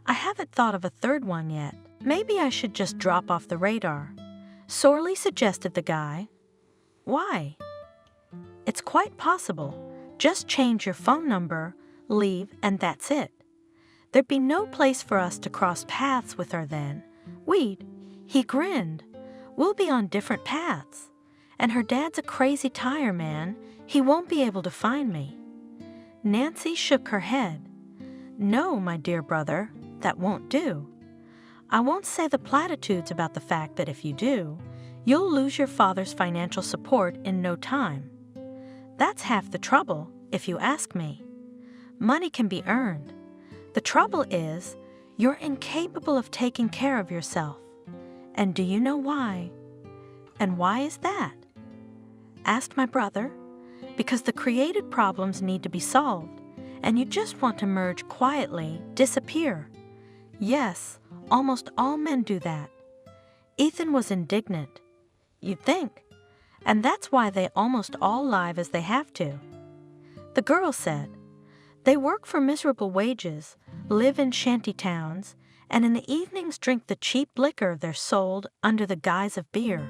I haven't thought of a third one yet. Maybe I should just drop off the radar," sorely suggested the guy. "Why?" "It's quite possible. Just change your phone number, leave, and that's it. There'd be no place for us to cross paths with her then. He grinned. We'll be on different paths. And her dad's a crazy tire man. He won't be able to find me." Nancy shook her head. "No, my dear brother, that won't do. I won't say the platitudes about the fact that if you do, you'll lose your father's financial support in no time. That's half the trouble, if you ask me. Money can be earned. The trouble is, you're incapable of taking care of yourself. And do you know why?" "And why is that?" asked my brother. "Because the created problems need to be solved, and you just want to merge quietly, disappear. Yes, almost all men do that." Ethan was indignant. "You'd think. And that's why they almost all live as they have to." The girl said, "They work for miserable wages, live in shanty towns, and in the evenings drink the cheap liquor they're sold under the guise of beer.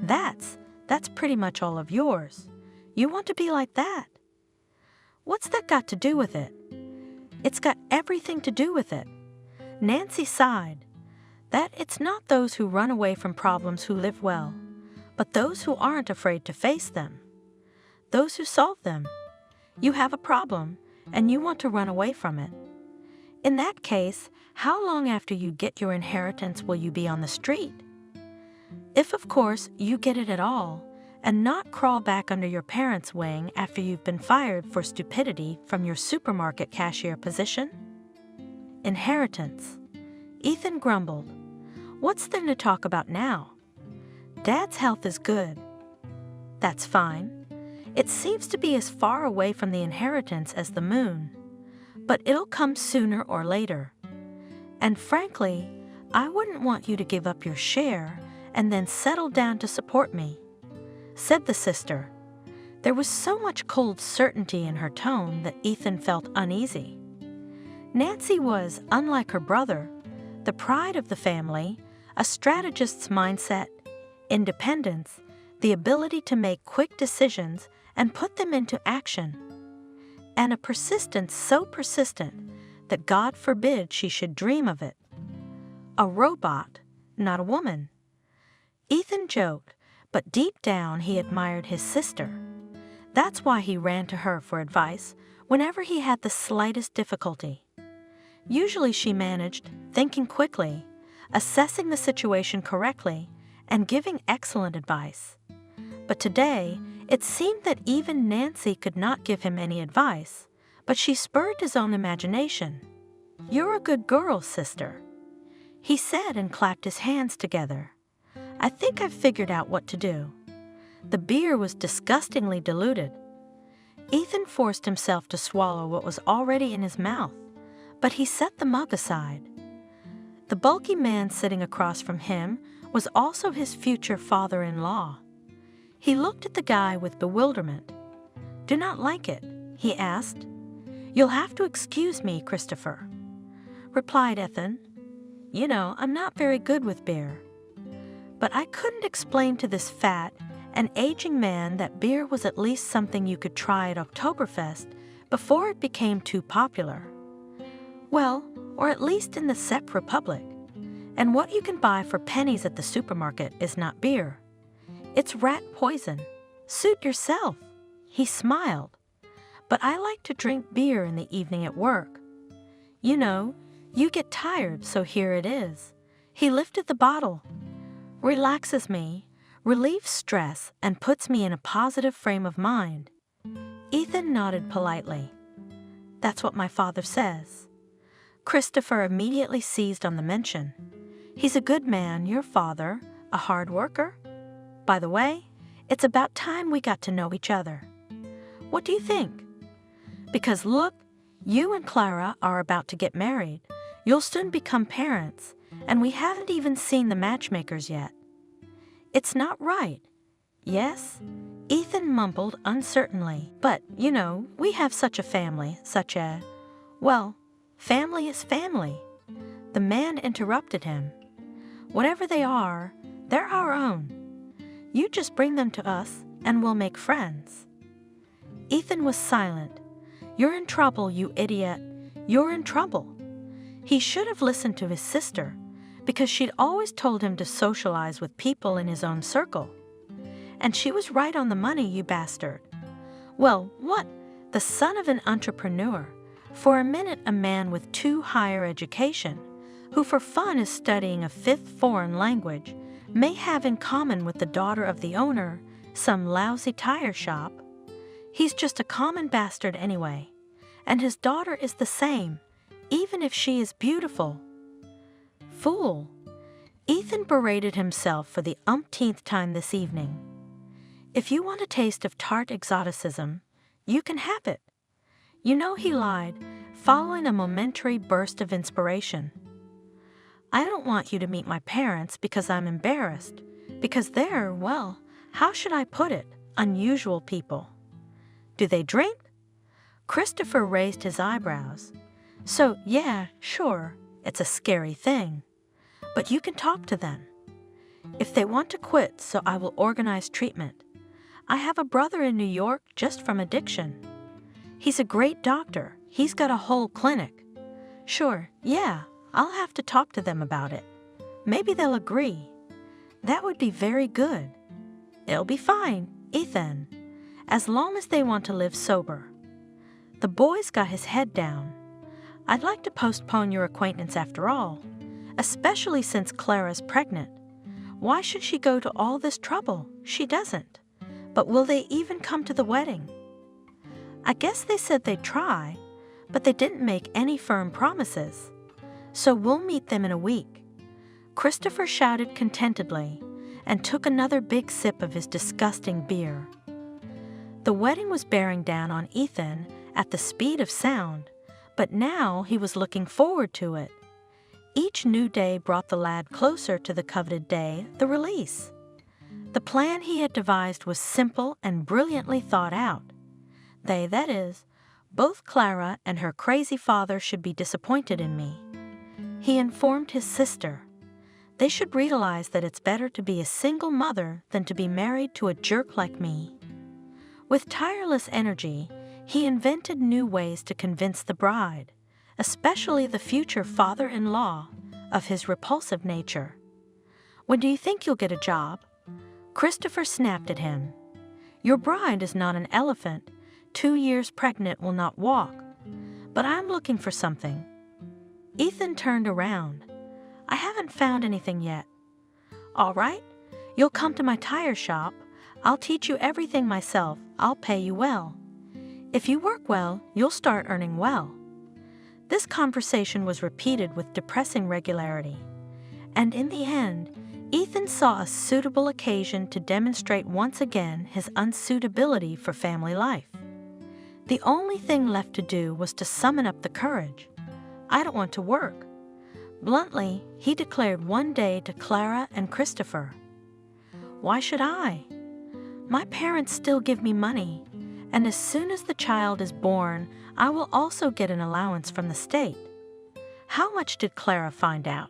That's pretty much all of yours. You want to be like that." "What's that got to do with it?" "It's got everything to do with it." Nancy sighed. "That it's not those who run away from problems who live well, but those who aren't afraid to face them. Those who solve them. You have a problem, and you want to run away from it. In that case, how long after you get your inheritance will you be on the street? If, of course, you get it at all, and not crawl back under your parents' wing after you've been fired for stupidity from your supermarket cashier position? Inheritance. Ethan grumbled. What's there to talk about now? Dad's health is good. That's fine. It seems to be as far away from the inheritance as the moon. But it'll come sooner or later. And frankly, I wouldn't want you to give up your share and then settle down to support me, said the sister. There was so much cold certainty in her tone that Ethan felt uneasy. Nancy was, unlike her brother, the pride of the family, a strategist's mindset, independence, the ability to make quick decisions and put them into action, and a persistence so persistent that God forbid she should dream of it. A robot, not a woman. Ethan joked, but deep down he admired his sister. That's why he ran to her for advice whenever he had the slightest difficulty. Usually she managed, thinking quickly, assessing the situation correctly, and giving excellent advice. But today, it seemed that even Nancy could not give him any advice, but she spurred his own imagination. "You're a good girl, sister," he said and clapped his hands together. "I think I've figured out what to do." The beer was disgustingly diluted. Ethan forced himself to swallow what was already in his mouth, but he set the mug aside. The bulky man sitting across from him was also his future father-in-law. He looked at the guy with bewilderment. "Do not like it?" he asked. "You'll have to excuse me, Christopher," replied Ethan. "You know, I'm not very good with beer." But I couldn't explain to this fat and aging man that beer was at least something you could try at Oktoberfest before it became too popular. Well, or at least in the Czech Republic. And what you can buy for pennies at the supermarket is not beer. It's rat poison. Suit yourself. He smiled. But I like to drink beer in the evening at work. You know, you get tired, so here it is. He lifted the bottle. Relaxes me, relieves stress, and puts me in a positive frame of mind. Ethan nodded politely. That's what my father says. Christopher immediately seized on the mention. He's a good man, your father, a hard worker. By the way, it's about time we got to know each other. What do you think? Because look, you and Clara are about to get married. You'll soon become parents, and we haven't even seen the matchmakers yet. It's not right. Yes? Ethan mumbled uncertainly. But, you know, we have such a family, such a... Well, family is family. The man interrupted him. Whatever they are, they're our own. You just bring them to us, and we'll make friends. Ethan was silent. You're in trouble, you idiot. You're in trouble. He should have listened to his sister, because she'd always told him to socialize with people in his own circle. And she was right on the money, you bastard. Well, what? The son of an entrepreneur, for a minute a man with 2 higher education, who for fun is studying a 5th foreign language, may have in common with the daughter of the owner some lousy tire shop. He's just a common bastard anyway, and his daughter is the same, even if she is beautiful. Fool! Ethan berated himself for the umpteenth time this evening. If you want a taste of tart exoticism, you can have it. You know he lied, following a momentary burst of inspiration. I don't want you to meet my parents because I'm embarrassed, because they're, well, how should I put it, unusual people. Do they drink? Christopher raised his eyebrows. So, yeah, sure, it's a scary thing. But you can talk to them. If they want to quit, so I will organize treatment. I have a brother in New York just from addiction. He's a great doctor. He's got a whole clinic. Sure, yeah, I'll have to talk to them about it. Maybe they'll agree. That would be very good. It'll be fine, Ethan, as long as they want to live sober. The boy's got his head down. I'd like to postpone your acquaintance after all, especially since Clara's pregnant. Why should she go to all this trouble? She doesn't. But will they even come to the wedding? I guess they said they'd try, but they didn't make any firm promises. So we'll meet them in a week. Christopher shouted contentedly and took another big sip of his disgusting beer. The wedding was bearing down on Ethan at the speed of sound, but now he was looking forward to it. Each new day brought the lad closer to the coveted day, the release. The plan he had devised was simple and brilliantly thought out. They, that is, both Clara and her crazy father, should be disappointed in me. He informed his sister. They should realize that it's better to be a single mother than to be married to a jerk like me. With tireless energy, he invented new ways to convince the bride, especially the future father-in-law, of his repulsive nature. When do you think you'll get a job? Christopher snapped at him. Your bride is not an elephant. 2 years pregnant will not walk. But I'm looking for something. Ethan turned around. I haven't found anything yet. All right, you'll come to my tire shop. I'll teach you everything myself. I'll pay you well. If you work well, you'll start earning well. This conversation was repeated with depressing regularity, and in the end, Ethan saw a suitable occasion to demonstrate once again his unsuitability for family life. The only thing left to do was to summon up the courage. I don't want to work. Bluntly, he declared one day to Clara and Christopher. Why should I? My parents still give me money, and as soon as the child is born, I will also get an allowance from the state. How much did Clara find out?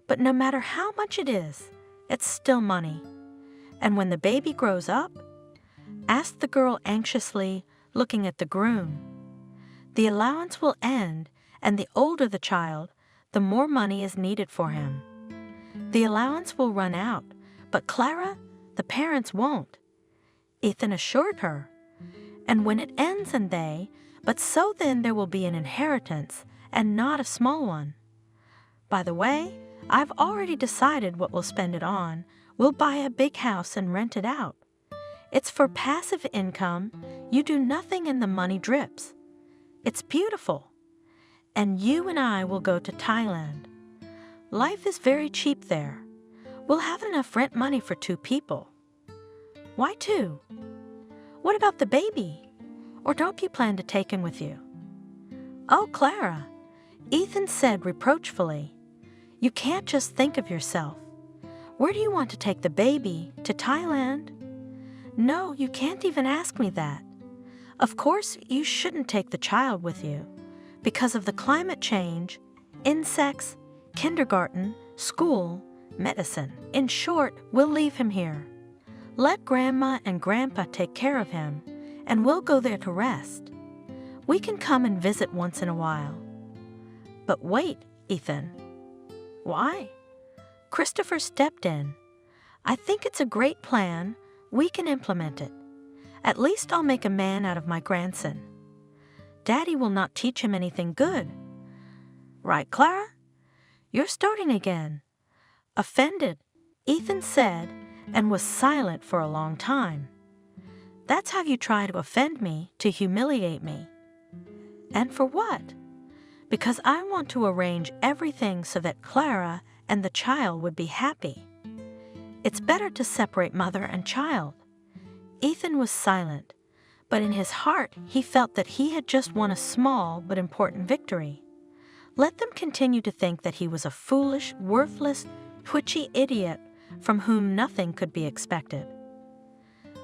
But no matter how much it is, it's still money. And when the baby grows up? Asked the girl anxiously, looking at the groom. The allowance will end, and the older the child, the more money is needed for him. The allowance will run out, but Clara, the parents won't. Ethan assured her. And when it ends and but so then there will be an inheritance, and not a small one. By the way, I've already decided what we'll spend it on. We'll buy a big house and rent it out. It's for passive income. You do nothing and the money drips. It's beautiful. And you and I will go to Thailand. Life is very cheap there. We'll have enough rent money for 2 people. Why 2? What about the baby? Or don't you plan to take him with you? Oh, Clara, Ethan said reproachfully. You can't just think of yourself. Where do you want to take the baby? To Thailand? No, you can't even ask me that. Of course, you shouldn't take the child with you. Because of the climate change, insects, kindergarten, school, medicine. In short, we'll leave him here. Let Grandma and Grandpa take care of him, and we'll go there to rest. We can come and visit once in a while. But wait, Ethan. Why? Christopher stepped in. I think it's a great plan. We can implement it. At least I'll make a man out of my grandson. Daddy will not teach him anything good. Right, Clara? You're starting again. Offended, Ethan said, and was silent for a long time. That's how you try to offend me, to humiliate me. And for what? Because I want to arrange everything so that Clara and the child would be happy. It's better to separate mother and child. Ethan was silent, but in his heart he felt that he had just won a small but important victory. Let them continue to think that he was a foolish, worthless, twitchy idiot from whom nothing could be expected.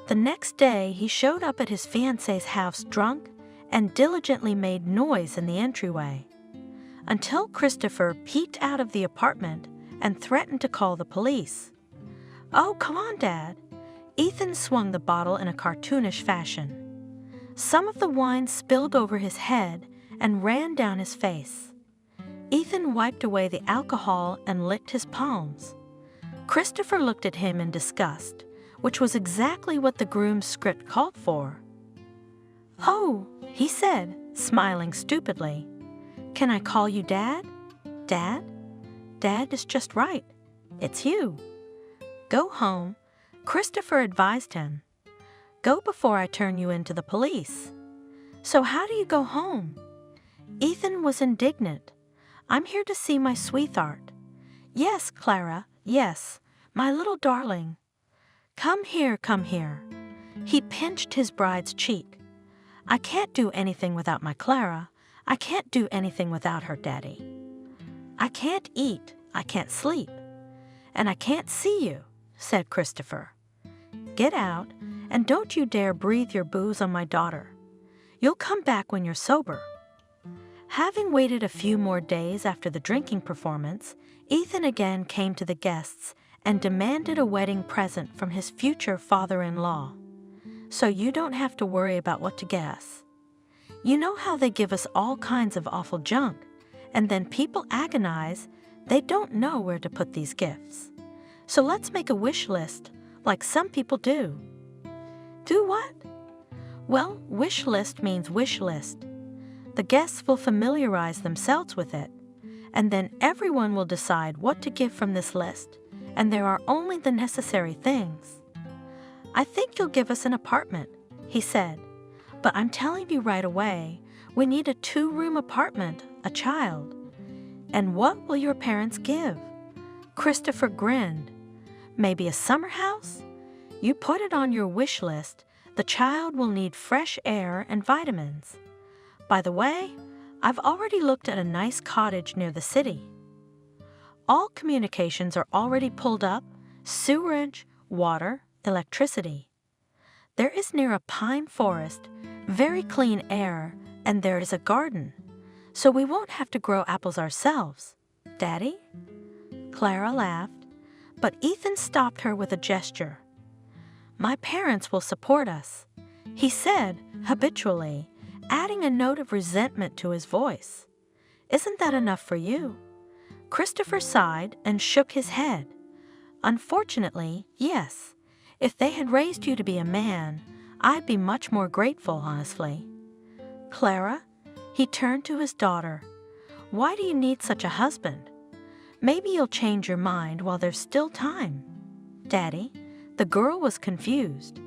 The next day he showed up at his fiancée's house drunk and diligently made noise in the entryway, until Christopher peeked out of the apartment and threatened to call the police. Oh, come on, Dad. Ethan swung the bottle in a cartoonish fashion. Some of the wine spilled over his head and ran down his face. Ethan wiped away the alcohol and licked his palms. Christopher looked at him in disgust, which was exactly what the groom's script called for. Oh, he said, smiling stupidly. Can I call you Dad? Dad? Dad is just right. It's you. Go home, Christopher advised him. Go before I turn you into the police. So how do you go home? Ethan was indignant. I'm here to see my sweetheart. Yes, Clara, yes, my little darling. Come here, come here. He pinched his bride's cheek. I can't do anything without my Clara. I can't do anything without her, Daddy. I can't eat, I can't sleep, and I can't see you, said Christopher. Get out, and don't you dare breathe your booze on my daughter. You'll come back when you're sober. Having waited a few more days after the drinking performance, Ethan again came to the guests and demanded a wedding present from his future father-in-law. So you don't have to worry about what to get us. You know how they give us all kinds of awful junk, and then people agonize, they don't know where to put these gifts. So let's make a wish list, like some people do. Do what? Well, wish list means wish list. The guests will familiarize themselves with it, and then everyone will decide what to give from this list, and there are only the necessary things. I think you'll give us an apartment, he said, but I'm telling you right away, we need a 2-room apartment, a child. And what will your parents give? Christopher grinned. Maybe a summer house? You put it on your wish list. The child will need fresh air and vitamins. By the way, I've already looked at a nice cottage near the city. All communications are already pulled up, sewerage, water, electricity. There is near a pine forest, very clean air, and there is a garden, so we won't have to grow apples ourselves. Daddy? Clara laughed, but Ethan stopped her with a gesture. My parents will support us, he said habitually, adding a note of resentment to his voice. Isn't that enough for you? Christopher sighed and shook his head. Unfortunately, yes. If they had raised you to be a man, I'd be much more grateful, honestly. Clara, he turned to his daughter. Why do you need such a husband? Maybe you'll change your mind while there's still time. Daddy, the girl was confused.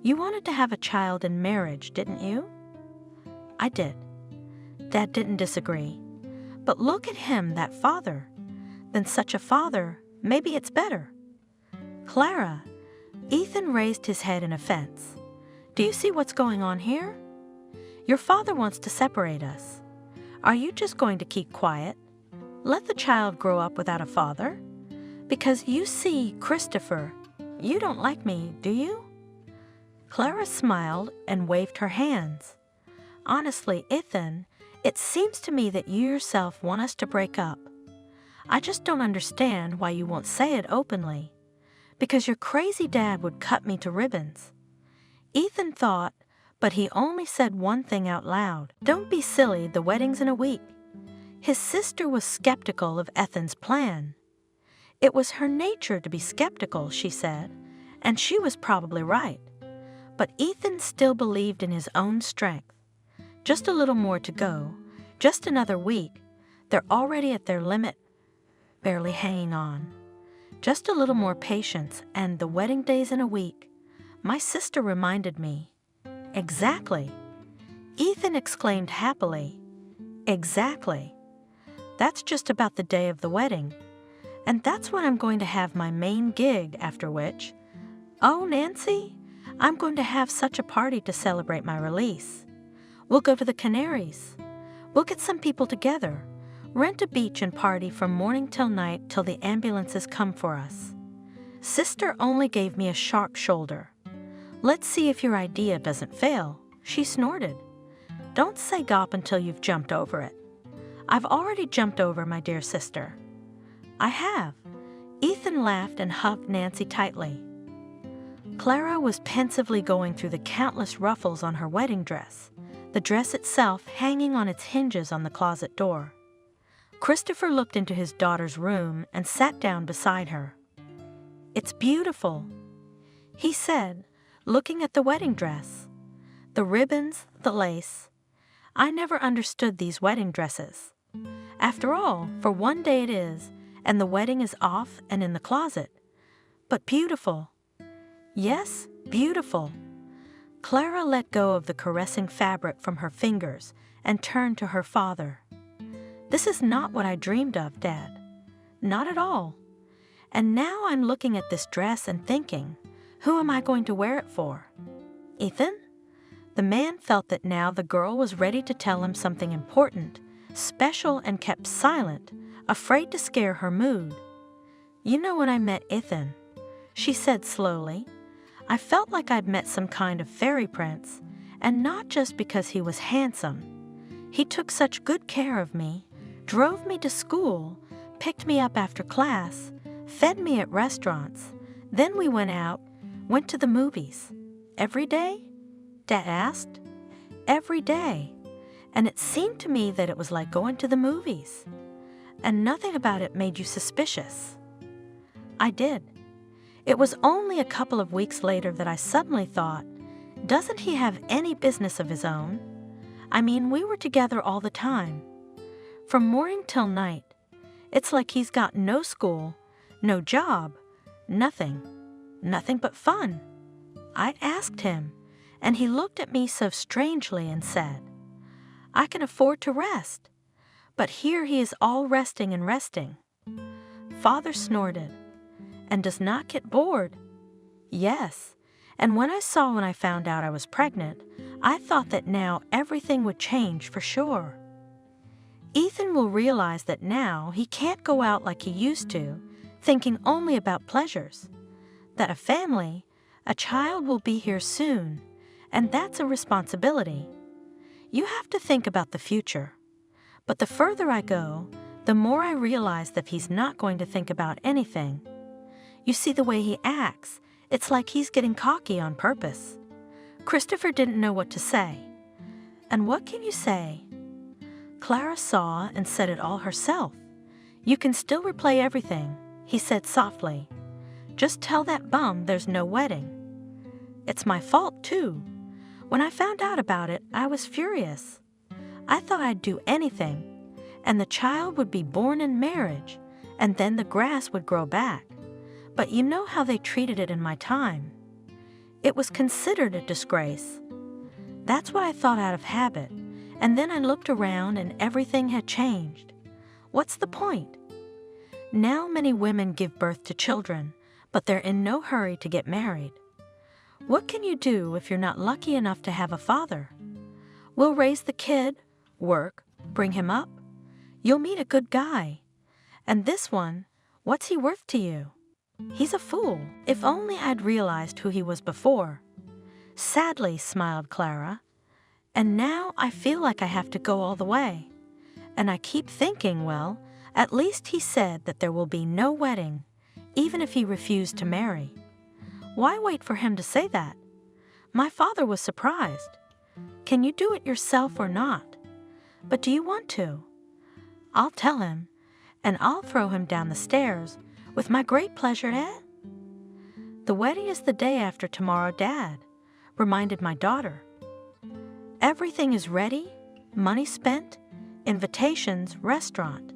You wanted to have a child in marriage, didn't you? I did. Dad didn't disagree. But look at him, that father. Then such a father, maybe it's better. Clara, Ethan raised his head in offense. Do you see what's going on here? Your father wants to separate us. Are you just going to keep quiet? Let the child grow up without a father? Because you see, Christopher, you don't like me, do you? Clara smiled and waved her hands. Honestly, Ethan, it seems to me that you yourself want us to break up. I just don't understand why you won't say it openly. Because your crazy dad would cut me to ribbons. Ethan thought, but he only said one thing out loud. Don't be silly, the wedding's in a week. His sister was skeptical of Ethan's plan. It was her nature to be skeptical, she said, and she was probably right. But Ethan still believed in his own strength. Just a little more to go, just another week. They're already at their limit, barely hanging on. Just a little more patience, and the wedding day's in a week. My sister reminded me. Exactly. Ethan exclaimed happily. Exactly. That's just about the day of the wedding. And that's when I'm going to have my main gig, after which, oh, Nancy, I'm going to have such a party to celebrate my release. We'll go to the Canaries. We'll get some people together. Rent a beach and party from morning till night till the ambulances come for us. Sister only gave me a sharp shoulder. Let's see if your idea doesn't fail, she snorted. Don't say gop until you've jumped over it. I've already jumped over, my dear sister. I have. Ethan laughed and hugged Nancy tightly. Clara was pensively going through the countless ruffles on her wedding dress, the dress itself hanging on its hinges on the closet door. Christopher looked into his daughter's room and sat down beside her. It's beautiful, he said, looking at the wedding dress. The ribbons, the lace. I never understood these wedding dresses. After all, for one day it is, and the wedding is off and in the closet. But beautiful. Yes, beautiful. Clara let go of the caressing fabric from her fingers and turned to her father. This is not what I dreamed of, Dad. Not at all. And now I'm looking at this dress and thinking, who am I going to wear it for? Ethan? The man felt that now the girl was ready to tell him something important, special, and kept silent, afraid to scare her mood. You know, when I met Ethan, she said slowly, I felt like I'd met some kind of fairy prince, and not just because he was handsome. He took such good care of me, drove me to school, picked me up after class, fed me at restaurants. Then we went out, went to the movies. Every day? Dad asked. Every day. And it seemed to me that it was like going to the movies. And nothing about it made you suspicious. I did. It was only a couple of weeks later that I suddenly thought, doesn't he have any business of his own? I mean, we were together all the time. From morning till night. It's like he's got no school, no job, nothing but fun. I asked him, and he looked at me so strangely and said, I can afford to rest. But here he is all resting and resting. Father snorted. And does not get bored. Yes, and when I found out I was pregnant, I thought that now everything would change for sure. Ethan will realize that now he can't go out like he used to, thinking only about pleasures. That a child will be here soon, and that's a responsibility. You have to think about the future. But the further I go, the more I realize that he's not going to think about anything. You see the way he acts, it's like he's getting cocky on purpose. Christopher didn't know what to say. And what can you say? Clara saw and said it all herself. You can still replay everything, he said softly. Just tell that bum there's no wedding. It's my fault, too. When I found out about it, I was furious. I thought I'd do anything, and the child would be born in marriage, and then the grass would grow back. But you know how they treated it in my time. It was considered a disgrace. That's what I thought out of habit, and then I looked around and everything had changed. What's the point? Now many women give birth to children, but they're in no hurry to get married. What can you do if you're not lucky enough to have a father? We'll raise the kid, work, bring him up. You'll meet a good guy. And this one, what's he worth to you? He's a fool. If only I'd realized who he was before. Sadly, smiled Clara. And now I feel like I have to go all the way. And I keep thinking, well, at least he said that there will be no wedding, even if he refused to marry. Why wait for him to say that? My father was surprised. Can you do it yourself or not? But do you want to? I'll tell him, and I'll throw him down the stairs with my great pleasure, eh? The wedding is the day after tomorrow, Dad, reminded my daughter. Everything is ready, money spent, invitations, restaurant.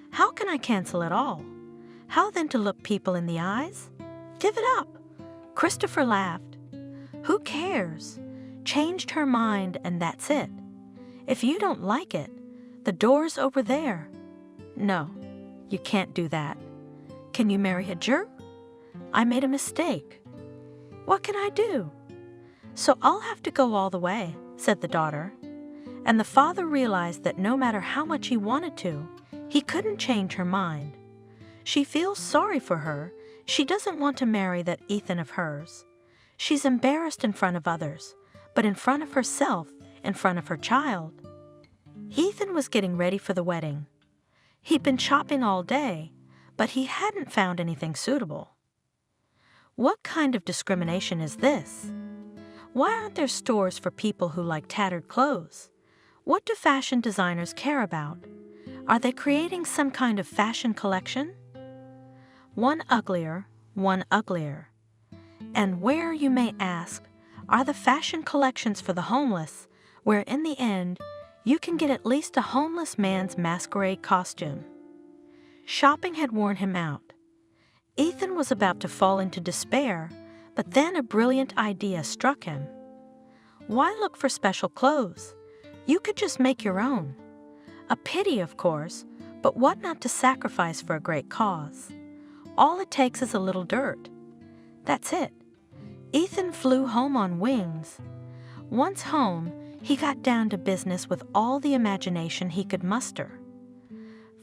How can I cancel it all? How then to look people in the eyes? Give it up. Christopher laughed. Who cares? Changed her mind and that's it. If you don't like it, the door's over there. No, you can't do that. Can you marry a jerk? I made a mistake. What can I do? So I'll have to go all the way, said the daughter. And the father realized that no matter how much he wanted to, he couldn't change her mind. She feels sorry for her. She doesn't want to marry that Ethan of hers. She's embarrassed in front of others, but in front of herself, in front of her child. Ethan was getting ready for the wedding. He'd been shopping all day, but he hadn't found anything suitable. What kind of discrimination is this? Why aren't there stores for people who like tattered clothes? What do fashion designers care about? Are they creating some kind of fashion collection? One uglier, one uglier. And where, you may ask, are the fashion collections for the homeless, where in the end, you can get at least a homeless man's masquerade costume. Shopping had worn him out. Ethan was about to fall into despair, but then a brilliant idea struck him. Why look for special clothes? You could just make your own. A pity, of course, but what not to sacrifice for a great cause? All it takes is a little dirt. That's it. Ethan flew home on wings. Once home, he got down to business with all the imagination he could muster.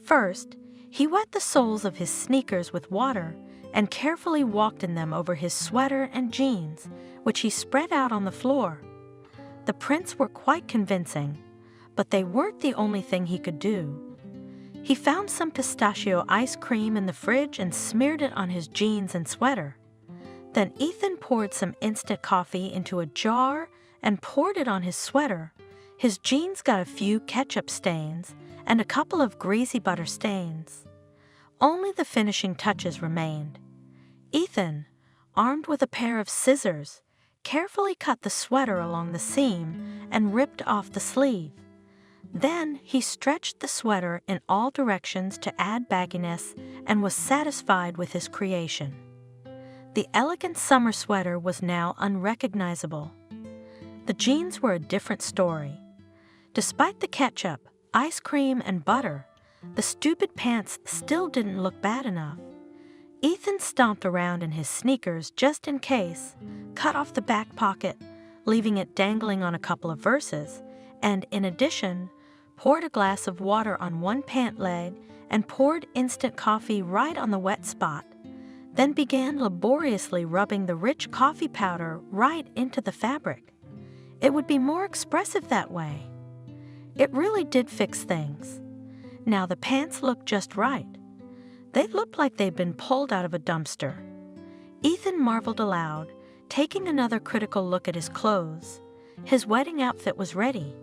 First, he wet the soles of his sneakers with water and carefully walked in them over his sweater and jeans, which he spread out on the floor. The prints were quite convincing, but they weren't the only thing he could do. He found some pistachio ice cream in the fridge and smeared it on his jeans and sweater. Then Ethan poured some instant coffee into a jar and poured it on his sweater. His jeans got a few ketchup stains and a couple of greasy butter stains. Only the finishing touches remained. Ethan, armed with a pair of scissors, carefully cut the sweater along the seam and ripped off the sleeve. Then he stretched the sweater in all directions to add bagginess and was satisfied with his creation. The elegant summer sweater was now unrecognizable. The jeans were a different story. Despite the ketchup, ice cream, and butter, the stupid pants still didn't look bad enough. Ethan stomped around in his sneakers just in case, cut off the back pocket, leaving it dangling on a couple of verses, and in addition, poured a glass of water on one pant leg and poured instant coffee right on the wet spot, then began laboriously rubbing the rich coffee powder right into the fabric. It would be more expressive that way. It really did fix things. Now the pants looked just right. They looked like they'd been pulled out of a dumpster. Ethan marveled aloud, taking another critical look at his clothes. His wedding outfit was ready.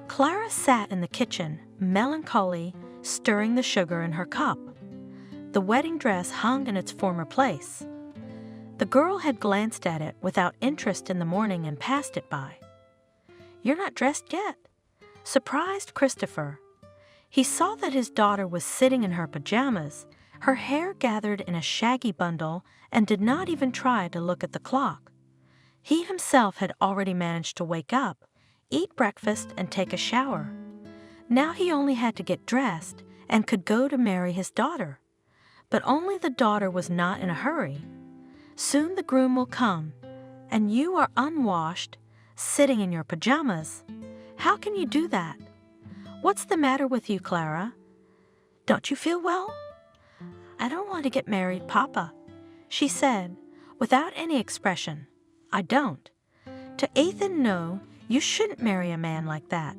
Clara sat in the kitchen, melancholy, stirring the sugar in her cup. The wedding dress hung in its former place. The girl had glanced at it without interest in the morning and passed it by. "You're not dressed yet," surprised Christopher. He saw that his daughter was sitting in her pajamas, her hair gathered in a shaggy bundle, and did not even try to look at the clock. He himself had already managed to wake up, eat breakfast, and take a shower. Now he only had to get dressed and could go to marry his daughter. But only the daughter was not in a hurry. Soon the groom will come, and you are unwashed, sitting in your pajamas. How can you do that? What's the matter with you, Clara? Don't you feel well? I don't want to get married, Papa, she said, without any expression. I don't. To Ethan, no, you shouldn't marry a man like that.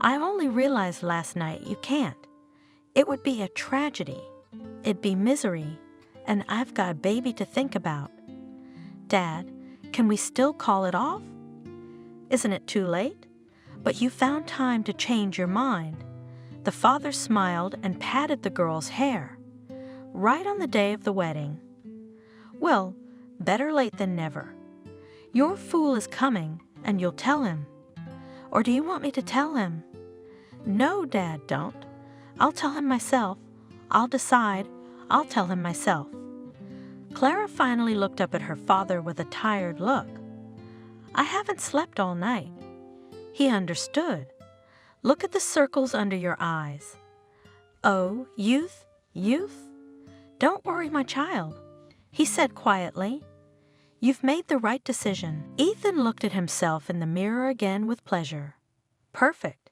I only realized last night you can't. It would be a tragedy. It'd be misery, and I've got a baby to think about. Dad, can we still call it off? Isn't it too late? But you found time to change your mind. The father smiled and patted the girl's hair. Right on the day of the wedding. Well, better late than never. Your fool is coming, and you'll tell him. Or do you want me to tell him? No, Dad, don't. I'll tell him myself. I'll decide. I'll tell him myself. Clara finally looked up at her father with a tired look. I haven't slept all night. He understood. Look at the circles under your eyes. Oh, youth, youth? Don't worry, my child, he said quietly. You've made the right decision. Ethan looked at himself in the mirror again with pleasure. Perfect.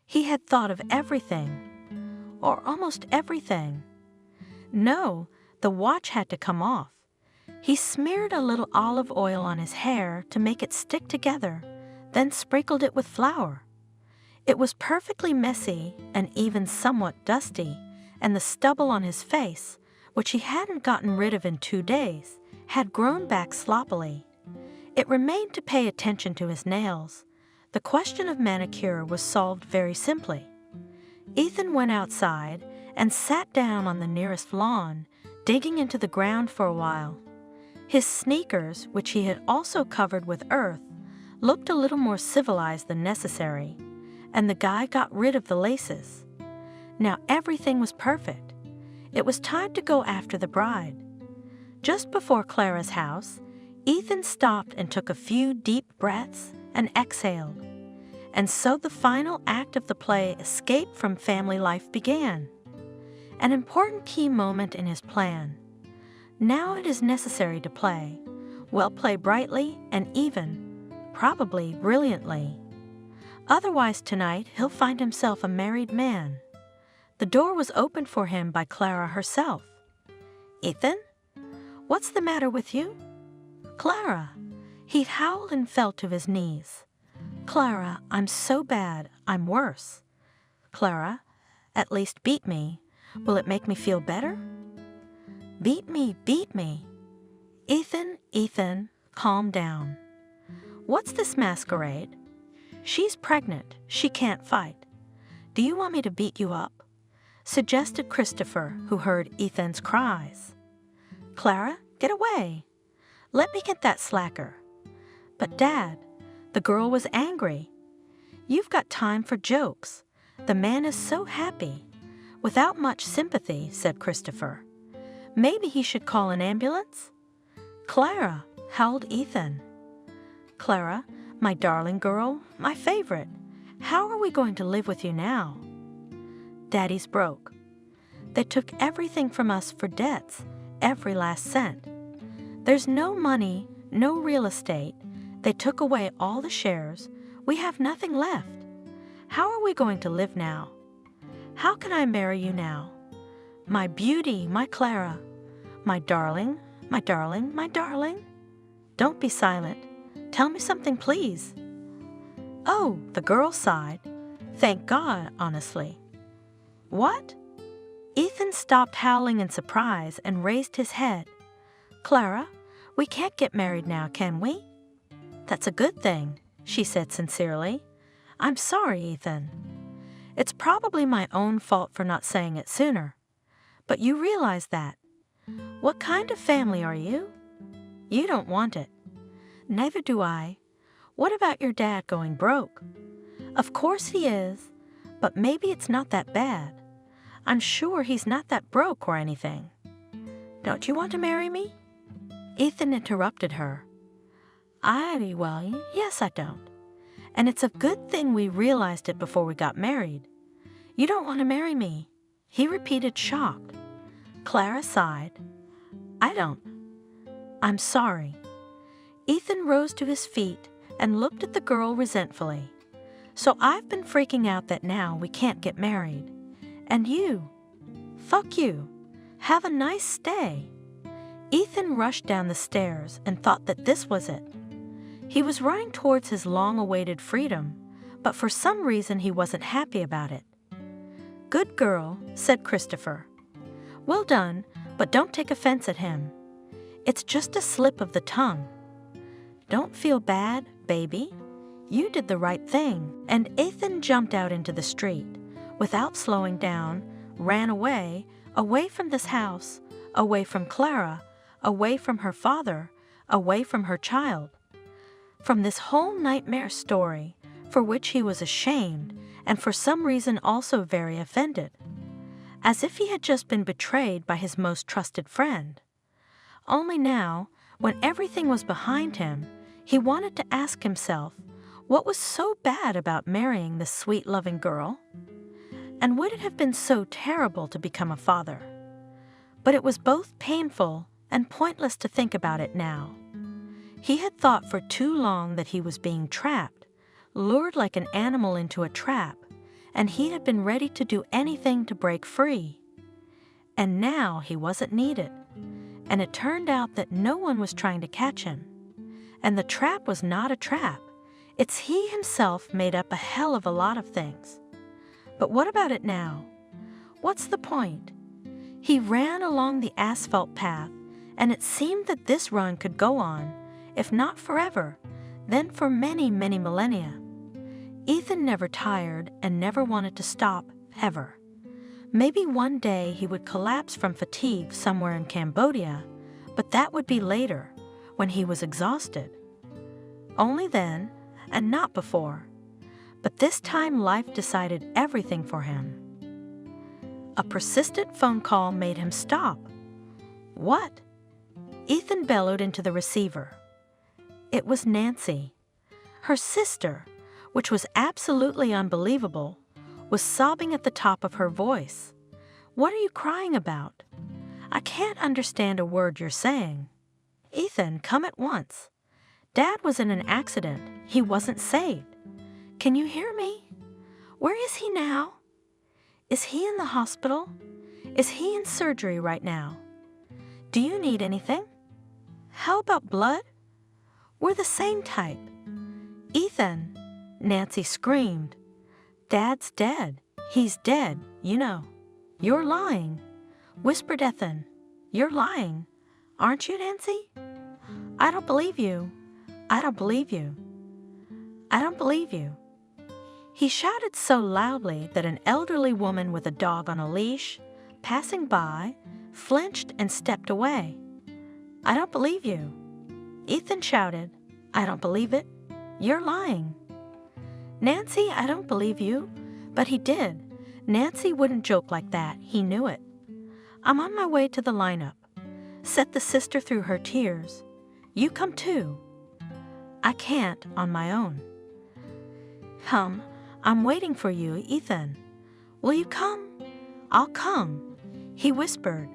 He had thought of everything, or almost everything. No, the watch had to come off. He smeared a little olive oil on his hair to make it stick together, then sprinkled it with flour. It was perfectly messy and even somewhat dusty, and the stubble on his face, which he hadn't gotten rid of in 2 days, had grown back sloppily. It remained to pay attention to his nails. The question of manicure was solved very simply. Ethan went outside and sat down on the nearest lawn, digging into the ground for a while. His sneakers, which he had also covered with earth, looked a little more civilized than necessary, and the guy got rid of the laces. Now everything was perfect. It was time to go after the bride. Just before Clara's house, Ethan stopped and took a few deep breaths and exhaled. And so the final act of the play, Escape from Family Life, began. An important key moment in his plan. Now it is necessary to play. Well, play brightly and even, probably brilliantly. Otherwise tonight he'll find himself a married man. The door was opened for him by Clara herself. "Ethan? What's the matter with you?" "Clara." He howled and fell to his knees. "Clara, I'm so bad, I'm worse." "Clara, at least beat me. Will it make me feel better?" "Beat me, beat me." Ethan, calm down. "What's this masquerade?" "She's pregnant, she can't fight." "Do you want me to beat you up?" suggested Christopher, who heard Ethan's cries. "Clara, get away. Let me get that slacker." "But Dad," the girl was angry. "You've got time for jokes. The man is so happy." "Without much sympathy," said Christopher. "Maybe he should call an ambulance?" "Clara," howled Ethan. "Clara, my darling girl, my favorite, how are we going to live with you now?" "Daddy's broke. They took everything from us for debts, every last cent. There's no money, no real estate. They took away all the shares. We have nothing left. How are we going to live now? How can I marry you now? My beauty, my Clara, my darling, my darling, my darling. Don't be silent. Tell me something, please." "Oh," the girl sighed. "Thank God, honestly." "What?" Ethan stopped howling in surprise and raised his head. "Clara, we can't get married now, can we?" "That's a good thing," she said sincerely. "I'm sorry, Ethan. It's probably my own fault for not saying it sooner. But you realize that. What kind of family are you? You don't want it. Neither do I. What about your dad going broke? Of course he is, but maybe it's not that bad. I'm sure he's not that broke or anything. Don't you want to marry me?" Ethan interrupted her. Well, yes, I don't. And it's a good thing we realized it before we got married." "You don't want to marry me?" he repeated, shocked. Clara sighed. "I don't. I'm sorry." Ethan rose to his feet and looked at the girl resentfully. "So I've been freaking out that now we can't get married. And you? Fuck you. Have a nice stay." Ethan rushed down the stairs and thought that this was it. He was running towards his long-awaited freedom, but for some reason he wasn't happy about it. "Good girl," said Christopher. "Well done, but don't take offense at him. It's just a slip of the tongue. Don't feel bad, baby. You did the right thing." And Ethan jumped out into the street, without slowing down, ran away from this house, away from Clara, away from her father, away from her child. From this whole nightmare story, for which he was ashamed and for some reason also very offended. As if he had just been betrayed by his most trusted friend. Only now, when everything was behind him, he wanted to ask himself, what was so bad about marrying this sweet, loving girl? And would it have been so terrible to become a father? But it was both painful and pointless to think about it now. He had thought for too long that he was being trapped, lured like an animal into a trap, and he had been ready to do anything to break free. And now he wasn't needed, and it turned out that no one was trying to catch him. And the trap was not a trap. It's he himself made up a hell of a lot of things. But what about it now? What's the point? He ran along the asphalt path, and it seemed that this run could go on, if not forever, then for many, many millennia. Ethan never tired and never wanted to stop, ever. Maybe one day he would collapse from fatigue somewhere in Cambodia, but that would be later, when he was exhausted. Only then, and not before. But this time life decided everything for him. A persistent phone call made him stop. What? Ethan bellowed into the receiver. It was Nancy. Her sister, which was absolutely unbelievable, was sobbing at the top of her voice. What are you crying about? I can't understand a word you're saying. Ethan, come at once. Dad was in an accident. He wasn't saved. Can you hear me? Where is he now? Is he in the hospital? Is he in surgery right now? Do you need anything? How about blood? We're the same type. Ethan, Nancy screamed. Dad's dead. He's dead, you know. You're lying, whispered Ethan. You're lying. Aren't you, Nancy? I don't believe you. I don't believe you. I don't believe you. He shouted so loudly that an elderly woman with a dog on a leash, passing by, flinched and stepped away. I don't believe you. Ethan shouted, I don't believe it. You're lying. Nancy, I don't believe you. But he did. Nancy wouldn't joke like that. He knew it. I'm on my way to the lineup. Set the sister through her tears. You come too. I can't on my own. Come, I'm waiting for you, Ethan. Will you come? I'll come, he whispered.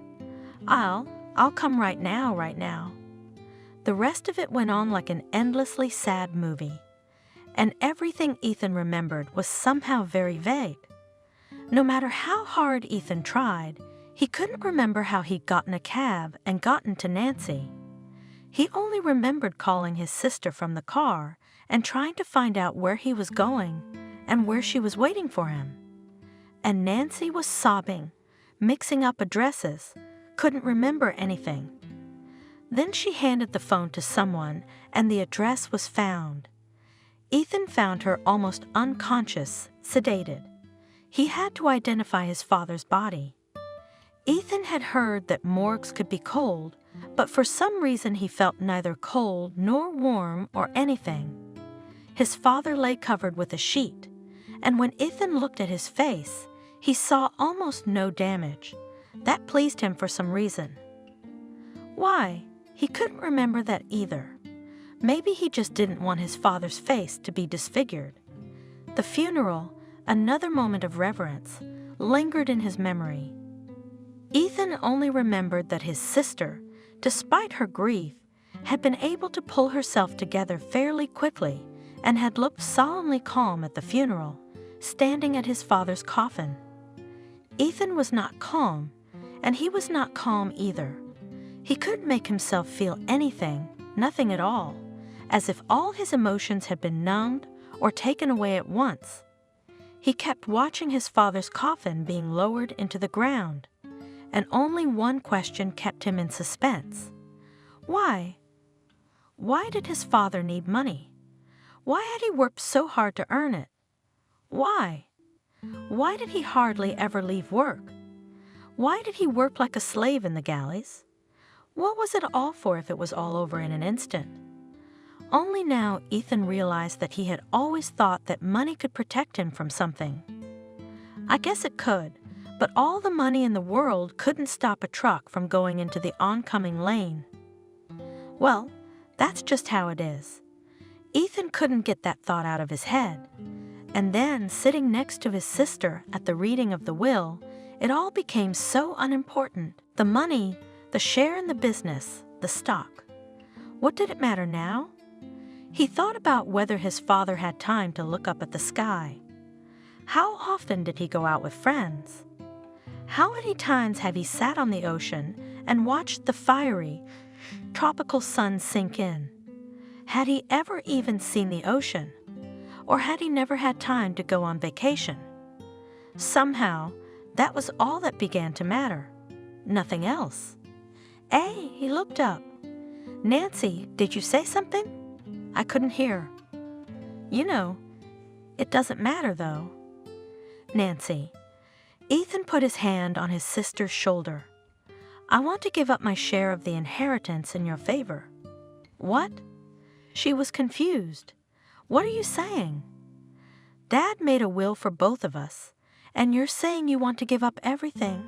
I'll come right now. The rest of it went on like an endlessly sad movie, and everything Ethan remembered was somehow very vague. No matter how hard Ethan tried, he couldn't remember how he'd gotten a cab and gotten to Nancy. He only remembered calling his sister from the car and trying to find out where he was going and where she was waiting for him. And Nancy was sobbing, mixing up addresses, couldn't remember anything. Then she handed the phone to someone and the address was found. Ethan found her almost unconscious, sedated. He had to identify his father's body. Ethan had heard that morgues could be cold, but for some reason he felt neither cold nor warm or anything. His father lay covered with a sheet, and when Ethan looked at his face, he saw almost no damage. That pleased him for some reason. Why? He couldn't remember that either. Maybe he just didn't want his father's face to be disfigured. The funeral, another moment of reverence, lingered in his memory. Ethan only remembered that his sister, despite her grief, had been able to pull herself together fairly quickly and had looked solemnly calm at the funeral, standing at his father's coffin. Ethan was not calm, and he was not calm either. He couldn't make himself feel anything, nothing at all, as if all his emotions had been numbed or taken away at once. He kept watching his father's coffin being lowered into the ground, and only one question kept him in suspense. Why? Why did his father need money? Why had he worked so hard to earn it? Why? Why did he hardly ever leave work? Why did he work like a slave in the galleys? What was it all for if it was all over in an instant? Only now Ethan realized that he had always thought that money could protect him from something. I guess it could, but all the money in the world couldn't stop a truck from going into the oncoming lane. Well, that's just how it is. Ethan couldn't get that thought out of his head. And then, sitting next to his sister at the reading of the will, it all became so unimportant. The money, the share in the business, the stock. What did it matter now? He thought about whether his father had time to look up at the sky. How often did he go out with friends? How many times have he sat on the ocean and watched the fiery, tropical sun sink in? Had he ever even seen the ocean? Or had he never had time to go on vacation? Somehow, that was all that began to matter. Nothing else. Hey, he looked up. Nancy, did you say something? I couldn't hear. You know, it doesn't matter though. Nancy. Ethan put his hand on his sister's shoulder. I want to give up my share of the inheritance in your favor. What? She was confused. What are you saying? Dad made a will for both of us, and you're saying you want to give up everything.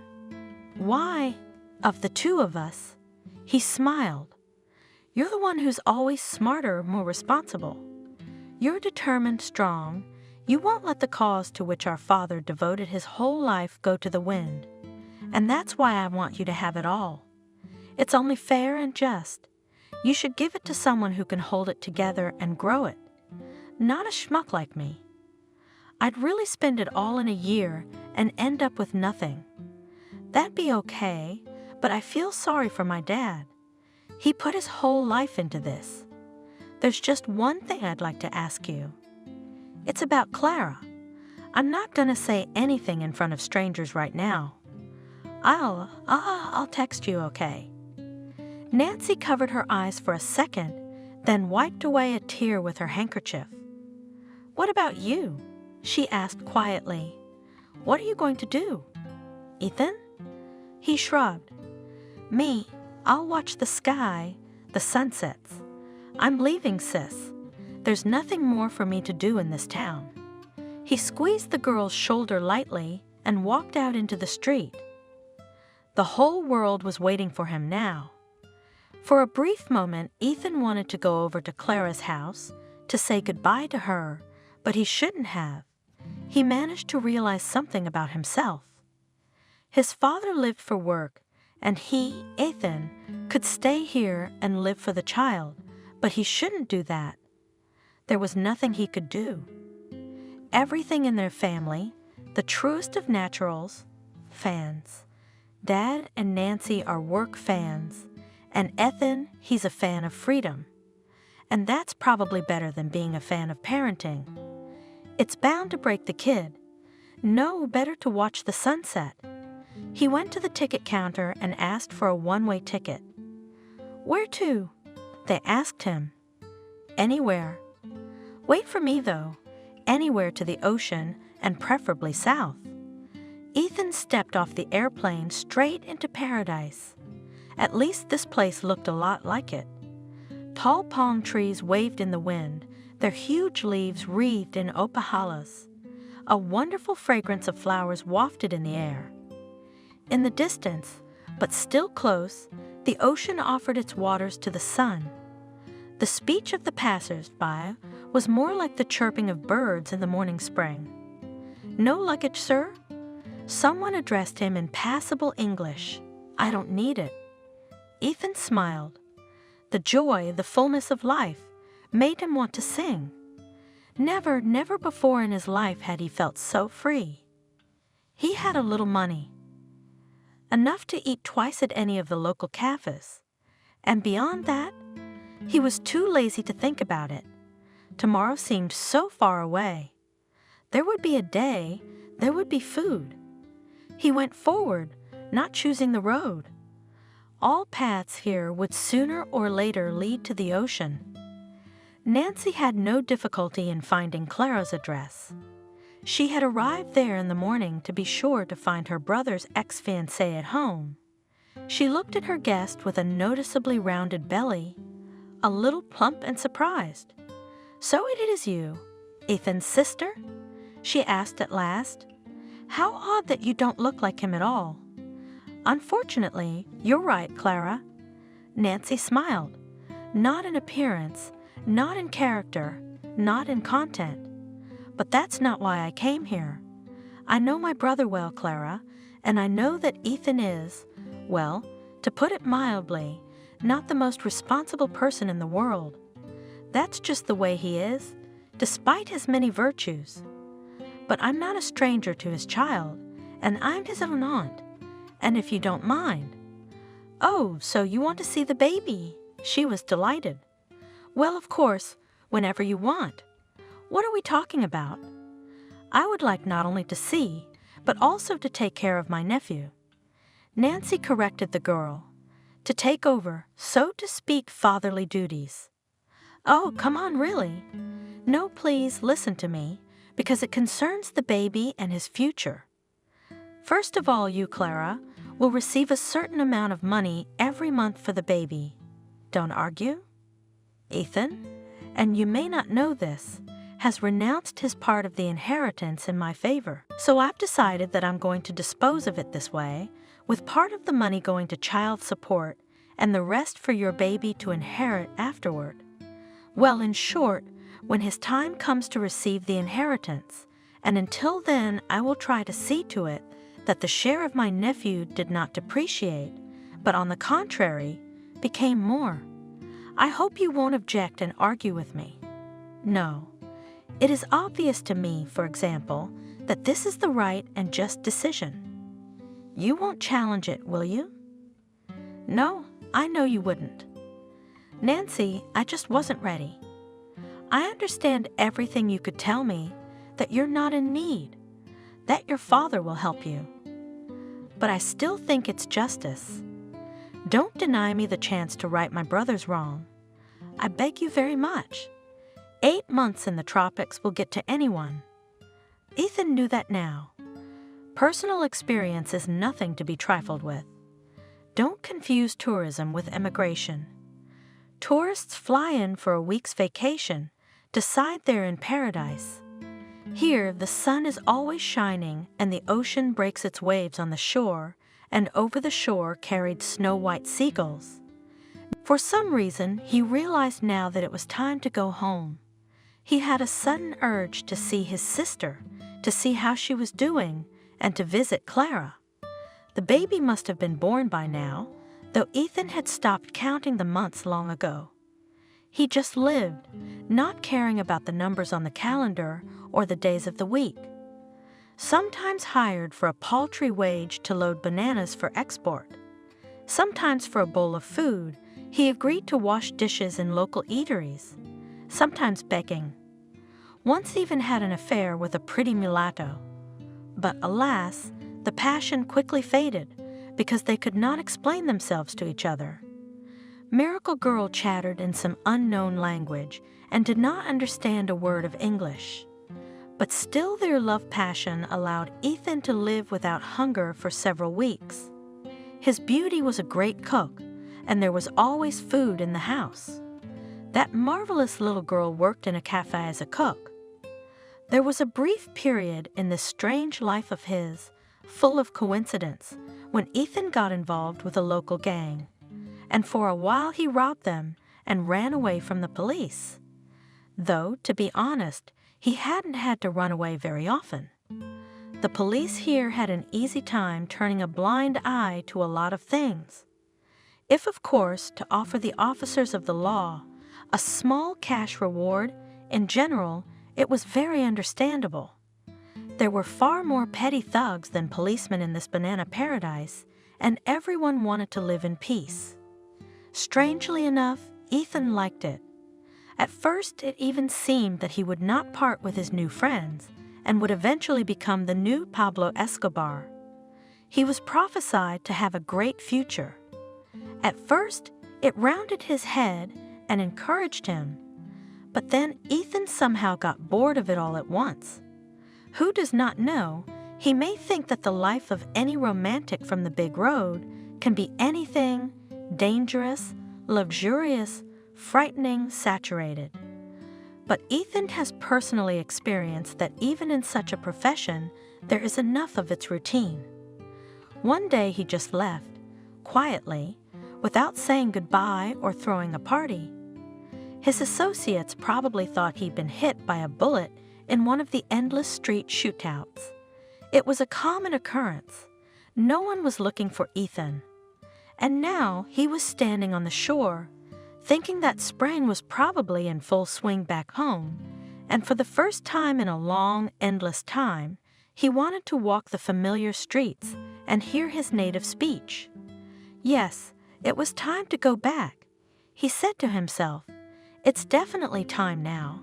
Why, of the two of us? He smiled. You're the one who's always smarter, more responsible. You're determined, strong. You won't let the cause to which our father devoted his whole life go to the wind. And that's why I want you to have it all. It's only fair and just. You should give it to someone who can hold it together and grow it. Not a schmuck like me. I'd really spend it all in a year and end up with nothing. That'd be okay, but I feel sorry for my dad. He put his whole life into this. There's just one thing I'd like to ask you. It's about Clara. I'm not going to say anything in front of strangers right now. I'll text you, okay? Nancy covered her eyes for a second, then wiped away a tear with her handkerchief. What about you? She asked quietly. What are you going to do? Ethan? He shrugged. Me, I'll watch the sky, the sunsets. I'm leaving, sis. There's nothing more for me to do in this town. He squeezed the girl's shoulder lightly and walked out into the street. The whole world was waiting for him now. For a brief moment, Ethan wanted to go over to Clara's house to say goodbye to her, but he shouldn't have. He managed to realize something about himself. His father lived for work, and he, Ethan, could stay here and live for the child, but he shouldn't do that. There was nothing he could do. Everything in their family, the truest of naturals, fans. Dad and Nancy are work fans, and Ethan, he's a fan of freedom. And that's probably better than being a fan of parenting. It's bound to break the kid. No better to watch the sunset. He went to the ticket counter and asked for a one-way ticket. Where to? They asked him. Anywhere. Wait for me, though. Anywhere to the ocean, and preferably south. Ethan stepped off the airplane straight into paradise. At least this place looked a lot like it. Tall palm trees waved in the wind, their huge leaves wreathed in opahalas. A wonderful fragrance of flowers wafted in the air. In the distance, but still close, the ocean offered its waters to the sun. The speech of the passers-by was more like the chirping of birds in the morning spring. No luggage, sir? Someone addressed him in passable English. I don't need it. Ethan smiled. The joy, the fullness of life, made him want to sing. Never before in his life had he felt so free. He had a little money. Enough to eat twice at any of the local cafes. And beyond that, he was too lazy to think about it. Tomorrow seemed so far away. There would be a day, there would be food. He went forward, not choosing the road. All paths here would sooner or later lead to the ocean. Nancy had no difficulty in finding Clara's address. She had arrived there in the morning to be sure to find her brother's ex-fiancé at home. She looked at her guest with a noticeably rounded belly, a little plump and surprised. So it is you, Ethan's sister? She asked at last. How odd that you don't look like him at all. Unfortunately, you're right, Clara. Nancy smiled. Not in appearance, not in character, not in content. But that's not why I came here. I know my brother well, Clara, and I know that Ethan is, well, to put it mildly, not the most responsible person in the world. That's just the way he is, despite his many virtues. But I'm not a stranger to his child, and I'm his own aunt. And if you don't mind. Oh, so you want to see the baby? She was delighted. Well, of course, whenever you want. What are we talking about? I would like not only to see, but also to take care of my nephew. Nancy corrected the girl. To take over, so to speak, fatherly duties. Oh, come on, really. No, please, listen to me, because it concerns the baby and his future. First of all, you, Clara, will receive a certain amount of money every month for the baby. Don't argue. Ethan, and you may not know this, has renounced his part of the inheritance in my favor. So I've decided that I'm going to dispose of it this way, with part of the money going to child support and the rest for your baby to inherit afterward. Well, in short, when his time comes to receive the inheritance, and until then I will try to see to it that the share of my nephew did not depreciate, but on the contrary, became more. I hope you won't object and argue with me. No. It is obvious to me, for example, that this is the right and just decision. You won't challenge it, will you? No, I know you wouldn't. Nancy, I just wasn't ready. I understand everything you could tell me, that you're not in need, that your father will help you. But I still think it's justice. Don't deny me the chance to right my brother's wrong. I beg you very much. 8 months in the tropics will get to anyone. Ethan knew that now. Personal experience is nothing to be trifled with. Don't confuse tourism with emigration. Tourists fly in for a week's vacation, decide they're in paradise. Here, the sun is always shining and the ocean breaks its waves on the shore, and over the shore carried snow-white seagulls. For some reason, he realized now that it was time to go home. He had a sudden urge to see his sister, to see how she was doing, and to visit Clara. The baby must have been born by now, though Ethan had stopped counting the months long ago. He just lived, not caring about the numbers on the calendar or the days of the week. Sometimes hired for a paltry wage to load bananas for export. Sometimes for a bowl of food, he agreed to wash dishes in local eateries. Sometimes begging. Once even had an affair with a pretty mulatto. But alas, the passion quickly faded because they could not explain themselves to each other. Miracle Girl chattered in some unknown language and did not understand a word of English. But still their love passion allowed Ethan to live without hunger for several weeks. His beauty was a great cook, and there was always food in the house. That marvelous little girl worked in a cafe as a cook. There was a brief period in this strange life of his, full of coincidence, when Ethan got involved with a local gang, and for a while he robbed them and ran away from the police. Though, to be honest, he hadn't had to run away very often. The police here had an easy time turning a blind eye to a lot of things. If, of course, to offer the officers of the law a small cash reward, in general, it was very understandable. There were far more petty thugs than policemen in this banana paradise, and everyone wanted to live in peace. Strangely enough, Ethan liked it. At first, it even seemed that he would not part with his new friends and would eventually become the new Pablo Escobar. He was prophesied to have a great future. At first, it rounded his head and encouraged him. But then Ethan somehow got bored of it all at once. Who does not know, he may think that the life of any romantic from the big road can be anything dangerous, luxurious, frightening, saturated. But Ethan has personally experienced that even in such a profession, there is enough of its routine. One day he just left, quietly, without saying goodbye or throwing a party. His associates probably thought he'd been hit by a bullet in one of the endless street shootouts. It was a common occurrence. No one was looking for Ethan. And now he was standing on the shore, thinking that spring was probably in full swing back home, and for the first time in a long, endless time, he wanted to walk the familiar streets and hear his native speech. Yes, it was time to go back. He said to himself, "It's definitely time now."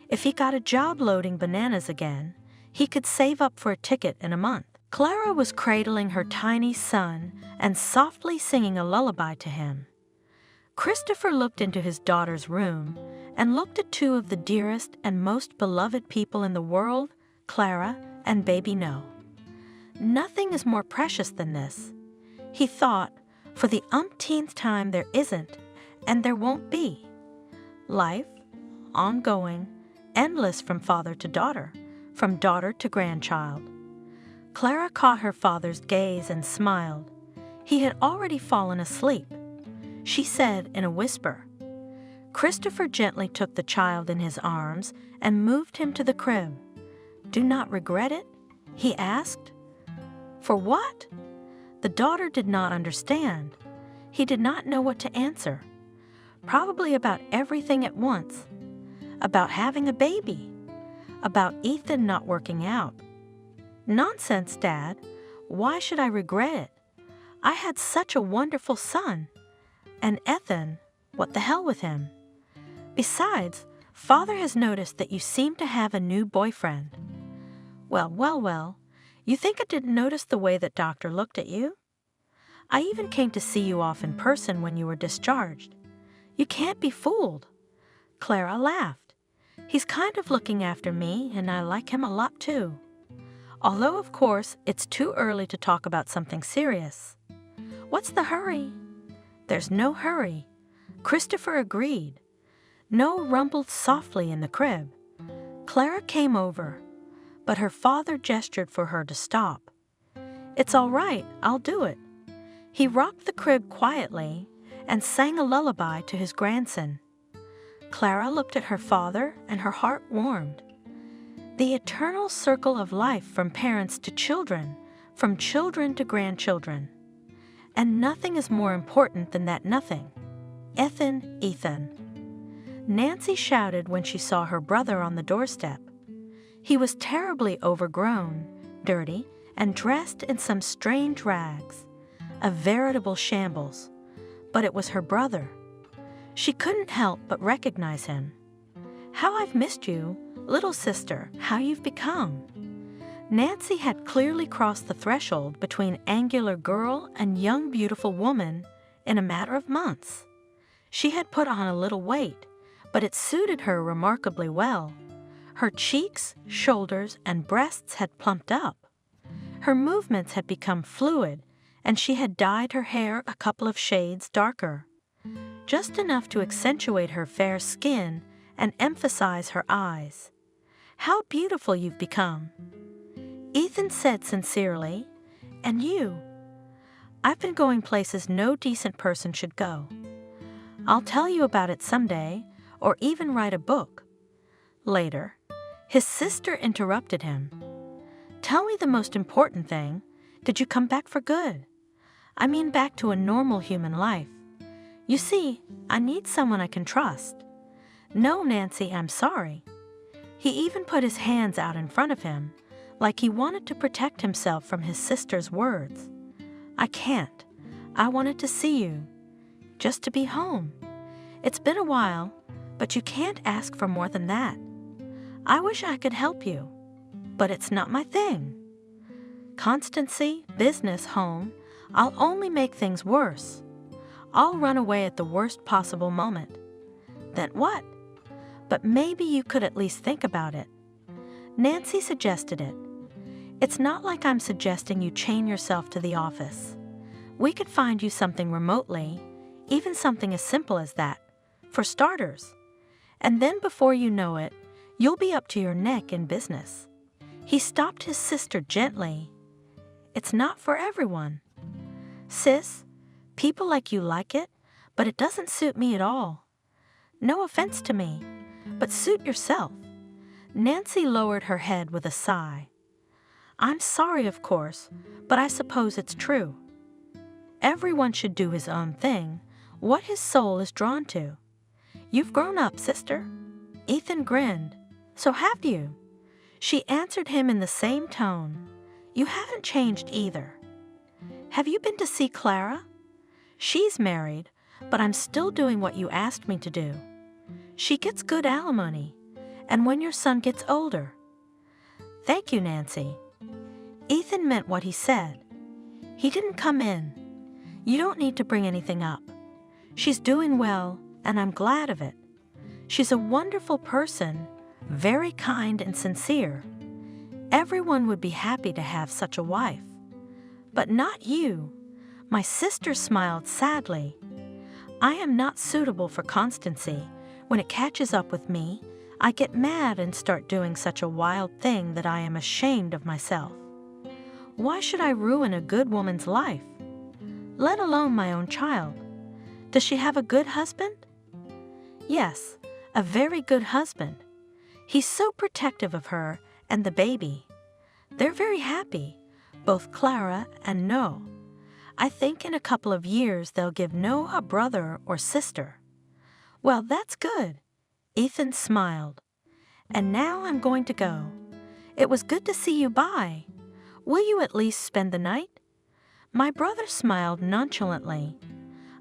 If he got a job loading bananas again, he could save up for a ticket in a month. Clara was cradling her tiny son and softly singing a lullaby to him. Christopher looked into his daughter's room and looked at two of the dearest and most beloved people in the world, Clara and baby No. Nothing is more precious than this. He thought, for the umpteenth time there isn't, and there won't be. Life, ongoing, endless from father to daughter, from daughter to grandchild. Clara caught her father's gaze and smiled. He had already fallen asleep. She said in a whisper. Christopher gently took the child in his arms and moved him to the crib. "Do not regret it?" he asked. "For what?" The daughter did not understand. He did not know what to answer. Probably about everything at once. About having a baby. About Ethan not working out. "Nonsense, Dad. Why should I regret it? I had such a wonderful son. And Ethan, what the hell with him? Besides, Father has noticed that you seem to have a new boyfriend." Well. You think I didn't notice the way that Doctor looked at you? I even came to see you off in person when you were discharged. You can't be fooled." Clara laughed. "He's kind of looking after me, and I like him a lot too. Although, of course, it's too early to talk about something serious." "What's the hurry?" "There's no hurry." Christopher agreed. Noah rumbled softly in the crib. Clara came over, but her father gestured for her to stop. "It's all right, I'll do it." He rocked the crib quietly and sang a lullaby to his grandson. Clara looked at her father and her heart warmed. The eternal circle of life from parents to children, from children to grandchildren. And nothing is more important than that nothing. Ethan. Nancy shouted when she saw her brother on the doorstep. He was terribly overgrown, dirty, and dressed in some strange rags. A veritable shambles. But it was her brother. She couldn't help but recognize him. "How I've missed you, little sister, how you've become." Nancy had clearly crossed the threshold between angular girl and young beautiful woman in a matter of months. She had put on a little weight, but it suited her remarkably well. Her cheeks, shoulders, and breasts had plumped up. Her movements had become fluid, and she had dyed her hair a couple of shades darker, just enough to accentuate her fair skin and emphasize her eyes. "How beautiful you've become." Ethan said sincerely, "And you?" "I've been going places no decent person should go. I'll tell you about it someday, or even write a book." Later, his sister interrupted him. "Tell me the most important thing. Did you come back for good? I mean back to a normal human life. You see, I need someone I can trust." "No, Nancy, I'm sorry." He even put his hands out in front of him, like he wanted to protect himself from his sister's words. "I can't. I wanted to see you. Just to be home. It's been a while, but you can't ask for more than that. I wish I could help you, but it's not my thing. Constancy, business, home, I'll only make things worse. I'll run away at the worst possible moment." "Then what?" "But maybe you could at least think about it." Nancy suggested it. "It's not like I'm suggesting you chain yourself to the office. We could find you something remotely, even something as simple as that, for starters. And then before you know it, you'll be up to your neck in business." He stopped his sister gently. "It's not for everyone. Sis, people like you like it, but it doesn't suit me at all. No offense to me, but suit yourself." Nancy lowered her head with a sigh. "I'm sorry, of course, but I suppose it's true. Everyone should do his own thing, what his soul is drawn to. You've grown up, sister." Ethan grinned. "So have you." She answered him in the same tone. "You haven't changed either." "Have you been to see Clara?" "She's married, but I'm still doing what you asked me to do. She gets good alimony, and when your son gets older." "Thank you, Nancy." Ethan meant what he said. He didn't come in. "You don't need to bring anything up. She's doing well, and I'm glad of it. She's a wonderful person, very kind and sincere. Everyone would be happy to have such a wife. But not you." My sister smiled sadly. "I am not suitable for Constancy. When it catches up with me, I get mad and start doing such a wild thing that I am ashamed of myself. Why should I ruin a good woman's life? Let alone my own child. Does she have a good husband? Yes, a very good husband. He's so protective of her and the baby. They're very happy, both Clara and No. I think in a couple of years they'll give No a brother or sister. Well, that's good. Ethan smiled. And now I'm going to go. It was good to see you. Bye. Will you at least spend the night? My brother smiled nonchalantly.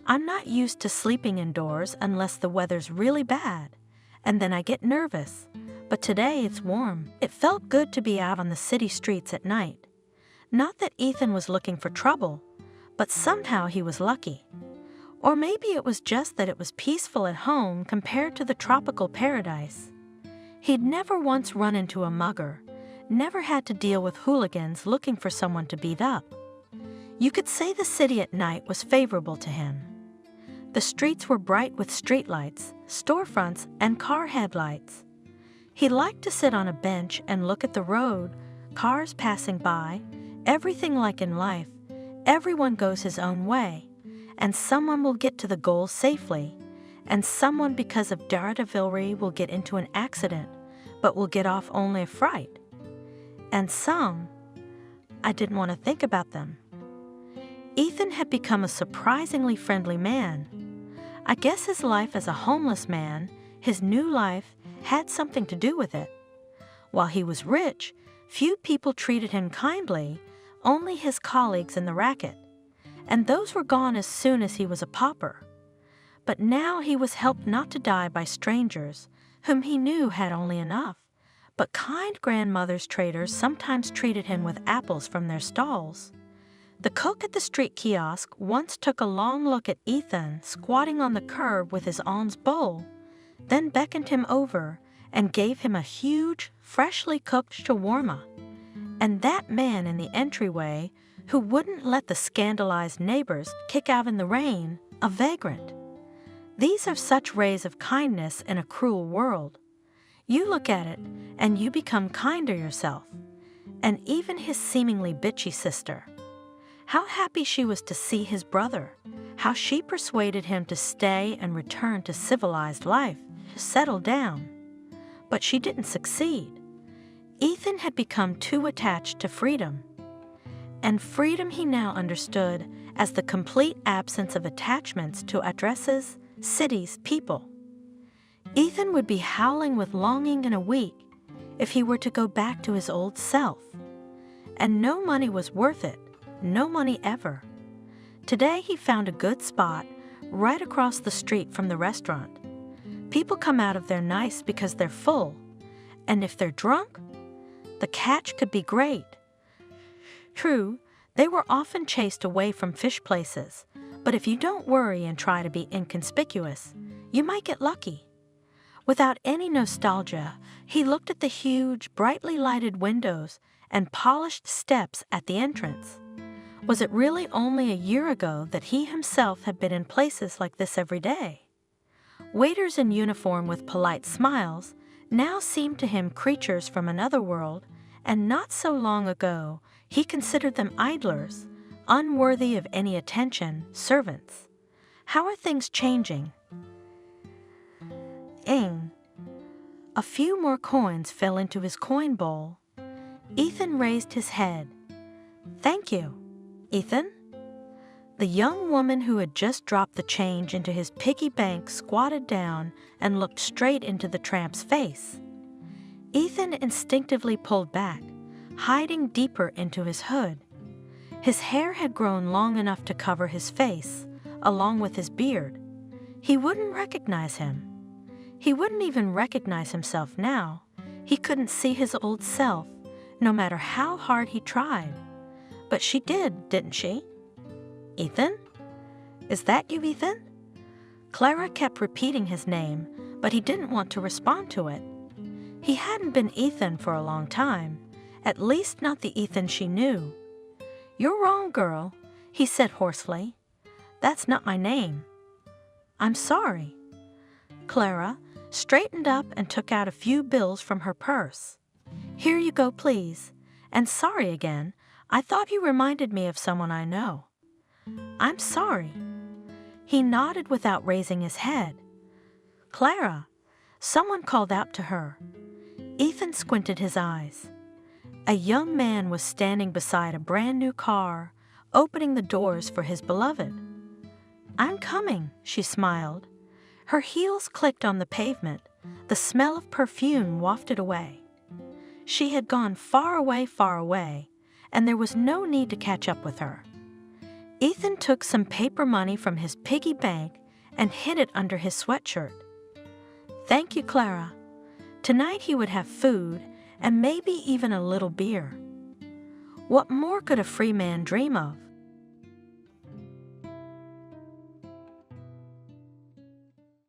I'm not used to sleeping indoors unless the weather's really bad, and then I get nervous. But today it's warm. It felt good to be out on the city streets at night. Not that Ethan was looking for trouble, but somehow he was lucky. Or maybe it was just that it was peaceful at home compared to the tropical paradise. He'd never once run into a mugger, never had to deal with hooligans looking for someone to beat up. You could say the city at night was favorable to him. The streets were bright with streetlights, storefronts, and car headlights. He liked to sit on a bench and look at the road, cars passing by, everything like in life. Everyone goes his own way, and someone will get to the goal safely, and someone because of daredevillery will get into an accident, but will get off only a fright. And some, I didn't want to think about them. Ethan had become a surprisingly friendly man. I guess his life as a homeless man, his new life, had something to do with it. While he was rich, few people treated him kindly, only his colleagues in the racket, and those were gone as soon as he was a pauper. But now he was helped not to die by strangers, whom he knew had only enough. But kind grandmothers' traders sometimes treated him with apples from their stalls. The cook at the street kiosk once took a long look at Ethan squatting on the curb with his alms bowl, then beckoned him over and gave him a huge, freshly cooked shawarma. And that man in the entryway who wouldn't let the scandalized neighbors kick out in the rain, a vagrant. These are such rays of kindness in a cruel world. You look at it and you become kinder yourself. And even his seemingly bitchy sister. How happy she was to see his brother. How she persuaded him to stay and return to civilized life, to settle down. But she didn't succeed. Ethan had become too attached to freedom. And freedom he now understood as the complete absence of attachments to addresses, cities, people. Ethan would be howling with longing in a week if he were to go back to his old self. And no money was worth it, no money ever. Today he found a good spot right across the street from the restaurant. People come out of there nice because they're full, and if they're drunk, the catch could be great. True, they were often chased away from fish places, but if you don't worry and try to be inconspicuous, you might get lucky. Without any nostalgia, he looked at the huge, brightly lighted windows and polished steps at the entrance. Was it really only a year ago that he himself had been in places like this every day? Waiters in uniform with polite smiles now seemed to him creatures from another world, and not so long ago he considered them idlers, unworthy of any attention, servants. How are things changing? Ing. A few more coins fell into his coin bowl. Ethan raised his head. Thank you. Ethan? The young woman who had just dropped the change into his piggy bank squatted down and looked straight into the tramp's face. Ethan instinctively pulled back, hiding deeper into his hood. His hair had grown long enough to cover his face, along with his beard. He wouldn't recognize him. He wouldn't even recognize himself now. He couldn't see his old self, no matter how hard he tried. But she did, didn't she? Ethan? Is that you, Ethan? Clara kept repeating his name, but he didn't want to respond to it. He hadn't been Ethan for a long time, at least not the Ethan she knew. You're wrong, girl, he said hoarsely. That's not my name. I'm sorry. Clara, straightened up and took out a few bills from her purse. "Here you go, please. And sorry again. I thought you reminded me of someone I know." "I'm sorry." He nodded without raising his head. "Clara," someone called out to her. Ethan squinted his eyes. A young man was standing beside a brand new car, opening the doors for his beloved. "I'm coming," she smiled. Her heels clicked on the pavement. The smell of perfume wafted away. She had gone far away, and there was no need to catch up with her. Ethan took some paper money from his piggy bank and hid it under his sweatshirt. "Thank you, Clara." Tonight he would have food and maybe even a little beer. What more could a free man dream of?